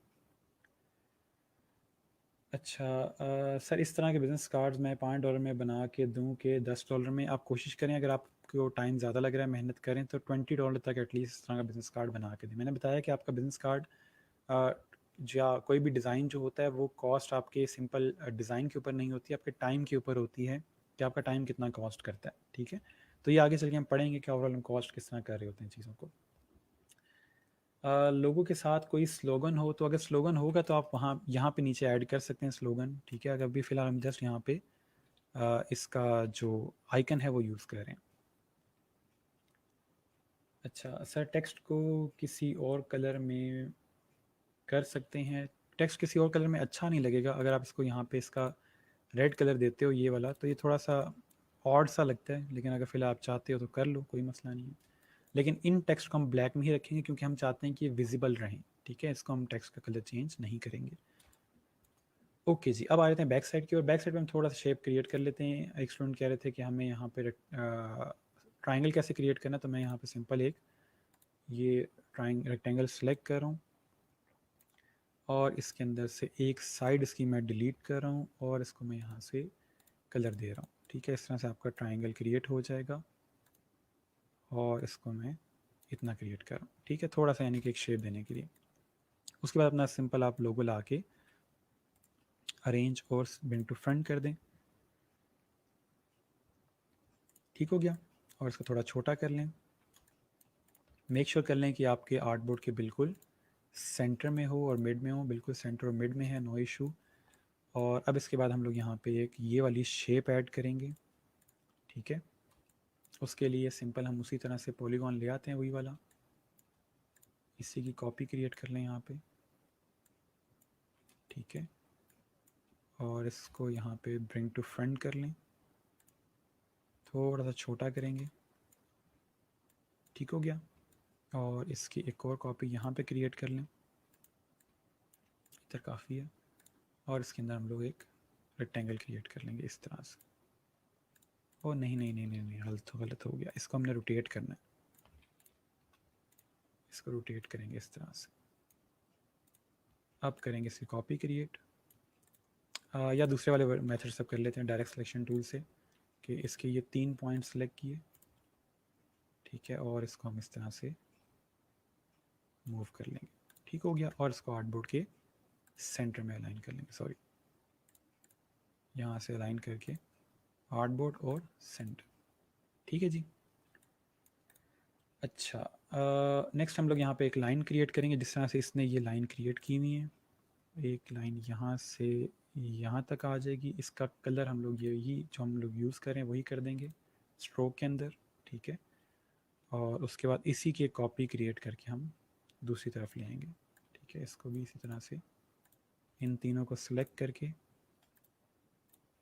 Speaker 1: अच्छा, सर इस तरह के बिज़नेस कार्ड्स मैं $5 में बना के दूं कि $10 में? आप कोशिश करें, अगर आपको टाइम ज़्यादा लग रहा है, मेहनत करें, तो $20 तक एटलीस्ट इस तरह का बिज़नेस कार्ड बना के दें। मैंने बताया कि आपका बिज़नेस कार्ड या कोई भी डिज़ाइन जो होता है वो कॉस्ट आपके सिंपल डिज़ाइन के ऊपर नहीं होती, आपके टाइम के ऊपर होती है कि आपका टाइम कितना कॉस्ट करता है, ठीक है। तो ये आगे चल के हम पढ़ेंगे कि ओवरऑल हम कॉस्ट किस तरह कर रहे होते हैं चीज़ों को। लोगों के साथ कोई स्लोगन हो, तो अगर स्लोगन होगा तो आप वहाँ यहाँ पे नीचे ऐड कर सकते हैं स्लोगन, ठीक है। अगर अभी फ़िलहाल हम जस्ट यहाँ पे इसका जो आइकन है वो यूज़ कर रहे हैं। अच्छा सर, टेक्स्ट को किसी और कलर में कर सकते हैं? टेक्स्ट किसी और कलर में अच्छा नहीं लगेगा। अगर आप इसको यहाँ पे इसका रेड कलर देते हो ये वाला, तो ये थोड़ा सा ऑड सा लगता है, लेकिन अगर फिलहाल आप चाहते हो तो कर लो, कोई मसला नहीं है। लेकिन इन टेक्स्ट को हम ब्लैक में ही रखेंगे क्योंकि हम चाहते हैं कि ये विजिबल रहें, ठीक है। इसको हम टेक्स्ट का कलर चेंज नहीं करेंगे। ओके जी, अब आ जाते हैं बैक साइड की, और बैक साइड पे हम थोड़ा सा शेप क्रिएट कर लेते हैं। एक स्टूडेंट कह रहे थे कि हमें यहाँ पे ट्राइंगल कैसे क्रिएट करना, तो मैं यहाँ पे सिंपल एक ये रेक्टेंगल सेलेक्ट कर रहा हूँ, और इसके अंदर से एक साइड इसकी मैं डिलीट कर रहा हूँ, और इसको मैं यहाँ से कलर दे रहा हूँ, ठीक है। इस तरह से आपका ट्राइंगल क्रिएट हो जाएगा, और इसको मैं इतना क्रिएट कर रहा हूँ, ठीक है, थोड़ा सा यानी कि एक शेप देने के लिए। उसके बाद अपना सिंपल आप लोगो ला के अरेंज और ब्रिंग टू फ्रंट कर दें, ठीक हो गया। और इसको थोड़ा छोटा कर लें, मेक श्योर कर लें कि आपके आर्ट बोर्ड के बिल्कुल सेंटर में हो और मिड में हो, बिल्कुल सेंटर और मिड में है, नो इशू। और अब इसके बाद हम लोग यहाँ पे एक ये वाली शेप ऐड करेंगे, ठीक है। उसके लिए सिंपल हम उसी तरह से पॉलीगॉन ले आते हैं, वही वाला, इसी की कॉपी क्रिएट कर लें यहाँ पे, ठीक है। और इसको यहाँ पे ब्रिंग टू फ्रंट कर लें, थोड़ा सा छोटा करेंगे, ठीक हो गया। और इसकी एक और कॉपी यहाँ पे क्रिएट कर लें, इधर काफ़ी है। और इसके अंदर हम लोग एक रेक्टेंगल क्रिएट कर लेंगे इस तरह से। ओ नहीं नहीं नहीं नहीं नहीं, गलत हो गया, इसको हमने रोटेट करना है, इसको रोटेट करेंगे इस तरह से। अब करेंगे इसकी कॉपी क्रिएट, या दूसरे वाले मेथड से कर लेते हैं डायरेक्ट सिलेक्शन टूल से, कि इसके ये 3 पॉइंट सेलेक्ट किए, ठीक है। और इसको हम इस तरह से मूव कर लेंगे, ठीक हो गया। और इसको आर्टबोर्ड के सेंटर में अलाइन कर लेंगे, सॉरी, यहाँ से अलाइन करके आर्टबोर्ड और सेंटर, ठीक है जी। अच्छा, नेक्स्ट हम लोग यहाँ पे एक लाइन क्रिएट करेंगे, जिस तरह से इसने ये लाइन क्रिएट की हुई है। एक लाइन यहाँ से यहाँ तक आ जाएगी। इसका कलर हम लोग यही जो हम लोग यूज़ करें वही कर देंगे स्ट्रोक के अंदर, ठीक है। और उसके बाद इसी की एक कॉपी क्रिएट करके हम दूसरी तरफ ले आएंगे, ठीक है। इसको भी इसी तरह से इन तीनों को सिलेक्ट करके,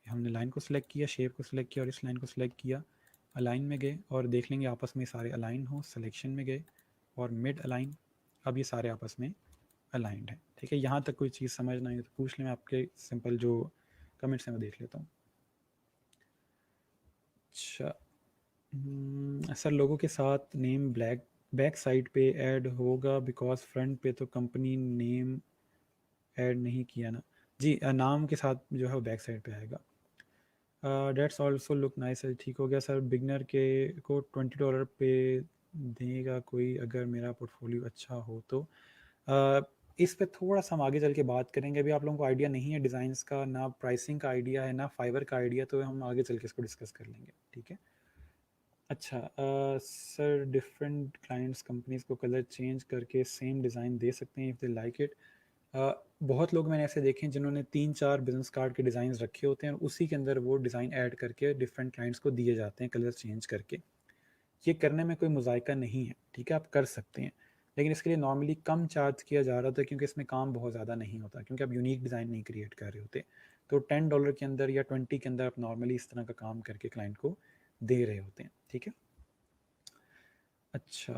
Speaker 1: हमने लाइन को सिलेक्ट किया, शेप को सिलेक्ट किया और इस लाइन को सिलेक्ट किया, अलाइन में गए और देख लेंगे आपस में सारे अलाइन हो, सिलेक्शन में गए और मिड अलाइन, अब ये सारे आपस में अलाइंड है, ठीक है। यहाँ तक कोई चीज़ समझ ना आए तो पूछ लें, मैं आपके सिंपल जो कमेंट्स हैं मैं देख लेता हूँ। अच्छा, सर लोगों के साथ नेम बैक साइड पे ऐड होगा बिकॉज फ्रंट पे तो कंपनी नेम ऐड नहीं किया ना। जी, नाम के साथ जो है वो बैक साइड पे आएगा। डेट्स ऑल्सो लुक नाइस है, ठीक हो गया सर। बिगनर के को $20 पे देगा कोई अगर मेरा पोर्टफोलियो अच्छा हो तो। इस पे थोड़ा सा हम आगे चल के बात करेंगे, अभी आप लोगों को आइडिया नहीं है डिज़ाइंस का, ना प्राइसिंग का आइडिया है, ना फाइवर का आइडिया, तो हम आगे चल के इसको डिस्कस कर लेंगे, ठीक है। अच्छा, सर डिफरेंट क्लाइंट्स कंपनीज को कलर चेंज करके सेम डिज़ाइन दे सकते हैं इफ़ दे लाइक इट। बहुत लोग मैंने ऐसे देखे हैं जिन्होंने 3-4 बिजनेस कार्ड के डिज़ाइन रखे होते हैं और उसी के अंदर वो डिज़ाइन ऐड करके डिफरेंट क्लाइंट्स को दिए जाते हैं कलर चेंज करके। ये करने में कोई मुज़ायका नहीं है, ठीक है, आप कर सकते हैं। लेकिन इसके लिए नॉर्मली कम चार्ज किया जा रहा था क्योंकि इसमें काम बहुत ज़्यादा नहीं होता, क्योंकि आप यूनिक डिज़ाइन नहीं क्रिएट कर रहे होते। तो $10 के अंदर या 20 के अंदर आप नॉर्मली इस तरह का काम करके क्लाइंट को दे रहे होते हैं, ठीक है। अच्छा,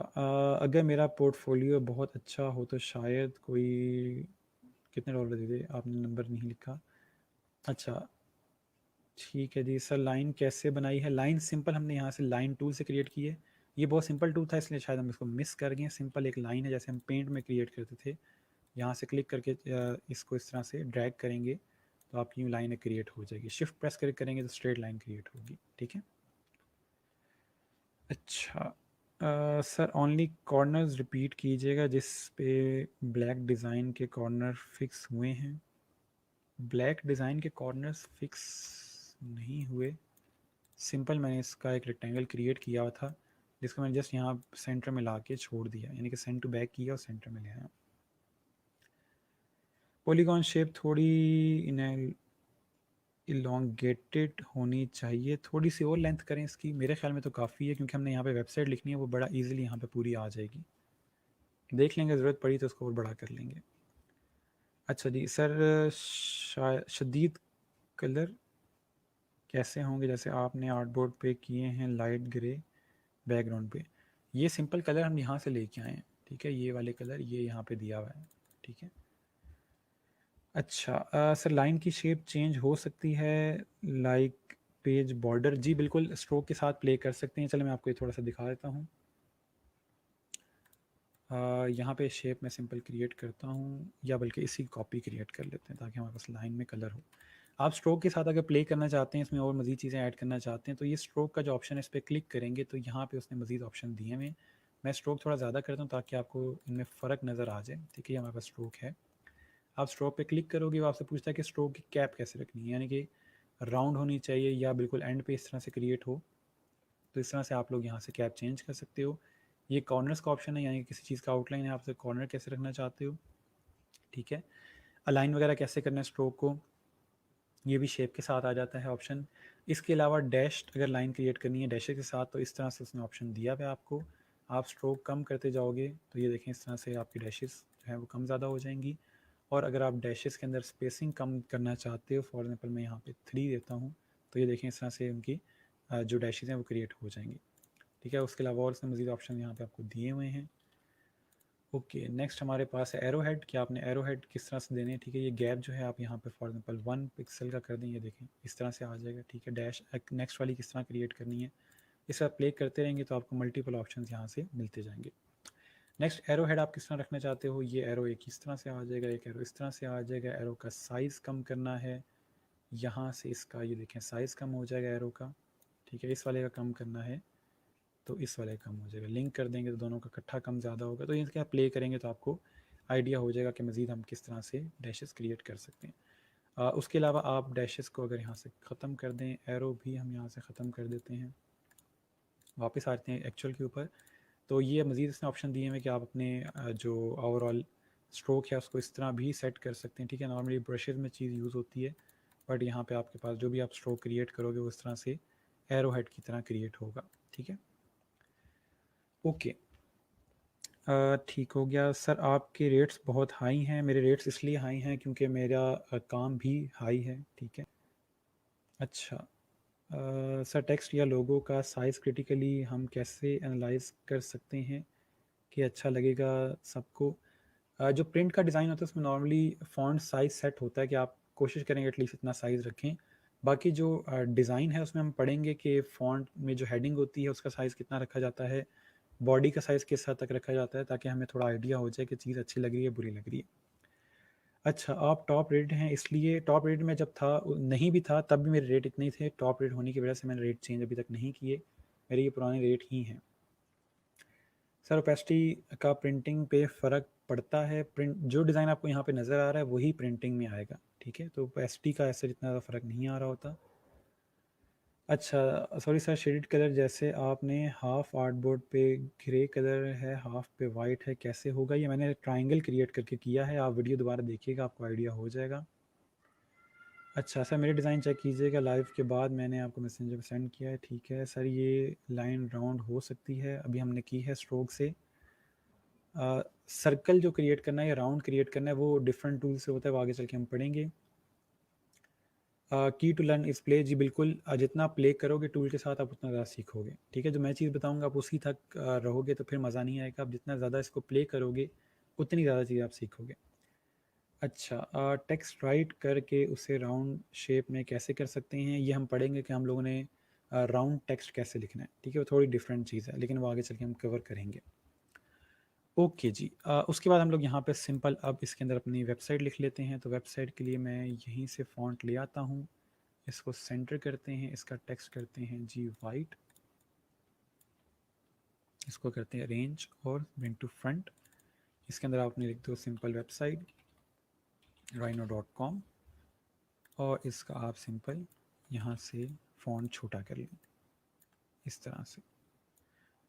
Speaker 1: अगर मेरा पोर्टफोलियो बहुत अच्छा हो तो शायद कोई कितने डॉलर दे दे, आपने नंबर नहीं लिखा। अच्छा, ठीक है जी। सर लाइन कैसे बनाई है? लाइन सिंपल हमने यहाँ से लाइन टूल से क्रिएट की है। ये बहुत सिंपल टूल था इसलिए शायद हम इसको मिस कर गए। सिंपल एक लाइन है जैसे हम पेंट में क्रिएट करते थे। यहाँ से क्लिक करके इसको इस तरह से ड्रैग करेंगे तो आपकी यूँ लाइन क्रिएट हो जाएगी। शिफ्ट प्रेस करके करेंगे तो स्ट्रेट लाइन क्रिएट होगी, ठीक है। अच्छा, सर ओनली कॉर्नर्स रिपीट कीजिएगा जिस पे ब्लैक डिज़ाइन के कॉर्नर फिक्स हुए हैं। ब्लैक डिज़ाइन के कॉर्नर्स फिक्स नहीं हुए। सिंपल मैंने इसका एक रेक्टेंगल क्रिएट किया हुआ था जिसको मैंने जस्ट यहाँ सेंटर में ला के छोड़ दिया, यानी कि सेंड टू बैक किया और सेंटर में ले आया। पॉलीगॉन शेप थोड़ी इलोंगेटेड होनी चाहिए, थोड़ी सी और लेंथ करें इसकी, मेरे ख्याल में तो काफ़ी है क्योंकि हमने यहाँ पे वेबसाइट लिखनी है, वो बड़ा इजीली यहाँ पे पूरी आ जाएगी। देख लेंगे, ज़रूरत पड़ी तो उसको और बड़ा कर लेंगे। अच्छा जी सर, शदीद कलर कैसे होंगे जैसे आपने आर्टबोर्ड पे किए हैं लाइट ग्रे बैकग्राउंड पे? ये सिंपल कलर हम यहाँ से लेके आए हैं, ठीक है। ये वाले कलर ये यहाँ पे दिया हुआ है, ठीक है। अच्छा, सर लाइन की शेप चेंज हो सकती है लाइक पेज बॉर्डर? जी बिल्कुल, स्ट्रोक के साथ प्ले कर सकते हैं। चलो मैं आपको ये थोड़ा सा दिखा देता हूँ। यहाँ पे शेप मैं सिंपल क्रिएट करता हूँ, या बल्कि इसी कॉपी क्रिएट कर लेते हैं ताकि हमारे पास लाइन में कलर हो। आप स्ट्रोक के साथ अगर प्ले करना चाहते हैं, इसमें और मज़ीद चीज़ें ऐड करना चाहते हैं, तो ये स्ट्रोक का जो ऑप्शन है इस पर क्लिक करेंगे तो यहाँ पे उसने मज़ीद ऑप्शन दिए हुए। मैं स्ट्रोक थोड़ा ज़्यादा करता हूँ ताकि आपको इनमें फ़र्क नज़र आ जाए, ठीक है। हमारे पास स्ट्रोक है, आप स्ट्रोक पे क्लिक करोगे, वो आपसे पूछता है कि स्ट्रोक की कैप कैसे रखनी है, यानी कि राउंड होनी चाहिए या बिल्कुल एंड पे इस तरह से क्रिएट हो। तो इस तरह से आप लोग यहाँ से कैप चेंज कर सकते हो, ये कॉर्नर्स का ऑप्शन है, यानी कि किसी चीज़ का आउटलाइन है, आप उसे कॉर्नर कैसे रखना चाहते हो, ठीक है। अलाइन वगैरह कैसे करना है स्ट्रोक को, ये भी शेप के साथ आ जाता है ऑप्शन। इसके अलावा डैश अगर लाइन क्रिएट करनी है डैशेस के साथ, तो इस तरह से उसने ऑप्शन दिया हुआ है आपको। आप स्ट्रोक कम करते जाओगे तो ये देखें इस तरह से आपकी डैशेस जो है वो कम ज़्यादा हो जाएंगी। और अगर आप डैशेस के अंदर स्पेसिंग कम करना चाहते हो, फॉर एग्जांपल मैं यहाँ पे 3 देता हूँ, तो ये देखें इस तरह से उनकी जो डैशेस हैं वो क्रिएट हो जाएंगी, ठीक है। उसके अलावा और उसने मज़ीद ऑप्शन यहाँ पे आपको दिए हुए हैं। ओके, नेक्स्ट हमारे पास है एरो हेड, कि आपने एरो हेड किस तरह से देने हैं, ठीक है। ये गैप जो है आप यहाँ पे फॉर एग्जांपल 1 पिक्सल का कर दें, ये देखें इस तरह से आ जाएगा, ठीक है। डैश नेक्स्ट वाली किस तरह क्रिएट करनी है, इस तरह प्ले करते रहेंगे तो आपको मल्टीपल ऑप्शंस यहाँ से मिलते जाएंगे। नेक्स्ट एरो हेड आप किस तरह रखना चाहते हो, ये एरो एक इस तरह से आ जाएगा, एक एरो इस तरह से आ जाएगा। एरो का साइज़ कम करना है, यहाँ से इसका ये देखें साइज़ कम हो जाएगा एरो का, ठीक है। इस वाले का कम करना है तो इस वाले कम हो जाएगा, लिंक कर देंगे तो दोनों का इकट्ठा कम ज़्यादा होगा। तो इनके आप प्ले करेंगे तो आपको आइडिया हो जाएगा कि मज़ीद हम किस तरह से डैशेस क्रिएट कर सकते हैं। उसके अलावा आप डैशेस को अगर यहाँ से ख़त्म कर दें, एरो भी हम यहाँ से ख़त्म कर देते हैं, वापस आते हैं एक्चुअल के ऊपर। तो ये मज़ीद इसने ऑप्शन दिए हैं कि आप अपने जो ओवरऑल स्ट्रोक है उसको इस तरह भी सेट कर सकते हैं, ठीक है। नॉर्मली ब्रशेज़ में चीज़ यूज़ होती है, बट यहाँ पे आपके पास जो भी आप स्ट्रोक क्रिएट करोगे वो इस तरह से एरो हेड की तरह क्रिएट होगा, ठीक है। ओके, ठीक हो गया सर। आपके रेट्स बहुत हाई हैं। मेरे रेट्स इसलिए हाई हैं क्योंकि मेरा काम भी हाई है, ठीक है। अच्छा, सर टेक्स्ट या लोगो का साइज़ क्रिटिकली हम कैसे एनालाइज कर सकते हैं कि अच्छा लगेगा सबको। जो प्रिंट का डिज़ाइन होता है उसमें नॉर्मली फ़ॉन्ट साइज़ सेट होता है कि आप कोशिश करेंगे एटलीस्ट इतना साइज़ रखें। बाकी जो डिज़ाइन है उसमें हम पढ़ेंगे कि फ़ॉन्ट में जो हेडिंग होती है उसका साइज़ कितना रखा जाता है, बॉडी का साइज़ किस हद तक रखा जाता है, ताकि हमें थोड़ा आइडिया हो जाए कि चीज़ अच्छी लग रही है बुरी लग रही है। अच्छा, आप टॉप रेटेड हैं, इसलिए टॉप रेट में जब था नहीं भी था तब भी मेरे रेट इतने ही थे। टॉप रेट होने की वजह से मैंने रेट चेंज अभी तक नहीं किए, मेरे ये पुराने रेट ही हैं। सर ओपेसिटी का प्रिंटिंग पे फ़र्क पड़ता है, प्रिंट जो डिज़ाइन आपको यहाँ पे नज़र आ रहा है वही प्रिंटिंग में आएगा, ठीक है। तो ओपेसिटी का ऐसे इतना ज़्यादा फ़र्क नहीं आ रहा होता। अच्छा, सॉरी सर, शेडेड कलर जैसे आपने हाफ आर्टबोर्ड पे ग्रे कलर है, हाफ पे वाइट है, कैसे होगा ये? मैंने ट्रायंगल क्रिएट करके किया है, आप वीडियो दोबारा देखिएगा आपको आइडिया हो जाएगा। अच्छा सर, मेरे डिज़ाइन चेक कीजिएगा, लाइव के बाद मैंने आपको मैसेंजर पे सेंड किया है, ठीक है सर। ये लाइन राउंड हो सकती है, अभी हमने की है स्ट्रोक से। सर्कल जो क्रिएट करना है या राउंड क्रिएट करना है वो डिफरेंट टूल से होता है, वो आगे चल के हम पढ़ेंगे। की टू लर्न इज़ प्ले, जी बिल्कुल। जितना प्ले करोगे टूल के साथ आप उतना ज़्यादा सीखोगे, ठीक है। जो मैं चीज़ बताऊंगा आप उसी तक रहोगे तो फिर मज़ा नहीं आएगा। आप जितना ज़्यादा इसको प्ले करोगे उतनी ज़्यादा चीज़ आप सीखोगे। अच्छा, टेक्स्ट राइट करके उसे राउंड शेप में कैसे कर सकते हैं, ये हम पढ़ेंगे कि हम लोगों ने राउंड टेक्स्ट कैसे लिखना है, ठीक है। वो थोड़ी डिफरेंट चीज़ है लेकिन वो आगे चल के हम कवर करेंगे। ओके जी, उसके बाद हम लोग यहाँ पे सिंपल अब इसके अंदर अपनी वेबसाइट लिख लेते हैं। तो वेबसाइट के लिए मैं यहीं से फ़ॉन्ट ले आता हूँ, इसको सेंटर करते हैं, इसका टेक्स्ट करते हैं जी वाइट, इसको करते हैं अरेंज और ब्रिंग टू फ्रंट। इसके अंदर आप अपनी लिख दो सिंपल वेबसाइट rhino.com और इसका आप सिंपल यहाँ से फ़ॉन्ट छोटा कर लें इस तरह से,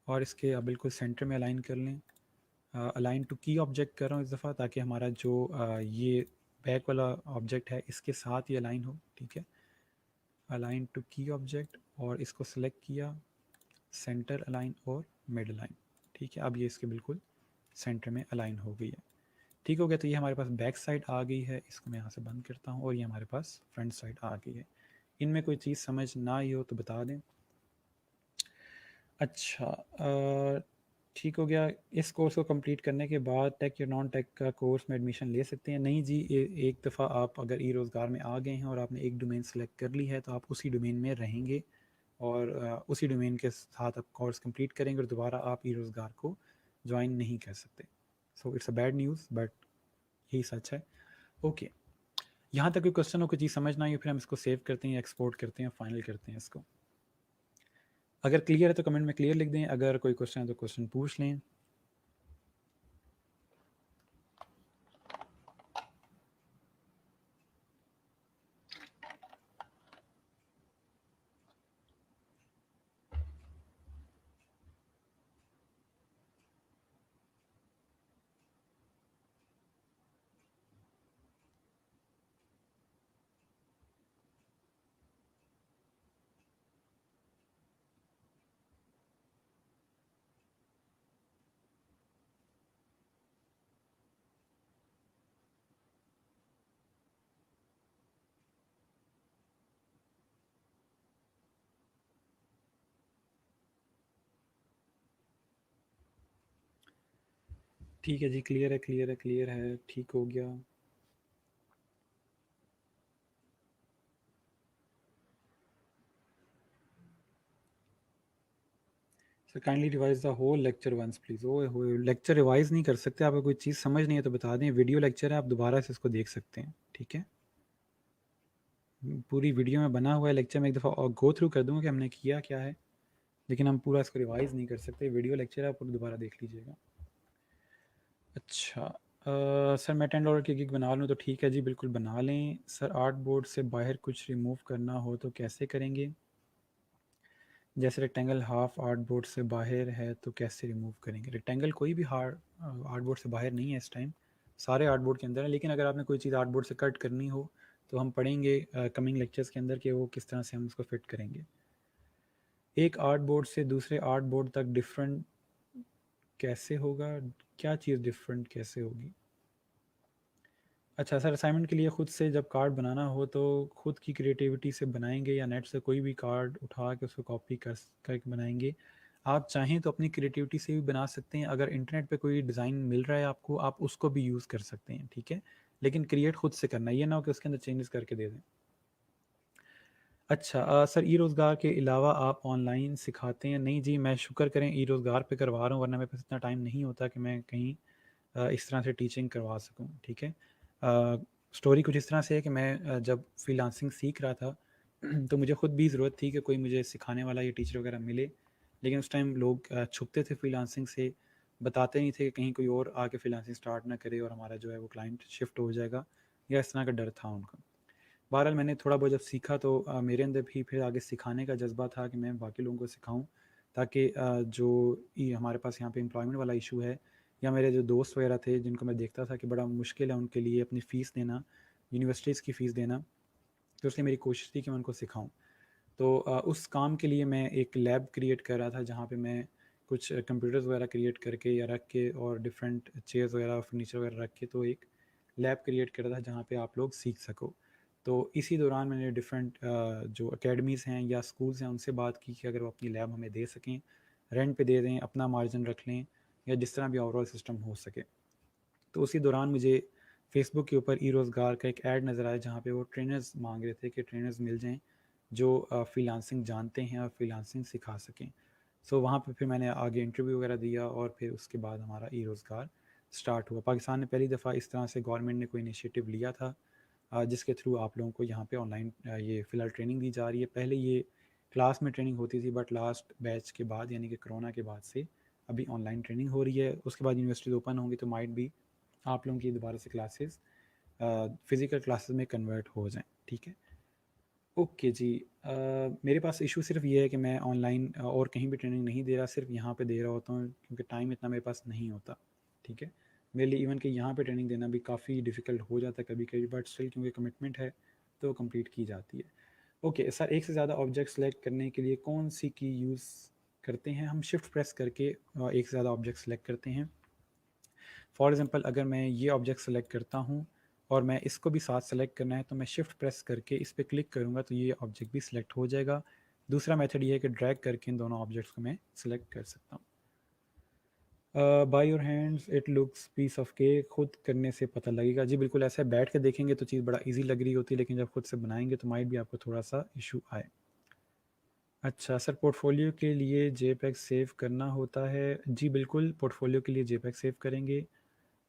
Speaker 1: और इसके आप बिल्कुल सेंटर में अलाइन कर लें। अलाइन टू की ऑब्जेक्ट कर रहा हूँ इस दफ़ा, ताकि हमारा जो ये बैक वाला ऑब्जेक्ट है इसके साथ ही अलाइन हो, ठीक है। अलाइन टू की ऑब्जेक्ट, और इसको सेलेक्ट किया, सेंटर अलाइन और मिड अलाइन, ठीक है। अब ये इसके बिल्कुल सेंटर में अलाइन हो गई है, ठीक हो गया। तो ये हमारे पास बैक साइड आ गई है, इसको मैं यहाँ से बंद करता हूँ, और ये हमारे पास फ्रंट साइड आ गई है। इनमें कोई चीज़ समझ ना आई हो तो बता दें। अच्छा, ठीक हो गया। इस कोर्स को कंप्लीट करने के बाद टेक या नॉन टेक का कोर्स में एडमिशन ले सकते हैं? नहीं जी, एक दफ़ा आप अगर ई रोज़गार में आ गए हैं और आपने एक डोमेन सेलेक्ट कर ली है तो आप उसी डोमेन में रहेंगे, और उसी डोमेन के साथ आप कोर्स कंप्लीट करेंगे, और दोबारा आप ई रोज़गार को ज्वाइन नहीं कर सकते। So it's a bad news, but यही सच है। ओके, यहाँ तक कोई क्वेश्चन हो, कोई चीज़ समझ ना आई, फिर हम इसको सेव करते हैं, एक्सपोर्ट करते हैं, फाइनल करते हैं इसको। अगर क्लियर है तो कमेंट में क्लियर लिख दें, अगर कोई क्वेश्चन है तो क्वेश्चन पूछ लें। ठीक है जी, क्लियर है, क्लियर है, क्लियर है, ठीक हो गया। Sir kindly revise the whole lecture once please. ओए होए, लेक्चर रिवाइज नहीं कर सकते? आपको कोई चीज़ समझ नहीं है तो बता दें, वीडियो लेक्चर है, आप दोबारा से इसको देख सकते हैं, ठीक है? पूरी वीडियो में बना हुआ है लेक्चर, में एक दफ़ा और गो थ्रू कर दूंगा कि हमने किया क्या है, लेकिन हम पूरा इसको रिवाइज नहीं कर सकते। वीडियो लेक्चर है, आप दोबारा देख लीजिएगा। अच्छा, सर मैं $10 की गिग बना लूँ तो ठीक है जी, बिल्कुल बना लें। सर आर्ट बोर्ड से बाहर कुछ रिमूव करना हो तो कैसे करेंगे? जैसे रेक्टेंगल हाफ आर्ट बोर्ड से बाहर है तो कैसे रिमूव करेंगे? रेक्टेंगल कोई भी हार्ड आर्ट बोर्ड से बाहर नहीं है इस टाइम, सारे आर्ट बोर्ड के अंदर है। लेकिन अगर आपने कोई चीज़ आर्ट बोर्ड से कट करनी हो तो हम पढ़ेंगे कमिंग लेक्चर्स के अंदर कि वो किस तरह से हम उसको फिट करेंगे। एक आर्ट बोर्ड से दूसरे आर्ट बोर्ड तक डिफरेंट कैसे होगा? क्या चीज़ डिफरेंट कैसे होगी? अच्छा सर, असाइनमेंट के लिए खुद से जब कार्ड बनाना हो तो खुद की क्रिएटिविटी से बनाएंगे या नेट से कोई भी कार्ड उठा के उसको कॉपी कर बनाएंगे? आप चाहें तो अपनी क्रिएटिविटी से भी बना सकते हैं। अगर इंटरनेट पे कोई डिज़ाइन मिल रहा है आपको, आप उसको भी यूज़ कर सकते हैं, ठीक है? लेकिन क्रिएट खुद से करना, ये ना हो कि उसके अंदर चेंजेस करके दे दें। अच्छा, सर ई रोज़गार के अलावा आप ऑनलाइन सिखाते हैं? नहीं जी, मैं शुक्र करें ई रोज़गार पे करवा रहा हूँ, वरना मेरे पास इतना टाइम नहीं होता कि मैं कहीं इस तरह से टीचिंग करवा सकूँ, ठीक है? स्टोरी कुछ इस तरह से है कि मैं जब फ्रीलांसिंग सीख रहा था तो मुझे खुद भी ज़रूरत थी कि कोई मुझे सिखाने वाला या टीचर वगैरह मिले। लेकिन उस टाइम लोग छुपते थे फ्रीलांसिंग से, बताते नहीं थे कि कहीं कोई और आके फ्रीलांसिंग स्टार्ट ना करे और हमारा जो है वो क्लाइंट शिफ्ट हो जाएगा, या इस तरह का डर था उनका। बहरहाल मैंने थोड़ा बहुत जब सीखा तो मेरे अंदर भी फिर आगे सिखाने का जज्बा था कि मैं बाकी लोगों को सिखाऊं, ताकि जो ये हमारे पास यहाँ पे एम्प्लॉयमेंट वाला इशू है, या मेरे जो दोस्त वगैरह थे जिनको मैं देखता था कि बड़ा मुश्किल है उनके लिए अपनी फ़ीस देना, यूनिवर्सिटीज़ की फ़ीस देना, तो इसलिए मेरी कोशिश थी कि मैं उनको सिखाऊं। तो उस काम के लिए मैं एक लैब क्रिएट कर रहा था जहाँ पे मैं कुछ कंप्यूटर्स वगैरह क्रिएट करके या रख के और डिफरेंट चेयर्स वगैरह फर्नीचर वगैरह रख के, तो एक लैब क्रिएट कर रहा था जहाँ पे आप लोग सीख सको। तो इसी दौरान मैंने डिफरेंट जो अकेडमीज़ हैं या स्कूल्स हैं उनसे बात की कि अगर वो अपनी लैब हमें दे सकें, रेंट पे दे दें, अपना मार्जिन रख लें, या जिस तरह भी ओवरऑल सिस्टम हो सके। तो उसी दौरान मुझे फेसबुक के ऊपर ई रोज़गार का एक ऐड नज़र आया जहाँ पे वो ट्रेनर्स मांग रहे थे कि ट्रेनर्स मिल जाएं जो फ्रीलांसिंग जानते हैं और फ्रीलांसिंग सिखा सकें। सो वहाँ पे फिर मैंने आगे इंटरव्यू वगैरह दिया और फिर उसके बाद हमारा ई रोज़गार स्टार्ट हुआ। पाकिस्तान में पहली दफ़ा इस तरह से गवर्नमेंट ने कोई इनिशिएटिव लिया था जिसके थ्रू आप लोगों को यहाँ पे ऑनलाइन ये फ़िलहाल ट्रेनिंग दी जा रही है। पहले ये क्लास में ट्रेनिंग होती थी, बट लास्ट बैच के बाद यानी कि कोरोना के बाद से अभी ऑनलाइन ट्रेनिंग हो रही है। उसके बाद यूनिवर्सिटीज़ ओपन होंगी तो माइट भी आप लोगों की दोबारा से क्लासेस फिज़िकल क्लासेस में कन्वर्ट हो जाएं, ठीक है? ओके जी। मेरे पास इशू सिर्फ ये है कि मैं ऑनलाइन और कहीं भी ट्रेनिंग नहीं दे रहा, सिर्फ यहाँ पे दे रहा होता हूँ क्योंकि टाइम इतना मेरे पास नहीं होता, ठीक है? मेरे लिए इवन कि यहाँ पे ट्रेनिंग देना भी काफ़ी डिफ़िकल्ट हो जाता है कभी कभी, बट स्टिल क्योंकि कमिटमेंट है तो कंप्लीट की जाती है। ओके सर, एक से ज़्यादा ऑब्जेक्ट सेलेक्ट करने के लिए कौन सी की यूज़ करते हैं? हम शिफ्ट प्रेस करके एक से ज़्यादा ऑब्जेक्ट सेलेक्ट करते हैं। फॉर एग्जांपल अगर मैं ये ऑब्जेक्ट सेलेक्ट करता हूँ और मैं इसको भी साथ सेलेक्ट करना है तो मैं शिफ्ट प्रेस करके इस पर क्लिक करूँगा तो ये ऑब्जेक्ट भी सिलेक्ट हो जाएगा। दूसरा मेथड ये है कि ड्रैग करके इन दोनों ऑब्जेक्ट्स को मैं सिलेक्ट कर सकता हूँ। By your hands it looks piece of cake, खुद करने से पता लगेगा जी, बिल्कुल ऐसे बैठ के देखेंगे तो चीज़ बड़ा इजी लग रही होती है, लेकिन जब खुद से बनाएंगे तो माइट भी आपको थोड़ा सा इशू आए। अच्छा सर, पोर्टफोलियो के लिए जेपैग सेव करना होता है? जी बिल्कुल, पोर्टफोलियो के लिए जेपैग सेव करेंगे।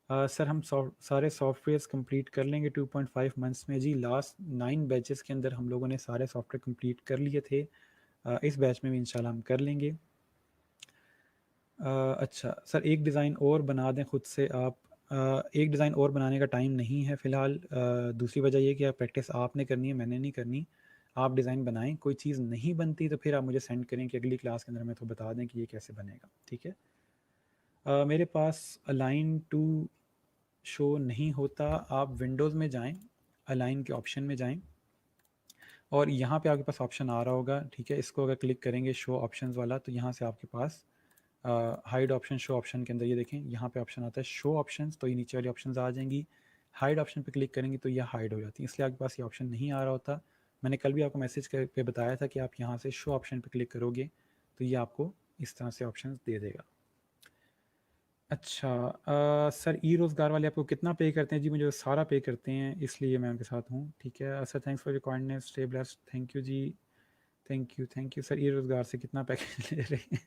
Speaker 1: सर हम सारे सॉफ्टवेयर्स कंप्लीट कर लेंगे 2.5 मंथ्स में? जी लास्ट 9 बैचेस के अंदर हम लोगों ने सारे सॉफ्टवेयर कंप्लीट कर लिए थे। इस बैच में भी इंशाल्लाह हम कर लेंगे। अच्छा सर, एक डिज़ाइन और बना दें खुद से आप? एक डिज़ाइन और बनाने का टाइम नहीं है फ़िलहाल। दूसरी वजह ये कि प्रैक्टिस आपने करनी है, मैंने नहीं करनी। आप डिज़ाइन बनाएं, कोई चीज़ नहीं बनती तो फिर आप मुझे सेंड करें कि अगली क्लास के अंदर हमें तो बता दें कि ये कैसे बनेगा, ठीक है? मेरे पास अलाइन टू शो नहीं होता। आप विंडोज़ में जाएं, अलाइन के ऑप्शन में जाएं और यहाँ पे आपके पास ऑप्शन आ रहा होगा, ठीक है? इसको अगर क्लिक करेंगे शो ऑप्शंस वाला तो यहाँ से आपके पास हाइड ऑप्शन, शो ऑप्शन के अंदर ये देखें यहाँ पे ऑप्शन आता है शो ऑप्शंस, तो ये नीचे वाली ऑप्शंस आ जाएंगी। हाइड ऑप्शन पे क्लिक करेंगे तो ये हाइड हो जाती है, इसलिए आपके पास ये ऑप्शन नहीं आ रहा होता। मैंने कल भी आपको मैसेज पे बताया था कि आप यहाँ से शो ऑप्शन पे क्लिक करोगे तो ये आपको इस तरह से ऑप्शन दे देगा। अच्छा, सर ई रोज़गार वाले आपको कितना पे करते हैं? जी मुझे सारा पे करते हैं, इसलिए मैं उनके साथ हूँ। ठीक है sir, thanks for your kindness, stay blessed, thank you ji, thank you sir. E Rozgar से कितना पैकेज ले रहे हैं?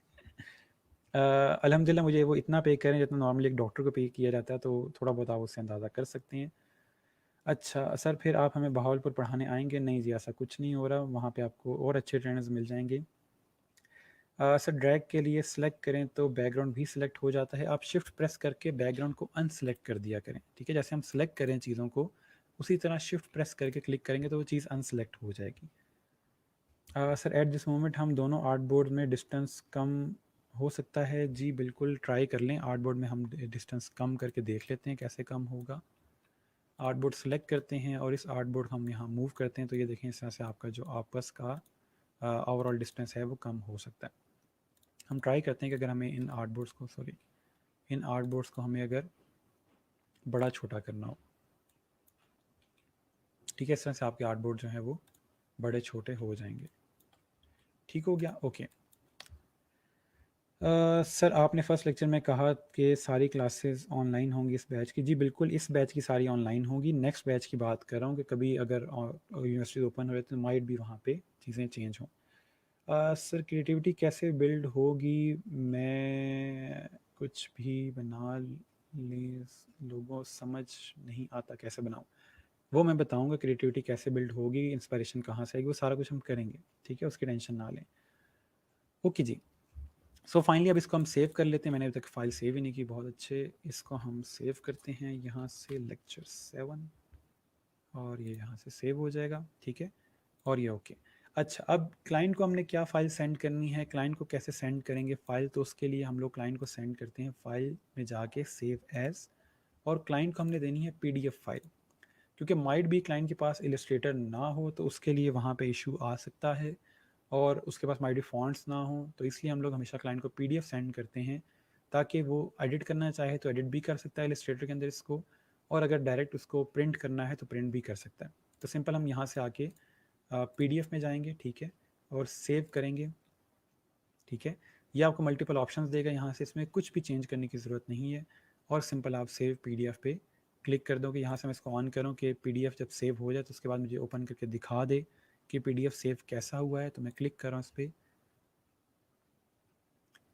Speaker 1: अल्हम्दुलिल्लाह मुझे वो इतना पे करें जितना नॉर्मली एक डॉक्टर को पे किया जाता है, तो थोड़ा बहुत आप उससे अंदाज़ा कर सकते हैं। अच्छा सर, फिर आप हमें बहावलपुर पढ़ाने आएंगे? नहीं जी, ऐसा कुछ नहीं हो रहा, वहाँ पे आपको और अच्छे ट्रेनर्स मिल जाएंगे। सर ड्रैग के लिए सेलेक्ट करें तो बैकग्राउंड भी सिलेक्ट हो जाता है, आप शिफ्ट प्रेस करके बैकग्राउंड को अनसेलेक्ट कर दिया करें। ठीक है, जैसे हम सेलेक्ट करें चीज़ों को, उसी तरह शिफ्ट प्रेस करके क्लिक करेंगे तो वो चीज़ अनसेलेक्ट हो जाएगी। सर एट दिस मोमेंट हम दोनों आर्ट बोर्ड में डिस्टेंस कम हो सकता है? जी बिल्कुल, ट्राई कर लें, आर्ट बोर्ड में हम डिस्टेंस कम करके देख लेते हैं कैसे कम होगा। आर्ट बोर्ड सेलेक्ट करते हैं और इस आर्ट बोर्ड हम यहाँ मूव करते हैं, तो ये देखें इस तरह से आपका जो आपस का ओवरऑल डिस्टेंस है वो कम हो सकता है। हम ट्राई करते हैं कि अगर हमें इन आर्ट बोर्ड्स को हमें अगर बड़ा छोटा करना हो, ठीक है, इस तरह से आपके आर्ट बोर्ड जो है वो बड़े छोटे हो जाएंगे। ठीक हो गया, ओके। सर आपने फर्स्ट लेक्चर में कहा कि सारी क्लासेस ऑनलाइन होंगी इस बैच की। जी बिल्कुल, इस बैच की सारी ऑनलाइन होगी। नेक्स्ट बैच की बात कर रहा हूँ कि कभी अगर यूनिवर्सिटी ओपन हो रहे तो माइट भी वहाँ पे चीज़ें चेंज हों। सर क्रिएटिविटी कैसे बिल्ड होगी? मैं कुछ भी बना ले, लोगों समझ नहीं आता कैसे बनाऊँ। वो मैं बताऊँगा क्रिएटिविटी कैसे बिल्ड होगी, इंस्पिरेशन कहाँ से आएगी, वो सारा कुछ हम करेंगे। ठीक है, उसकी टेंशन ना लें। ओके जी। सो फाइनली अब इसको हम सेव कर लेते हैं। मैंने अभी तक फाइल सेव ही नहीं की, बहुत अच्छे। इसको हम सेव करते हैं यहाँ से, लेक्चर 7, और ये यहाँ से सेव हो जाएगा। ठीक है, और ये ओके। अच्छा, अब क्लाइंट को हमने क्या फ़ाइल सेंड करनी है, क्लाइंट को कैसे सेंड करेंगे फ़ाइल? तो उसके लिए हम लोग क्लाइंट को सेंड करते हैं फ़ाइल में जाके सेव एज़, और क्लाइंट को हमने देनी है पीडीएफ फाइल। क्योंकि माइट भी क्लाइंट के पास इलस्ट्रेटर ना हो, तो उसके लिए वहाँ पे इशू आ सकता है, और उसके पास माइट भी फॉन्ट्स ना हो, तो इसलिए हम लोग हमेशा क्लाइंट को पीडीएफ सेंड करते हैं, ताकि वो एडिट करना चाहे तो एडिट भी कर सकता है इलस्ट्रेटर के अंदर इसको, और अगर डायरेक्ट उसको प्रिंट करना है तो प्रिंट भी कर सकता है। तो सिंपल हम यहाँ से आके पीडीएफ में जाएंगे, ठीक है, और सेव करेंगे। ठीक है, ये आपको मल्टीपल ऑप्शंस देगा यहाँ से, इसमें कुछ भी चेंज करने की ज़रूरत नहीं है, और सिंपल आप सेव पीडीएफ पे क्लिक कर दोगे। यहाँ से मैं इसको ऑन करूँ कि पीडीएफ जब सेव हो जाए तो उसके बाद मुझे ओपन करके दिखा दे कि पीडीएफ सेव कैसा हुआ है, तो मैं क्लिक कर रहा हूँ इस पर।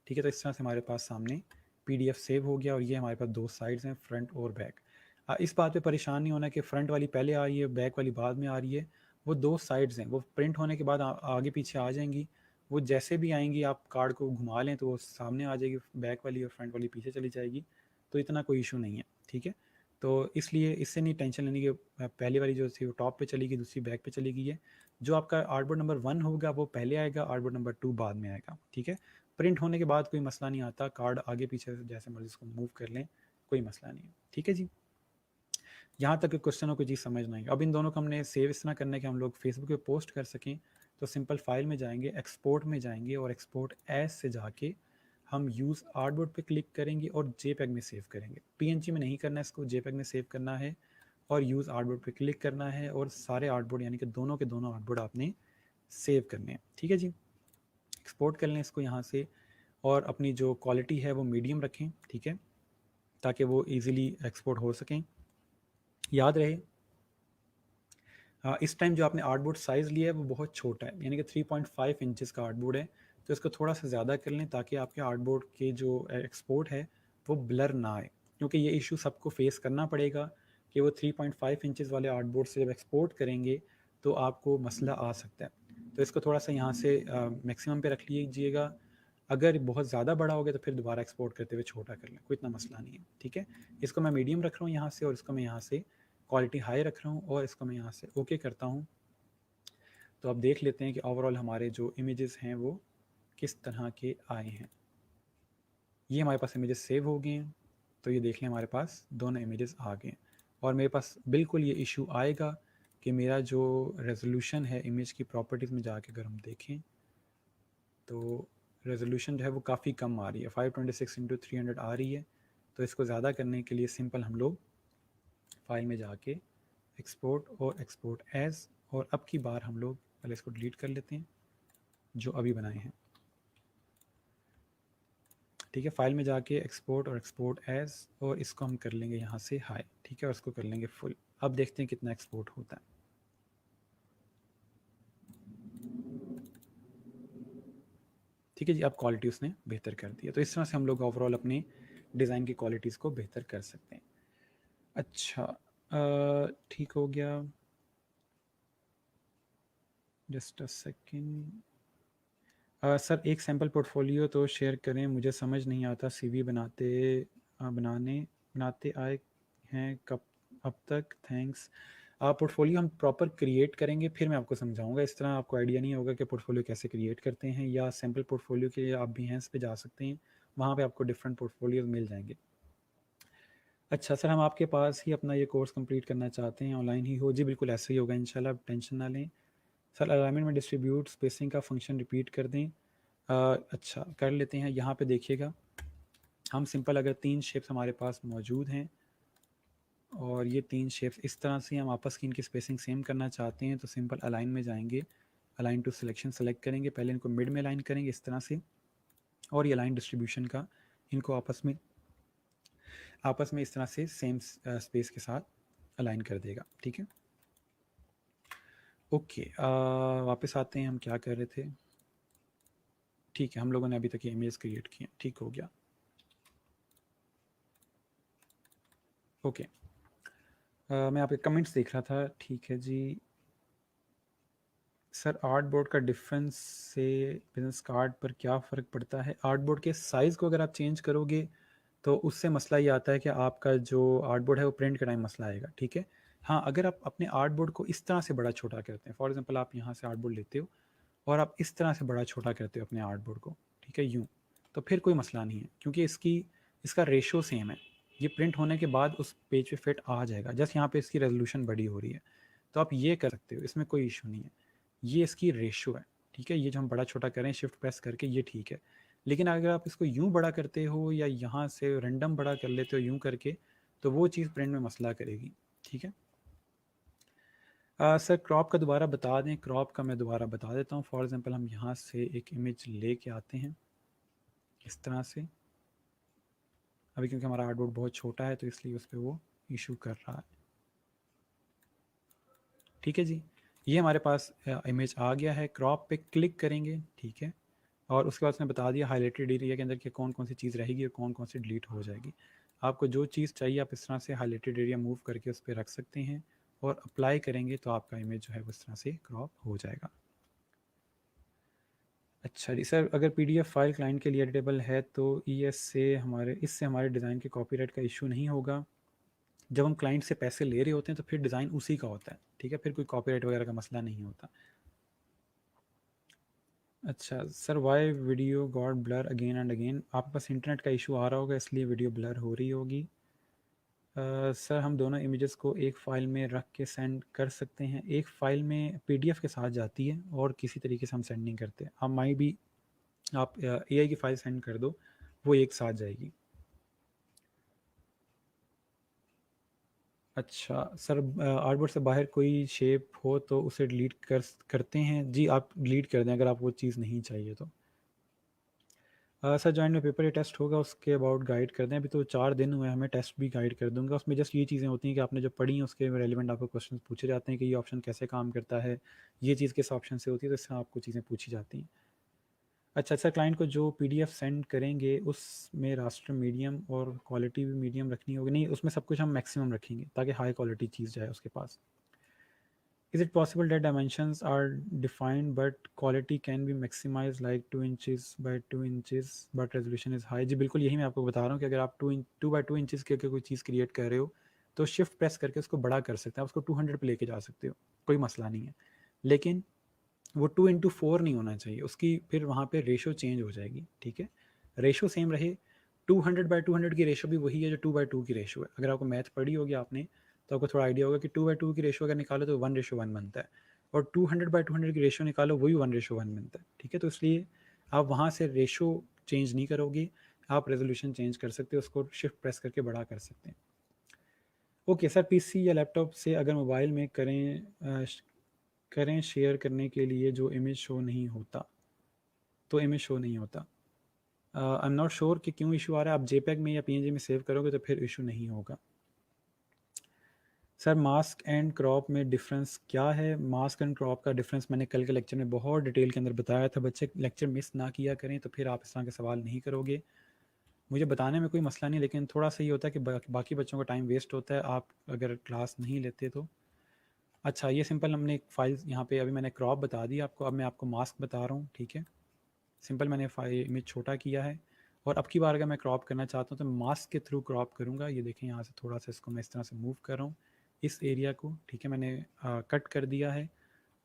Speaker 1: ठीक है, तो इस तरह से हमारे पास सामने पीडीएफ सेव हो गया, और ये हमारे पास दो साइड्स हैं, फ्रंट और बैक। इस बात पे परेशान नहीं होना कि फ्रंट वाली पहले आ रही है बैक वाली बाद में आ रही है। वो दो साइड्स हैं, वो प्रिंट होने के बाद आगे पीछे आ जाएंगी। वो जैसे भी आएंगी, आप कार्ड को घुमा लें तो वो सामने आ जाएगी बैक वाली, और फ्रंट वाली पीछे चली जाएगी। तो इतना कोई इशू नहीं है। ठीक है, तो इसलिए इससे नहीं टेंशन लेनी कि पहली वाली जो थी वो टॉप पे चली गई, दूसरी बैक पे चली गई है। जो आपका आर्टबोर्ड नंबर 1 होगा वो पहले आएगा, आर्टबोर्ड नंबर 2 बाद में आएगा। ठीक है, प्रिंट होने के बाद कोई मसला नहीं आता, कार्ड आगे पीछे जैसे मर्जी इसको मूव कर लें, कोई मसला नहीं है। ठीक है जी, यहाँ तक क्वेश्चन हो कोई चीज़ समझ नहीं। अब इन दोनों को हमने सेव इस तरह करना है कि हम लोग फेसबुक पे पोस्ट कर सकें। तो सिंपल फाइल में जाएंगे, एक्सपोर्ट में जाएंगे, और एक्सपोर्ट एज से जाके हम यूज़ आर्टबोर्ड पे क्लिक करेंगे और जेपेग में सेव करेंगे। पीएनजी में नहीं करना है, इसको जेपेग में सेव करना है, और यूज़ आर्टबोर्ड पे क्लिक करना है, और सारे आर्टबोर्ड यानी कि दोनों के दोनों आर्टबोर्ड आपने सेव करने हैं। ठीक है जी, एक्सपोर्ट कर लें इसको यहाँ से, और अपनी जो क्वालिटी है वो मीडियम रखें। ठीक है, ताकि वो ईज़िली एक्सपोर्ट हो सकें। याद रहे, इस टाइम जो आपने आर्टबोर्ड साइज़ लिया है वो बहुत छोटा है, यानी कि 3.5 इंचज़ का आर्टबोर्ड है। तो इसको थोड़ा सा ज़्यादा कर लें ताकि आपके आर्टबोर्ड के जो एक्सपोर्ट है वो ब्लर ना आए, क्योंकि ये इशू सबको फेस करना पड़ेगा कि वो 3.5 इंचज़ वाले आर्टबोर्ड से जब एक्सपोर्ट करेंगे तो आपको मसला आ सकता है। तो इसको थोड़ा सा यहाँ से मैक्सिमम पे रख लीजिएगा। अगर बहुत ज़्यादा बड़ा हो गया तो फिर दोबारा एक्सपोर्ट करते हुए छोटा कर लें, कोई इतना मसला नहीं है। ठीक है, इसको मैं मीडियम रख रहा हूँ यहाँ से, और इसको मैं यहाँ से क्वालिटी हाई रख रहा हूँ, और इसको मैं यहाँ से ओके करता हूँ। तो आप देख लेते हैं कि ओवरऑल हमारे जो इमेजेस हैं वो किस तरह के आए हैं। ये हमारे पास इमेजेस सेव हो गए हैं, तो ये देख लें हमारे पास दोनों इमेजेस आ गए हैं, और मेरे पास बिल्कुल ये इशू आएगा कि मेरा जो रेजोल्यूशन है इमेज की प्रॉपर्टीज़ में जाके अगर हम देखें तो रेजोल्यूशन जो है वो काफ़ी कम आ रही है, 526x300 आ रही है। तो इसको ज़्यादा करने के लिए सिंपल हम लोग फाइल में जाके एक्सपोर्ट और एक्सपोर्ट एज, और अब की बार हम लोग पहले इसको डिलीट कर लेते हैं जो अभी बनाए हैं। ठीक है, फाइल में जाके एक्सपोर्ट और एक्सपोर्ट एज, और इसको हम कर लेंगे यहाँ से हाई, ठीक है, और इसको कर लेंगे फुल। अब देखते हैं कितना एक्सपोर्ट होता है। ठीक है जी, अब क्वालिटी उसने बेहतर कर दिया। तो इस तरह से हम लोग ओवरऑल अपने डिज़ाइन की क्वालिटीज़ को बेहतर कर सकते हैं। अच्छा, ठीक हो गया, जस्ट अ सेकेंड। सर एक सैम्पल पोर्टफोलियो तो शेयर करें, मुझे समझ नहीं आता सीवी बनाते आए हैं कब, अब तक, थैंक्स। पोर्टफोलियो हम प्रॉपर क्रिएट करेंगे फिर मैं आपको समझाऊंगा, इस तरह आपको आइडिया नहीं होगा कि पोर्टफोलियो कैसे क्रिएट करते हैं। या सैम्पल पोर्टफोलियो के लिए आप Behance पे जा सकते हैं, वहाँ पे आपको डिफरेंट पोर्टफोलियोज मिल जाएंगे। अच्छा सर, हम आपके पास ही अपना ये कोर्स कंप्लीट करना चाहते हैं, ऑनलाइन ही हो? जी बिल्कुल ऐसे ही होगा इंशाल्लाह, आप टेंशन ना लें। सर अलाइनमेंट में डिस्ट्रीब्यूट स्पेसिंग का फंक्शन रिपीट कर दें। अच्छा कर लेते हैं। यहाँ पे देखिएगा, हम सिंपल अगर 3 शेप्स हमारे पास मौजूद हैं और ये 3 शेप्स इस तरह से हम आपस की इनकी स्पेसिंग सेम करना चाहते हैं, तो सिंपल अलाइन में जाएंगे, अलाइन टू सिलेक्शन सेलेक्ट करेंगे, पहले इनको मिड में अलाइन करेंगे इस तरह से, और ये अलाइन डिस्ट्रीब्यूशन का इनको आपस में इस तरह से सेम स्पेस के साथ अलाइन कर देगा। ठीक है, ओके, वापस आते हैं, हम क्या कर रहे थे। ठीक है, हम लोगों ने अभी तक ये इमेज क्रिएट किए, ठीक हो गया, ओके। मैं आपके कमेंट्स देख रहा था, ठीक है जी। सर आर्ट बोर्ड का डिफरेंस से बिजनेस कार्ड पर क्या फ़र्क पड़ता है? आर्ट बोर्ड के साइज़ को अगर आप चेंज करोगे तो उससे मसला ये आता है कि आपका जो आर्ट बोर्ड है वो प्रिंट के टाइम मसला आएगा। ठीक है, हाँ, अगर आप अपने आर्ट बोर्ड को इस तरह से बड़ा छोटा करते हैं, फॉर एग्जांपल आप यहाँ से आर्ट बोर्ड लेते हो और आप इस तरह से बड़ा छोटा करते हो अपने आर्ट बोर्ड को, ठीक है, यूँ, तो फिर कोई मसला नहीं है, क्योंकि इसका रेशो सेम है। ये प्रिंट होने के बाद उस पेज पे फिट आ जाएगा, जस्ट यहाँ पे इसकी रेजोल्यूशन बड़ी हो रही है, तो आप ये कर सकते हो, इसमें कोई इशू नहीं है। ये इसकी रेशो है, ठीक है, ये जो हम बड़ा छोटा करें शिफ्ट प्रेस करके, ये ठीक है। लेकिन अगर आप इसको यूं बड़ा करते हो या यहाँ से रैंडम बड़ा कर लेते हो यूं करके, तो वो चीज़ प्रिंट में मसला करेगी। ठीक है, सर क्रॉप का दोबारा बता दें। क्रॉप का मैं दोबारा बता देता हूँ। फॉर एग्जांपल हम यहाँ से एक इमेज लेके आते हैं इस तरह से, अभी क्योंकि हमारा आर्टबोर्ड बहुत छोटा है तो इसलिए उस पर वो इशू कर रहा है। ठीक है जी, ये हमारे पास इमेज आ गया है। क्रॉप पे क्लिक करेंगे, ठीक है, और उसके बाद उसने बता दिया हाईलाइटेड एरिया के अंदर कि कौन कौन सी चीज़ रहेगी और कौन कौन सी डिलीट हो जाएगी। आपको जो चीज़ चाहिए आप इस तरह से हाईलाइटेड एरिया मूव करके उस पर रख सकते हैं और अप्लाई करेंगे तो आपका इमेज जो है उस तरह से क्रॉप हो जाएगा। अच्छा जी सर, अगर पीडीएफ फाइल क्लाइंट के लिए एडिटेबल है तो इससे हमारे डिज़ाइन के कॉपीराइट का इशू नहीं होगा? जब हम क्लाइंट से पैसे ले रहे होते हैं तो फिर डिज़ाइन उसी का होता है, ठीक है, फिर कोई कॉपीराइट वगैरह का मसला नहीं होता। अच्छा sir, why video got blur again and again? आपके पास इंटरनेट का इशू आ रहा होगा इसलिए वीडियो ब्लर हो रही होगी। सर हम दोनों इमेजेस को एक फ़ाइल में रख के सेंड कर सकते हैं? एक फ़ाइल में पीडीएफ के साथ जाती है और किसी तरीके से हम सेंड नहीं करते। आप माई भी आप एआई की फ़ाइल सेंड कर दो, वो एक साथ जाएगी। अच्छा सर, आर्टबोर्ड से बाहर कोई शेप हो तो उसे डिलीट करते हैं? जी आप डिलीट कर दें अगर आपको वो चीज़ नहीं चाहिए तो। सर जॉइंट में पेपर या टेस्ट होगा उसके अबाउट गाइड कर दें। अभी तो 4 दिन हुए, हमें टेस्ट भी गाइड कर दूंगा। उसमें जस्ट ये चीज़ें होती हैं कि आपने जो पढ़ी हैं उसके रेलिवेंट आपको क्वेश्चन पूछे जाते हैं कि ये ऑप्शन कैसे काम करता है, ये चीज़ किस ऑप्शन से होती है, तो इससे आपको चीज़ें पूछी जाती हैं। अच्छा सर, क्लाइंट को जो पीडीएफ सेंड करेंगे उसमें रास्टर मीडियम और क्वालिटी भी मीडियम रखनी होगी? नहीं, उसमें सब कुछ हम मैक्सिमम रखेंगे ताकि हाई क्वालिटी चीज़ जाए उसके पास। Is it possible that dimensions are defined but quality can be maximized like 2 inches by 2 inches but resolution is high? जी बिल्कुल, यही मैं आपको बता रहा हूँ कि अगर आप 2 by 2 इंचज़ की अगर कोई चीज़ क्रिएट कर रहे हो तो शिफ्ट प्रेस करके उसको बड़ा कर सकते हैं, आप उसको 200 पे लेके जा सकते हो, कोई मसला नहीं है। लेकिन वो 2:4 नहीं होना चाहिए, उसकी फिर वहाँ पे रेशो चेंज हो जाएगी। ठीक है, रेशो सेम रहे। 200/200 की रेशो भी वही है जो 2/2 की रेशो है। अगर आपको मैथ पढ़ी होगी आपने तो आपको थोड़ा आइडिया होगा कि 2/2 की रेशो अगर निकालो तो 1:1 बनता है, और 200/200 की रेशो निकालो वही 1:1 बनता है। ठीक है, तो इसलिए आप वहाँ से रेशो चेंज नहीं करोगे, आप रेजोल्यूशन चेंज कर सकते हो, उसको शिफ्ट प्रेस करके बड़ा कर सकते हैं। ओके सर, पीसी या लैपटॉप से अगर मोबाइल में करें शेयर करने के लिए जो इमेज शो नहीं होता, तो इमेज शो नहीं होता। आई एम नॉट श्योर कि क्यों इशू आ रहा है। आप जेपैग में या पीएनजी में सेव करोगे तो फिर इशू नहीं होगा। सर मास्क एंड क्रॉप में डिफरेंस क्या है? मास्क एंड क्रॉप का डिफरेंस मैंने कल के लेक्चर में बहुत डिटेल के अंदर बताया था। बच्चे लेक्चर मिस ना किया करें तो फिर आप इस तरह के सवाल नहीं करोगे। मुझे बताने में कोई मसला नहीं, लेकिन थोड़ा सा ये होता है कि बाकी बच्चों का टाइम वेस्ट होता है आप अगर क्लास नहीं लेते तो। अच्छा, ये सिंपल हमने एक फाइल यहाँ पे अभी मैंने क्रॉप बता दी आपको, अब मैं आपको मास्क बता रहा हूँ, ठीक है। सिंपल मैंने फाइल इमेज छोटा किया है, और अब की बार अगर मैं क्रॉप करना चाहता हूँ तो मास्क के थ्रू क्रॉप करूँगा। ये देखें यहाँ से थोड़ा सा इसको मैं इस तरह से मूव कर रहा हूँ इस एरिया को, ठीक है। मैंने कट कर दिया है,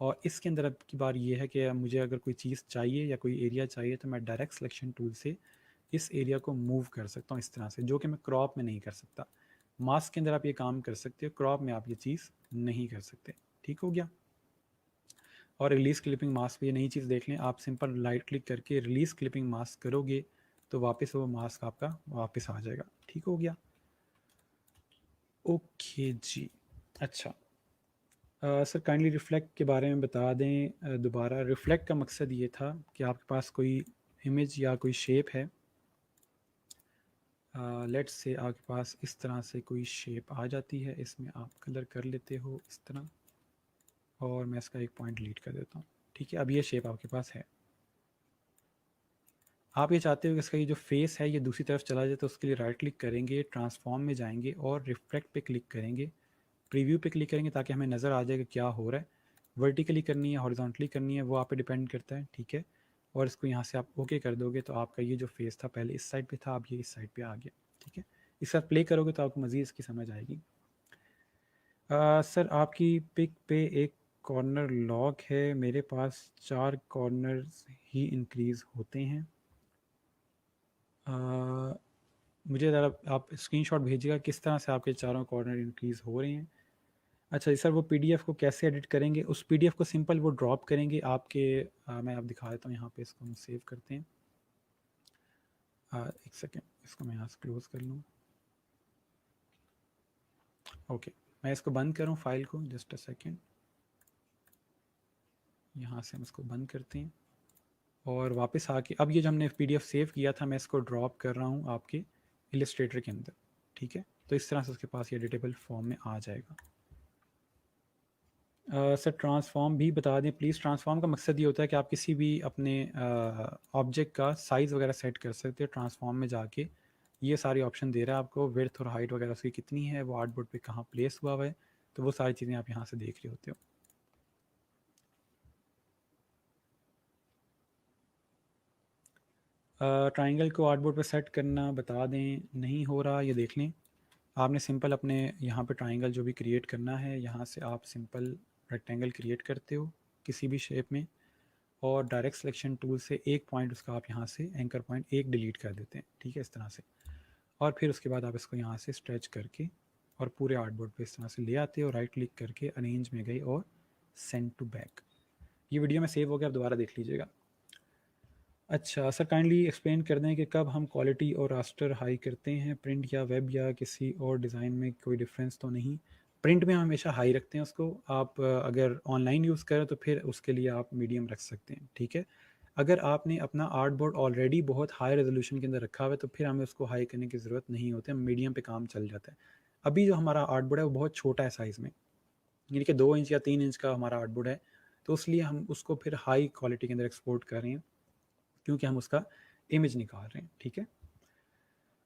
Speaker 1: और इसके अंदर अब की बार ये है कि मुझे अगर कोई चीज़ चाहिए या कोई एरिया चाहिए तो मैं डायरेक्ट सिलेक्शन टूल से इस एरिया को मूव कर सकता हूँ इस तरह से, जो कि मैं क्रॉप में नहीं कर सकता। मास्क के अंदर आप ये काम कर सकते हो, क्रॉप में आप ये चीज़ नहीं कर सकते। ठीक हो गया। और रिलीज़ क्लिपिंग मास्क भी ये नई चीज़ देख लें, आप सिंपल राइट क्लिक करके रिलीज़ क्लिपिंग मास्क करोगे तो वापस वो मास्क आपका वापस आ जाएगा। ठीक हो गया। ओके जी। अच्छा सर काइंडली रिफ्लेक्ट के बारे में बता दें दोबारा। रिफ्लेक्ट का मकसद ये था कि आपके पास कोई इमेज या कोई शेप है, लेट्स से आपके पास इस तरह से कोई शेप आ जाती है, इसमें आप कलर कर लेते हो इस तरह, और मैं इसका एक पॉइंट डिलीट कर देता हूँ। ठीक है, अब ये शेप आपके पास है। आप ये चाहते हो कि इसका ये जो फेस है ये दूसरी तरफ चला जाए, तो उसके लिए राइट क्लिक करेंगे, ट्रांसफॉर्म में जाएंगे और रिफ्लेक्ट पे क्लिक करेंगे, प्रीव्यू पे क्लिक करेंगे ताकि हमें नज़र आ जाए कि क्या हो रहा है। वर्टिकली करनी है, हॉरिजॉन्टली करनी है, वो आप पे डिपेंड करता है, ठीक है। और इसको यहाँ से आप ओके कर दोगे तो आपका ये जो फेस था पहले इस साइड पे था, अब ये इस साइड पे आ गया, ठीक है। इस साथ प्ले करोगे तो आपको मज़ीद इसकी समझ आएगी। सर आपकी पिक पे एक कॉर्नर लॉक है, मेरे पास 4 कॉर्नर्स ही इंक्रीज़ होते हैं। मुझे ज़रा आप स्क्रीनशॉट भेजिएगा किस तरह से आपके चारों कॉर्नर इंक्रीज़ हो रहे हैं। अच्छा जी सर, वो पीडीएफ को कैसे एडिट करेंगे? उस पीडीएफ को सिंपल वो ड्रॉप करेंगे आपके मैं आप दिखा देता हूँ यहाँ पे, इसको हम सेव करते हैं। एक सेकेंड, इसको मैं यहाँ से क्लोज कर लूँ। ओके, मैं इसको बंद करूँ फाइल को, जस्ट अ सेकेंड। यहाँ से हम इसको बंद करते हैं और वापस आके अब ये जो हमने पीडीएफ सेव किया था मैं इसको ड्रॉप कर रहा हूँ आपके इलस्ट्रेटर के अंदर, ठीक है। तो इस तरह से उसके पास ये एडिटेबल फॉर्म में आ जाएगा। सर ट्रांसफॉर्म भी बता दें प्लीज़। ट्रांसफॉर्म का मकसद ये होता है कि आप किसी भी अपने ऑब्जेक्ट का साइज़ वगैरह सेट कर सकते हो ट्रांसफॉर्म में जाके। ये सारी ऑप्शन दे रहा है आपको, विड्थ और हाइट वगैरह उसकी कितनी है, वो आर्टबोर्ड पे कहाँ प्लेस हुआ हुआ है, तो वो सारी चीज़ें आप यहाँ से देख रहे होते हो। ट्राइंगल को आर्टबोर्ड पे सेट करना बता दें, नहीं हो रहा, ये देख लें। आपने सिंपल अपने यहाँ पे ट्राइंगल जो भी क्रिएट करना है, यहाँ से आप सिंपल रेक्टेंगल क्रिएट करते हो किसी भी शेप में, और डायरेक्ट सिलेक्शन टूल से एक पॉइंट उसका आप यहाँ से एंकर पॉइंट एक डिलीट कर देते हैं, ठीक है, इस तरह से। और फिर उसके बाद आप इसको यहाँ से स्ट्रेच करके और पूरे आर्टबोर्ड पे इस तरह से ले आते हो, राइट क्लिक करके अरेंज में गए और सेंड टू बैक। ये वीडियो में सेव हो गया, आप दोबारा देख लीजिएगा। अच्छा सर काइंडली एक्सप्लेन कर दें कि कब हम क्वालिटी और रास्टर हाई करते हैं, प्रिंट या वेब या किसी और डिज़ाइन में कोई डिफरेंस तो नहीं? प्रिंट में हम हमेशा हाई रखते हैं उसको। आप अगर ऑनलाइन यूज़ करें तो फिर उसके लिए आप मीडियम रख सकते हैं, ठीक है। अगर आपने अपना आर्ट बोर्ड ऑलरेडी बहुत हाई रेजोल्यूशन के अंदर रखा हुआ है तो फिर हमें उसको हाई करने की ज़रूरत नहीं होती है, मीडियम पे काम चल जाता है। अभी जो हमारा आर्ट बोर्ड है वो बहुत छोटा है साइज़ में, यानी कि 2 इंच या 3 इंच का हमारा आर्ट बोर्ड है, तो इसलिए हम उसको फिर हाई क्वालिटी के अंदर एक्सपोर्ट कर रहे हैं क्योंकि हम उसका इमेज निकाल रहे हैं, ठीक है।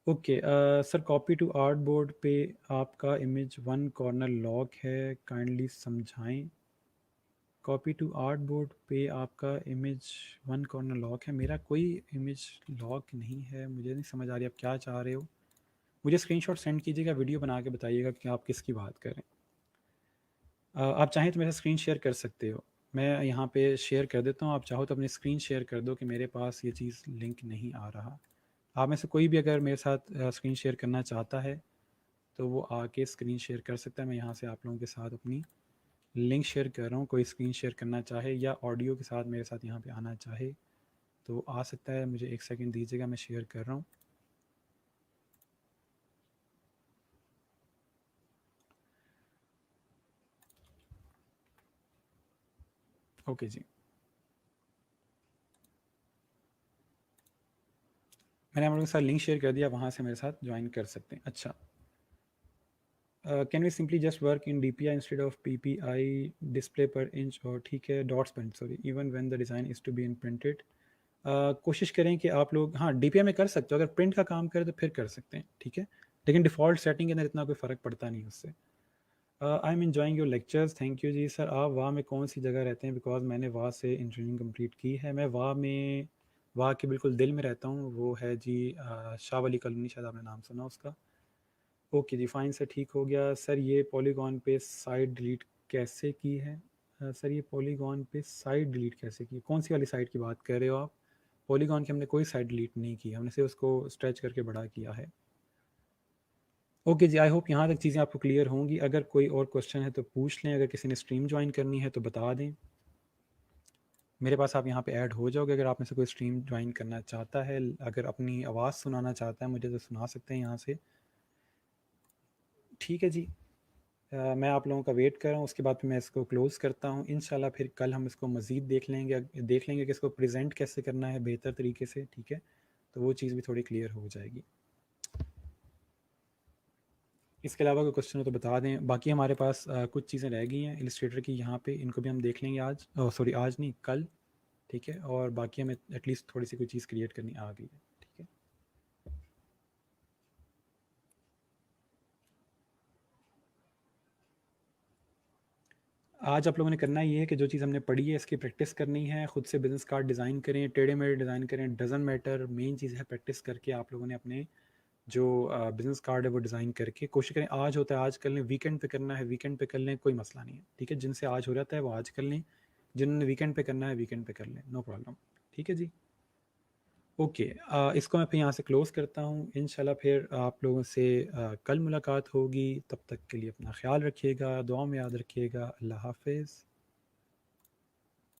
Speaker 1: Okay sir, copy to art board पे आपका इमेज वन कॉर्नर लॉक है, काइंडली समझाएं। कॉपी टू आर्ट बोर्ड पे आपका इमेज वन कॉर्नर लॉक है, मेरा कोई इमेज लॉक नहीं है। मुझे नहीं समझ आ रही आप क्या चाह रहे हो। मुझे स्क्रीनशॉट सेंड कीजिएगा, वीडियो बना के बताइएगा कि आप किसकी बात कर रहे हैं। आप चाहें तो मेरे साथ स्क्रीन शेयर कर सकते हो, मैं यहाँ पे शेयर कर देता हूँ। आप चाहो तो अपनी स्क्रीन शेयर कर दो कि मेरे पास ये चीज़ लिंक नहीं आ रहा। आप में से कोई भी अगर मेरे साथ स्क्रीन शेयर करना चाहता है तो वो आके स्क्रीन शेयर कर सकता है। मैं यहाँ से आप लोगों के साथ अपनी लिंक शेयर कर रहा हूँ, कोई स्क्रीन शेयर करना चाहे या ऑडियो के साथ मेरे साथ यहाँ पे आना चाहे तो आ सकता है। मुझे एक सेकंड दीजिएगा, मैं शेयर कर रहा हूँ। ओके जी। मैंने आप लोगों के साथ लिंक शेयर कर दिया, वहाँ से मेरे साथ ज्वाइन कर सकते हैं। अच्छा, can we simply just work in DPI instead of PPI display per inch, और ठीक है dots print, sorry, even when the design is to be in printed. कोशिश करें कि आप लोग, हाँ, DPI में कर सकते हो, अगर प्रिंट का काम करें तो फिर कर सकते हैं, ठीक है, लेकिन डिफ़ॉल्ट सेटिंग के अंदर इतना कोई फ़र्क पड़ता नहीं उससे। I am enjoying your lectures, thank you ji. Sir आप वाह में कौन सी जगह रहते हैं? बिकॉज मैंने वाह से इंजीनियरिंग कंप्लीट की है। मैं वाह में, वाह के बिल्कुल दिल में रहता हूँ, वो है जी शाह वली कॉलोनी, शायद आपने नाम सुना उसका। ओके जी, फाइन सर, ठीक हो गया। सर ये पॉलीगॉन पे साइड डिलीट कैसे की है? सर ये पॉलीगॉन पे साइड डिलीट कैसे की, कौन सी वाली साइड की बात कर रहे हो आप? पॉलीगॉन की हमने कोई साइड डिलीट नहीं की, हमने सिर्फ उसको स्ट्रेच करके बड़ा किया है। ओके जी, आई होप यहाँ तक चीज़ें आपको क्लियर होंगी। अगर कोई और क्वेश्चन है तो पूछ लें, अगर किसी ने स्ट्रीम ज्वाइन करनी है तो बता दें। मेरे पास आप यहाँ पे ऐड हो जाओगे अगर आप में से कोई स्ट्रीम ज्वाइन करना चाहता है, अगर अपनी आवाज़ सुनाना चाहता है मुझे तो सुना सकते हैं यहाँ से। ठीक है जी, मैं आप लोगों का वेट कर रहा हूँ, उसके बाद फिर मैं इसको क्लोज़ करता हूँ। इंशाल्लाह फिर कल हम इसको मज़ीद देख लेंगे कि इसको प्रेजेंट कैसे करना है बेहतर तरीके से, ठीक है, तो वो चीज़ भी थोड़ी क्लियर हो जाएगी। इसके अलावा कोई क्वेश्चन हो तो बता दें। बाकी हमारे पास कुछ चीज़ें रह गई हैं इलस्ट्रेटर की यहाँ पे, इनको भी हम देख लेंगे आज, सॉरी आज नहीं, कल, ठीक है, और बाकी हमें एटलीस्ट थोड़ी सी कोई चीज़ क्रिएट करनी आ गई है, ठीक है। आज आप लोगों ने करना ये है कि जो चीज़ हमने पढ़ी है इसकी प्रैक्टिस करनी है, खुद से बिजनेस कार्ड डिज़ाइन करें, टेढ़े मेढ़े डिज़ाइन करें, डजंट मैटर, मेन चीज़ है प्रैक्टिस करके आप लोगों ने अपने जो बिजनेस कार्ड है वो डिज़ाइन करके कोशिश करें। आज होता है आज कर लें, वीकेंड पे करना है वीकेंड पे कर लें, कोई मसला नहीं है, ठीक है, जिनसे आज हो जाता है वो आज कर लें, जिन्होंने वीकेंड पे करना है वीकेंड पे कर लें, नो प्रॉब्लम, ठीक है जी। ओके, इसको मैं फिर यहाँ से क्लोज़ करता हूँ। इंशाल्लाह फिर आप लोगों से कल मुलाकात होगी, तब तक के लिए अपना ख्याल रखिएगा, दुआ में याद रखिएगा। अल्लाह हाफ़िज़।